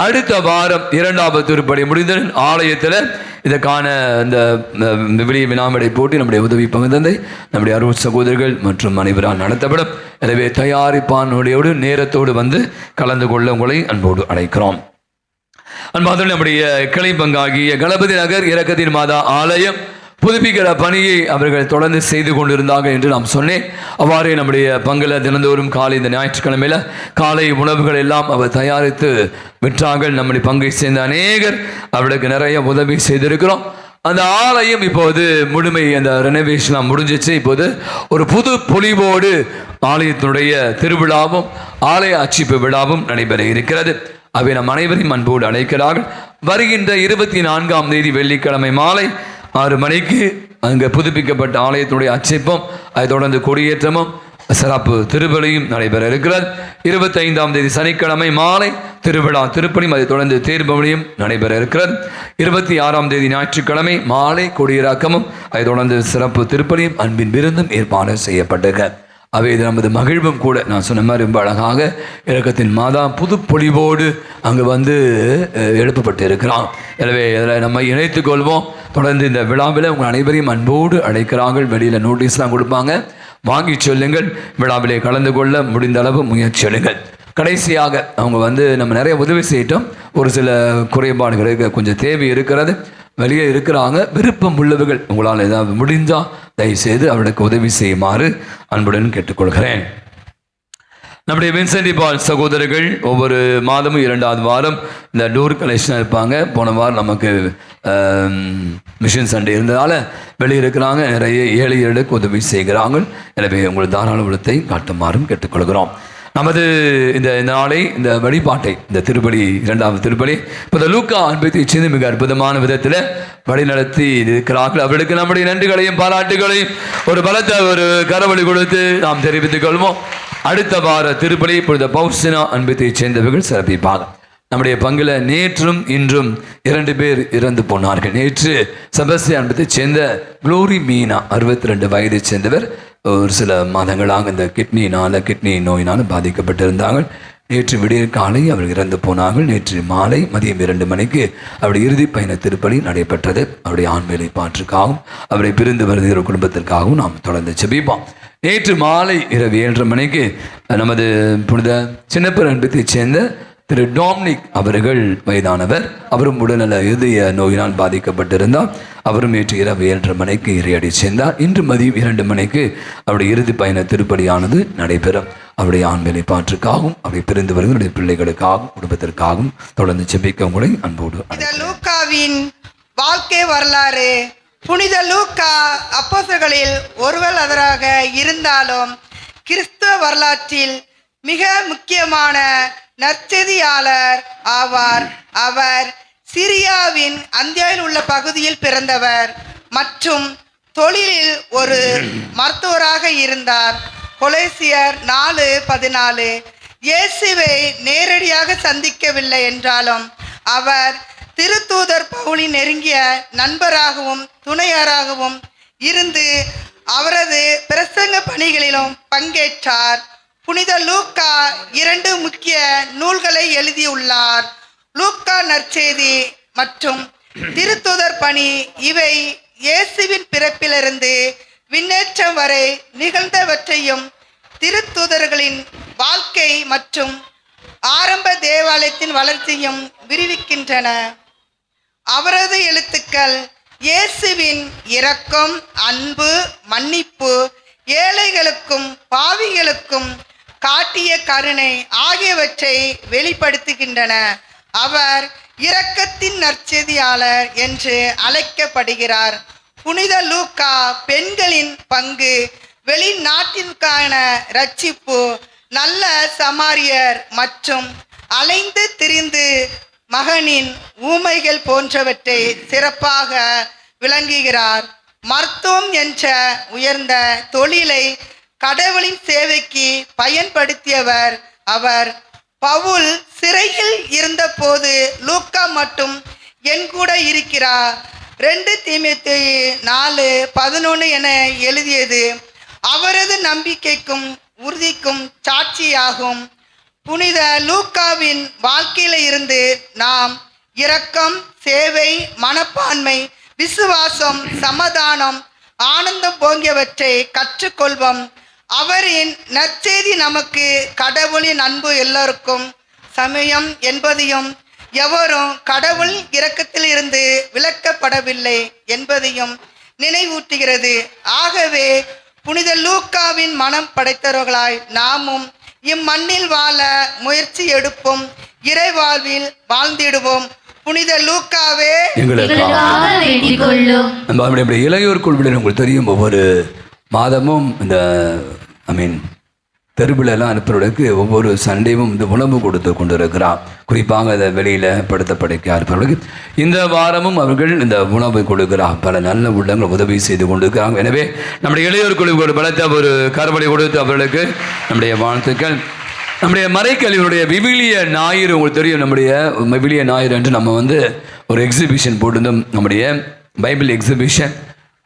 அடுத்த வாரம் 2ஆவது திருப்பலி முடிந்த ஆலயத்தில் இதற்கான இந்த விவிலிய வினாவிடை போட்டி நம்முடைய உதவி பங்குதந்தை நம்முடைய அருள் சகோதரர்கள் மற்றும் அனைவரால் நடத்தப்படும். எனவே தயாரிப்பானோடு நேரத்தோடு வந்து கலந்து கொள்ள உங்களை அன்போடு அழைக்கிறோம். அன்பாதல் நம்முடைய கிளை பங்காகிய கணபதி நகர் இரக்கத்தின் மாதா ஆலயம் புதுப்பிக்கிற பணியை அவர்கள் தொடர்ந்து செய்து கொண்டிருந்தாங்க என்று நாம் சொன்னேன். அவ்வாறே நம்முடைய பங்குல தினந்தோறும் காலை இந்த ஞாயிற்றுக்கிழமையில் காலை உணவுகள் எல்லாம் அவர் தயாரித்து விற்றார்கள். நம்முடைய பங்கை சேர்ந்த அநேகர் அவர்களுக்கு நிறைய உதவி செய்திருக்கிறோம். அந்த ஆலயம் இப்போது முழுமை அந்த ரெனோவேஷன் முடிஞ்சிச்சு. இப்போது ஒரு புது பொலிவோடு ஆலயத்தினுடைய திருவிழாவும் ஆலய அர்ச்சிப்பு விழாவும் நடைபெற இருக்கிறது. அவை நம் அனைவரையும் அன்போடு அழைக்கிறார்கள். வருகின்ற 24ஆம் தேதி வெள்ளிக்கிழமை மாலை 6 மணிக்கு அங்கே புதுப்பிக்கப்பட்ட ஆலயத்தினுடைய அர்ச்சிப்பும் அதை தொடர்ந்து கொடியேற்றமும் சிறப்பு திருப்பலியும் நடைபெற இருக்கிறது. 25ஆம் தேதி சனிக்கிழமை மாலை திருவிழா திருப்பலியும் அதை தொடர்ந்து தேர்பவனியும் நடைபெற இருக்கிறது. 26ஆம் தேதி ஞாயிற்றுக்கிழமை மாலை கொடியிறக்கமும் அதை தொடர்ந்து சிறப்பு திருப்பலியும் அன்பின் விருந்தும் ஏற்பாடு செய்யப்பட்டிருக்கிறது. அவை இது நமது மகிழ்வும் கூட. நான் சொன்ன மாதிரி ரொம்ப அழகாக இரக்கத்தின் மாதா புது பொலிவோடு அங்கு வந்து எழுப்பப்பட்டு இருக்கிறான். எனவே இதில் நம்ம இணைத்துக் கொள்வோம். தொடர்ந்து இந்த விழாவில் உங்கள் அனைவரையும் அன்போடு அழைக்கிறார்கள். வெளியில் நோட்டீஸ்லாம் கொடுப்பாங்க, வாங்கி சொல்லுங்கள். விழாவிலே கலந்து கொள்ள முடிந்த அளவு முயற்சி எடுங்கள். கடைசியாக அவங்க வந்து நம்ம நிறைய உதவி செய்யட்டும். ஒரு சில குறைபாடுகளுக்கு கொஞ்சம் தேவை இருக்கிறது, வெளியே இருக்கிறாங்க. விருப்பம் உள்ளவர்கள் உங்களால் ஏதாவது முடிஞ்சால் தயவுசெய்து அவர்களுக்கு உதவி செய்யுமாறு அன்புடன் கேட்டுக்கொள்கிறேன். நம்முடைய வின்சென்ட் பால் சகோதரர்கள் ஒவ்வொரு மாதமும் 2வது வாரம் இந்த டோர் கலெக்ஷனாக இருப்பாங்க. போன வாரம் நமக்கு மிஷன் சண்டே இருந்ததால் வெளியே இருக்கிறாங்க. நிறைய ஏழைகளுக்கு உதவி செய்கிறாங்க. எனவே உங்கள் தாராள உள்ளத்தை காட்டுமாறும் கேட்டுக்கொள்கிறோம். நமது இந்த நாளை இந்த வழிபாட்டை இந்த திருப்பலி 2வது திருப்பலி இப்போ லூக்கா அன்பத்தை சேர்ந்து மிக அற்புதமான விதத்தில் வழிநடத்தி இருக்கிறார்கள். அவர்களுக்கு நம்முடைய நன்றிகளையும் பாராட்டுகளையும் ஒரு பலத்தை ஒரு கரவழி கொடுத்து நாம் தெரிவித்துக் கொள்வோம். அடுத்த வார திருப்பலி இப்பொழுது பௌசினா அன்பத்தை சேர்ந்தவர்கள் சிறப்பிப்பாங்க. நம்முடைய பங்கில் நேற்றும் இன்றும் 2 பேர் இறந்து போனார்கள். நேற்று செபஸ்டியன் அன்பத்தை சேர்ந்த குளோரி மீனா 62 வயதை சேர்ந்தவர் ஒரு சில மாதங்களாக இந்த கிட்னி நோயினால் பாதிக்கப்பட்டிருந்தார்கள். நேற்று விடிய காலை அவர் இறந்து போனார்கள். நேற்று மாலை மதியம் 2 மணிக்கு அவருடைய இறுதி பயண திருப்பலி நடைபெற்றது. அவருடைய ஆண்மையை பாற்றுக்காகவும் அவரை பிரிந்து வருகிற குடும்பத்திற்காகவும் நாம் தொடர்ந்து செபிப்போம். நேற்று மாலை இரவு 7:30 மணிக்கு நமது புனித சின்னப்பர் அன்பத்தை சேர்ந்த திரு டொமினிக் அவர்கள் வயதானவர். அவரும் உடல்நல இதய நோயினால் பாதிக்கப்பட்டிருந்தார். அவரும் நேற்று இரவு 7:30 மணிக்கு இறையடி சேர்ந்தார். இன்று மதியம் 2 மணிக்கு அவருடைய இறுதி பயண திருப்பலியானது நடைபெறும். அவருடைய ஆண்மையை பாற்றுக்காகவும் அவரை பிரிந்து வருகிற பிள்ளைகளுக்காகவும் குடும்பத்திற்காகவும் தொடர்ந்து செபிக்க உங்களை அன்போடு. லூக்காவின் வாழ்க்கை வரலாறு. புனித லூக்கா அப்போஸ்தலர்களில் ஒருவராக இருந்தாலும் கிறிஸ்துவ வரலாற்றில் மிக முக்கியமான நற்செய்தியாளர் ஆவார். அவர் சிரியாவின் அந்தியாவில் உள்ள பகுதியில் பிறந்தவர் மற்றும் தொழிலில் ஒரு மருத்துவராக இருந்தார். கொலோசியர் 4:14. இயேசுவை நேரடியாக சந்திக்கவில்லை என்றாலும் அவர் திருத்தூதர் பவுலின் நெருங்கிய நண்பராகவும் துணையாராகவும் இருந்து அவரது பிரசங்க பணிகளிலும் பங்கேற்றார். புனித லூக்கா 2 முக்கிய நூல்களை எழுதியுள்ளார். லூக்கா நற்செய்தி மற்றும் திருத்தூதர் பணி. இவை இயேசுவின் பிறப்பிலிருந்து விண்ணேற்றம் வரை நிகழ்ந்தவற்றையும் திருத்தூதர்களின் வாழ்க்கை மற்றும் ஆரம்ப தேவாலயத்தின் வளர்ச்சியும் விரிவிக்கின்றன. அவரது எழுத்துக்கள் இயேசுவின் இரக்கம், அன்பு, மன்னிப்பு, ஏழைகளுக்கும் பாவிகளுக்கும் காட்டிய கருணை ஆகியவற்றை வெளிப்படுத்துகின்றன. அவர் இரக்கத்தின் நற்செய்தியாளர் என்று அழைக்கப்படுகிறார். புனித லூக்கா பெண்களின் பங்கு, வெளிநாட்டிற்கான இரட்சிப்பு, நல்ல சமாரியர் மற்றும் அலைந்து திரிந்து மகனின் ஊமைகள் போன்றவற்றை சிறப்பாக விளங்குகிறார். மருத்துவம் என்ற உயர்ந்த தொழிலை கடவுளின் சேவைக்கு பயன்படுத்தியவர் அவர். பவுல் சிறையில் இருந்தபோது லூக்கா மட்டும் என் கூட இருக்கிறார் 2 தீமோத்தேயு 4:11 என எழுதியது அவரது நம்பிக்கைக்கும் உறுதிக்கும் சாட்சியாகும். புனித லூக்காவின் வாழ்க்கையில இருந்து நாம் இரக்கம், சேவை, மனப்பான்மை, விசுவாசம், சமாதானம், ஆனந்தம் போன்றவற்றை கற்றுக்கொள்வோம். அவரின் நற்செய்தி நமக்கு கடவுளின் அன்பு எல்லோருக்கும் சமயம் என்பதையும் எவரும் கடவுள் இரக்கத்தில் இருந்து விலக்கப்படவில்லை என்பதையும் நினைவூட்டுகிறது. ஆகவே புனித லூக்காவின் மனம் படைத்தவர்களாய் நாமும் இம்மண்ணில் வாழ முயற்சி எடுப்போம். இறைவாழ்வில் வாழ்ந்திடுவோம். புனித லூக்காவே எங்களுக்காக வேண்டிக் கொள்ளும். நம்முடைய இளையோர் குழுவினர் உங்களுக்கு தெரியும், ஒவ்வொரு மாதமும் இந்த தெருவில் எல்லாம் அனுப்புறவர்களுக்கு ஒவ்வொரு சண்டையும் இந்த உணவு கொடுத்து கொண்டு இருக்கிறார். குறிப்பாக அதை வெளியில் படுத்த படைக்க அனுப்புறவர்களுக்கு இந்த வாரமும் அவர்கள் இந்த உணவை கொடுக்கிறார். பல நல்ல உள்ளங்கள் உதவி செய்து கொண்டிருக்கிறாங்க. எனவே நம்முடைய இளையோர் குழுவோடு பலத்த ஒரு கரவழி கொடுத்து அவர்களுக்கு நம்முடைய வாழ்த்துக்கள். நம்முடைய மறைக்கல்வியுடைய விவிலிய ஞாயிறு உங்களுக்கு தெரியும். நம்முடைய விவிலிய ஞாயிறு என்று நம்ம ஒரு எக்ஸிபிஷன் போட்டிருந்தோம், நம்முடைய பைபிள் எக்ஸிபிஷன்.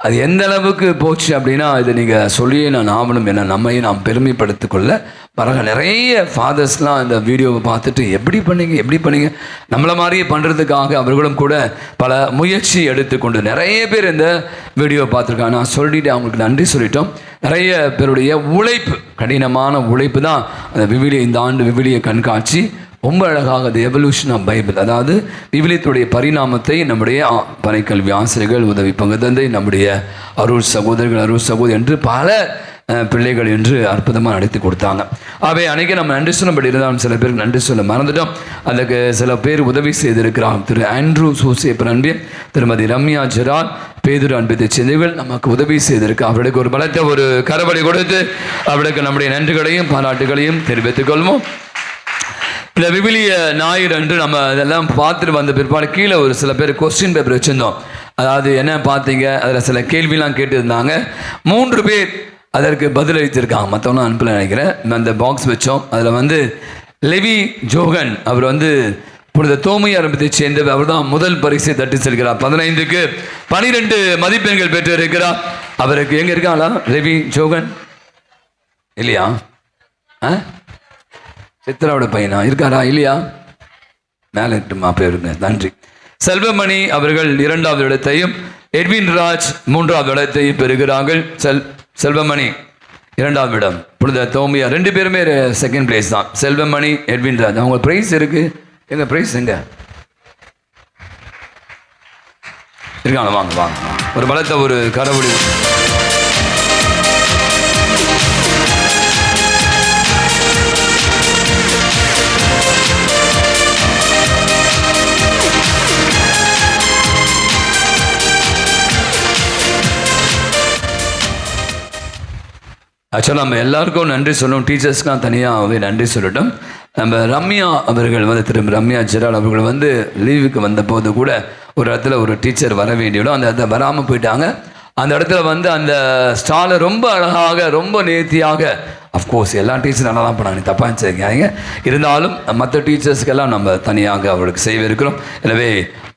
அது எந்த அளவுக்கு போச்சு அப்படின்னா, இதை நீங்கள் சொல்லியே நான் ஆகணும், ஏன்னா நம்மையும் நாம் பெருமைப்படுத்திக்கொள்ள பாருங்கள். நிறைய ஃபாதர்ஸ்லாம் இந்த வீடியோவை பார்த்துட்டு எப்படி பண்ணீங்க நம்மளை மாதிரியே பண்ணுறதுக்காக அவர்களும் கூட பல முயற்சி எடுத்துக்கொண்டு நிறைய பேர் இந்த வீடியோவை பார்த்துருக்காங்க. நான் சொல்லிட்டு அவங்களுக்கு நன்றி சொல்லிட்டோம். நிறைய பேருடைய உழைப்பு, கடினமான உழைப்பு தான் அந்த விவிலிய, இந்த ஆண்டு விவிலிய கண்காட்சி ரொம்ப அழகாக தி எவல்யூஷன் ஆஃப் பைபிள், அதாவது விவிலியத்துடைய பரிணாமத்தை நம்முடைய பனைக்கல்வி ஆசிரியர்கள், உதவி பங்கு தந்தை, நம்முடைய அருள் சகோதரர்கள், அருள் சகோதரி என்று பல பிள்ளைகள் என்று அற்புதமாக நடத்தி கொடுத்தாங்க. அவை அன்றைக்கி நம்ம நன்றி சொல்லும்படி இருந்தாலும் சில பேருக்கு நன்றி சொல்ல மறந்துட்டோம். அதுக்கு சில பேர் உதவி செய்திருக்கிறாங்க. திரு ஆண்ட்ரூ சோசியப் அன்பே, திருமதி ரம்யா ஜெரால், பேதுரு அன்பித்தை செஞ்சவர்கள் நமக்கு உதவி செய்திருக்கு. அவர்களுக்கு ஒரு பலத்தை ஒரு கரவழி கொடுத்து அவர்களுக்கு நம்முடைய நன்றிகளையும் பாராட்டுகளையும் தெரிவித்துக் கொள்வோம். இந்த விவிலிய ஞாயிறு அன்று நம்ம இதெல்லாம் பார்த்துட்டு வந்த பிற்பாடு கீழே ஒரு சில பேர் கொஸ்டின் பேப்பர் வச்சுருந்தோம். அதாவது என்ன பார்த்தீங்க, அதில் சில கேள்விலாம் கேட்டுருந்தாங்க. 3 பேர் அதற்கு பதிலளித்திருக்காங்க, மற்றவங்களும் அனுப்பல நினைக்கிறேன். அந்த பாக்ஸ் வச்சோம். அதில் லெவி ஜோகன், அவர் புனித தோமை ஆரம்பத்தை சேர்ந்தவர். அவர் தான் முதல் பரிசை தட்டி செல்கிறார். 15க்கு 12 மதிப்பெண்கள் பெற்று இருக்கிறார். அவருக்கு எங்கே இருக்காங்களா லெவி ஜோகன்? இல்லையா? சித்ராவோட பையனா இருக்காரா? இல்லையா? மேலே இருக்குமா? பேருங்க. நன்றி. செல்வமணி அவர்கள் 2வது இடத்தையும், எட்வின் ராஜ் 3வது இடத்தையும் பெறுகிறார்கள். செல்வமணி 2வது இடம், புனித தோமியா 2 பேருமே செகண்ட் பிளேஸ் தான். செல்வமணி, எட்வின் ராஜ். அவங்க பிரைஸ் இருக்கு. எங்க பிரைஸ் எங்க இருக்காங்க? வாங்க வாங்க, ஒரு பலத்தை ஒரு கரவொலி. ஆக்சுவலாக நம்ம எல்லாருக்கும் நன்றி சொல்லணும். டீச்சர்ஸ்க்கெலாம் தனியாகவே நன்றி சொல்லட்டும். நம்ம ரம்யா அவர்கள் திரும்ப ரம்யா ஜெரால் அவர்கள் லீவுக்கு வந்தபோது கூட ஒரு இடத்துல ஒரு டீச்சர் வர வேண்டியிடும், அந்த இடத்துல வராமல் போயிட்டாங்க. அந்த இடத்துல அந்த ஸ்டாலை ரொம்ப அழகாக, ரொம்ப நேர்த்தியாக, அஃப்கோர்ஸ் எல்லா டீச்சரும் நல்லா தான் பண்ணாங்க, தப்பாக நினச்சிருக்காங்க. இருந்தாலும் மற்ற டீச்சர்ஸ்க்கெல்லாம் நம்ம தனியாக அவர்களுக்கு செய்விருக்கிறோம். எனவே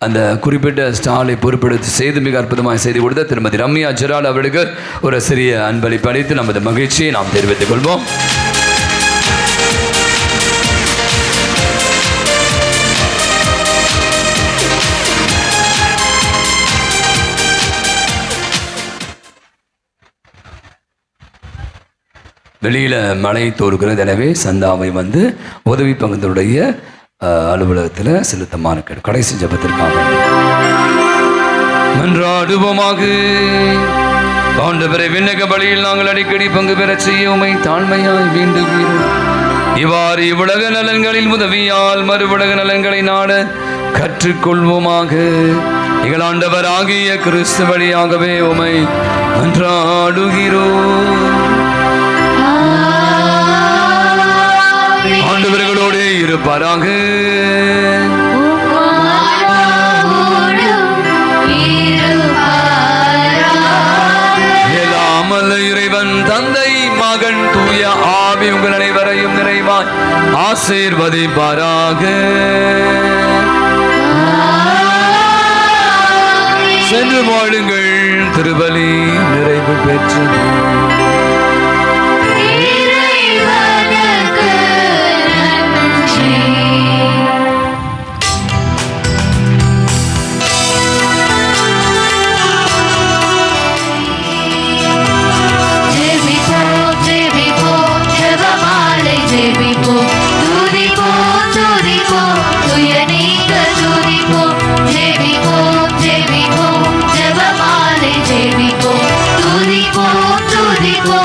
அந்த குறிப்பிட்ட ஸ்டாலை பொறுப்பெடுத்து செய்து மிக அற்புதமாக செய்து கொடுத்த திருமதி ரம்யா ஜெரால் அவர்களுக்கு ஒரு சிறிய அன்பளிப்பு அளித்து நமது மகிழ்ச்சியை நாம் தெரிவித்துக் கொள்வோம். வெளியில் மழை தோறுகிறது. எனவே சந்தாவை உதவி பங்குடைய அலுவலகத்தில் செலுத்தமான கடைசி ஜபத்திற்காக மன்றாடுவோமாக. ஆண்டவரே, விண்ணக பலியில் நாங்கள் அடிக்கடி பங்கு பெறச் செய்ய உம்மை தாழ்மையாய் வேண்டுகிறோம். இவ்வாறு இவ்வுலக நலன்களில் உதவியால் மறு உலக நலன்களை நாட கற்றுக்கொள்வோமாக. எங்கள் ஆண்டவராகிய கிறிஸ்து வழியாகவே உம்மை மன்றாடுகிறோம். ஆண்டவர்களோடு இருப்பாராக. எல்லாமல்ல இறைவன் தந்தை, மகன், தூய ஆவி உங்கள் அனைவரையும் நிறைவாய் ஆசீர்வதிப்பாராக. சென்று வாழுங்கள். திருபலி நிறைவு பெற்றது. துதிப்போம், துதிப்போம்,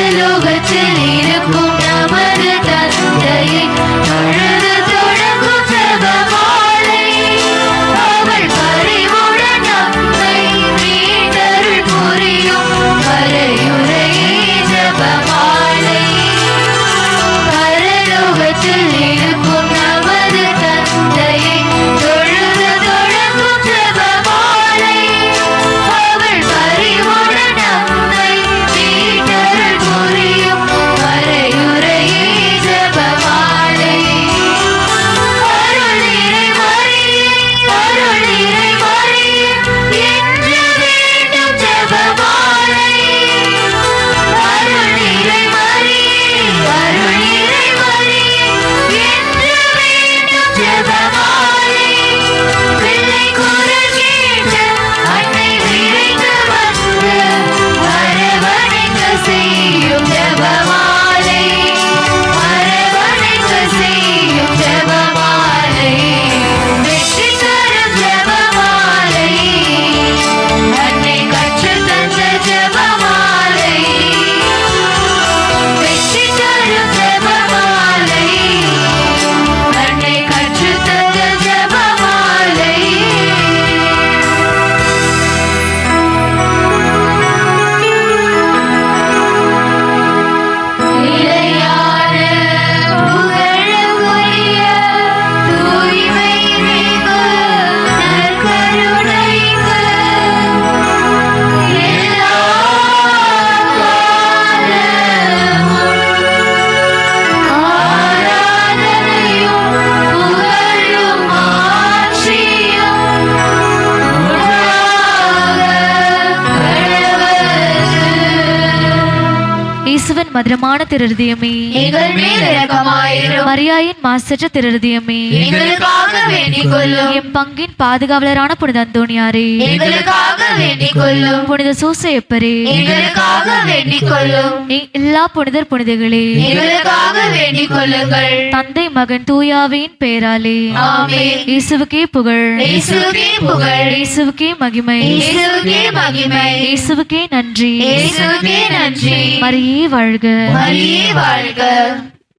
பரலோகத்தில் இருக்கும் நமது தந்தையை தொழுது தொடங்கும் ஜெபமாலை. அவள் பரிவுடன் நம்மை மீட்டருள் புரியும் மறையுரையே ஜெபமாலை. பரலோகத்தில் இருக்கும் நமது தந்தையை தொழுது தொடங்கும் ஜெபமாலை. அவள் பரிவுடன் நம்மை மீட்டருள் புரியும் மறையுரையே ஜெபமாலை. அருள் நிறை மரியே, அருள் நிறை மரியே என்று வேண்டும் ஜெபமாலை. அருள் நிறை மரியே, அருள் நிறை மரியே என்று வேண்டும் ஜெபமாலை. பிள்ளை குரல் கேட்டு அன்னை விரைந்து வந்து அரவணைக்க செய்யும் ஜெபமாலை. அரவணைக்க செய்யும் ஜெபமாலை. வெற்றி தரும் ஜெபமாலை. அன்னை கற்றுத் தந்த ஜெபமாலை. வெற்றி தரும் ஜெபமாலை. அன்னை கற்றுத் தந்த ஜெபமாலை. நிலையான புகழுக்குரிய தூய்மை மிகு நற்கருணைக்கு எல்லா ஆராதனையும் புகழும் ஆட்சியும் உண்டாக கடவது. இயேசுவின் மதுரமான திருஹிருதயமே, எங்கள் மேல் இரக்கமாயிரும். மரியாயின் மாசற்ற திருஹிருதயமே, எங்களுக்காக வேண்டிக் கொள்ளும். என் பங்கின் பாதுகாவலரான புனித அந்தோணியாரே, எங்களுக்காக வேண்டிக் கொள்ளும். புனித சூசையப்பரே, எங்களுக்காக வேண்டிக் கொள்ளும். எல்லா புனிதர் புனிதர்களே, எங்களுக்காக வேண்டிக் கொள்ளுங்கள். தந்தை மகன் தூயாவின் பெயராலே ஆமென். இயேசுவுக்கே புகழ், இயேசுவுக்கே புகழ். இயேசுவுக்கே மகிமை, இயேசுவுக்கே மகிமை. இயேசுவுக்கே நன்றி. இயேசுவுக்கே நன்றி. மரியே வாழ்க, மரியே வாழ்க.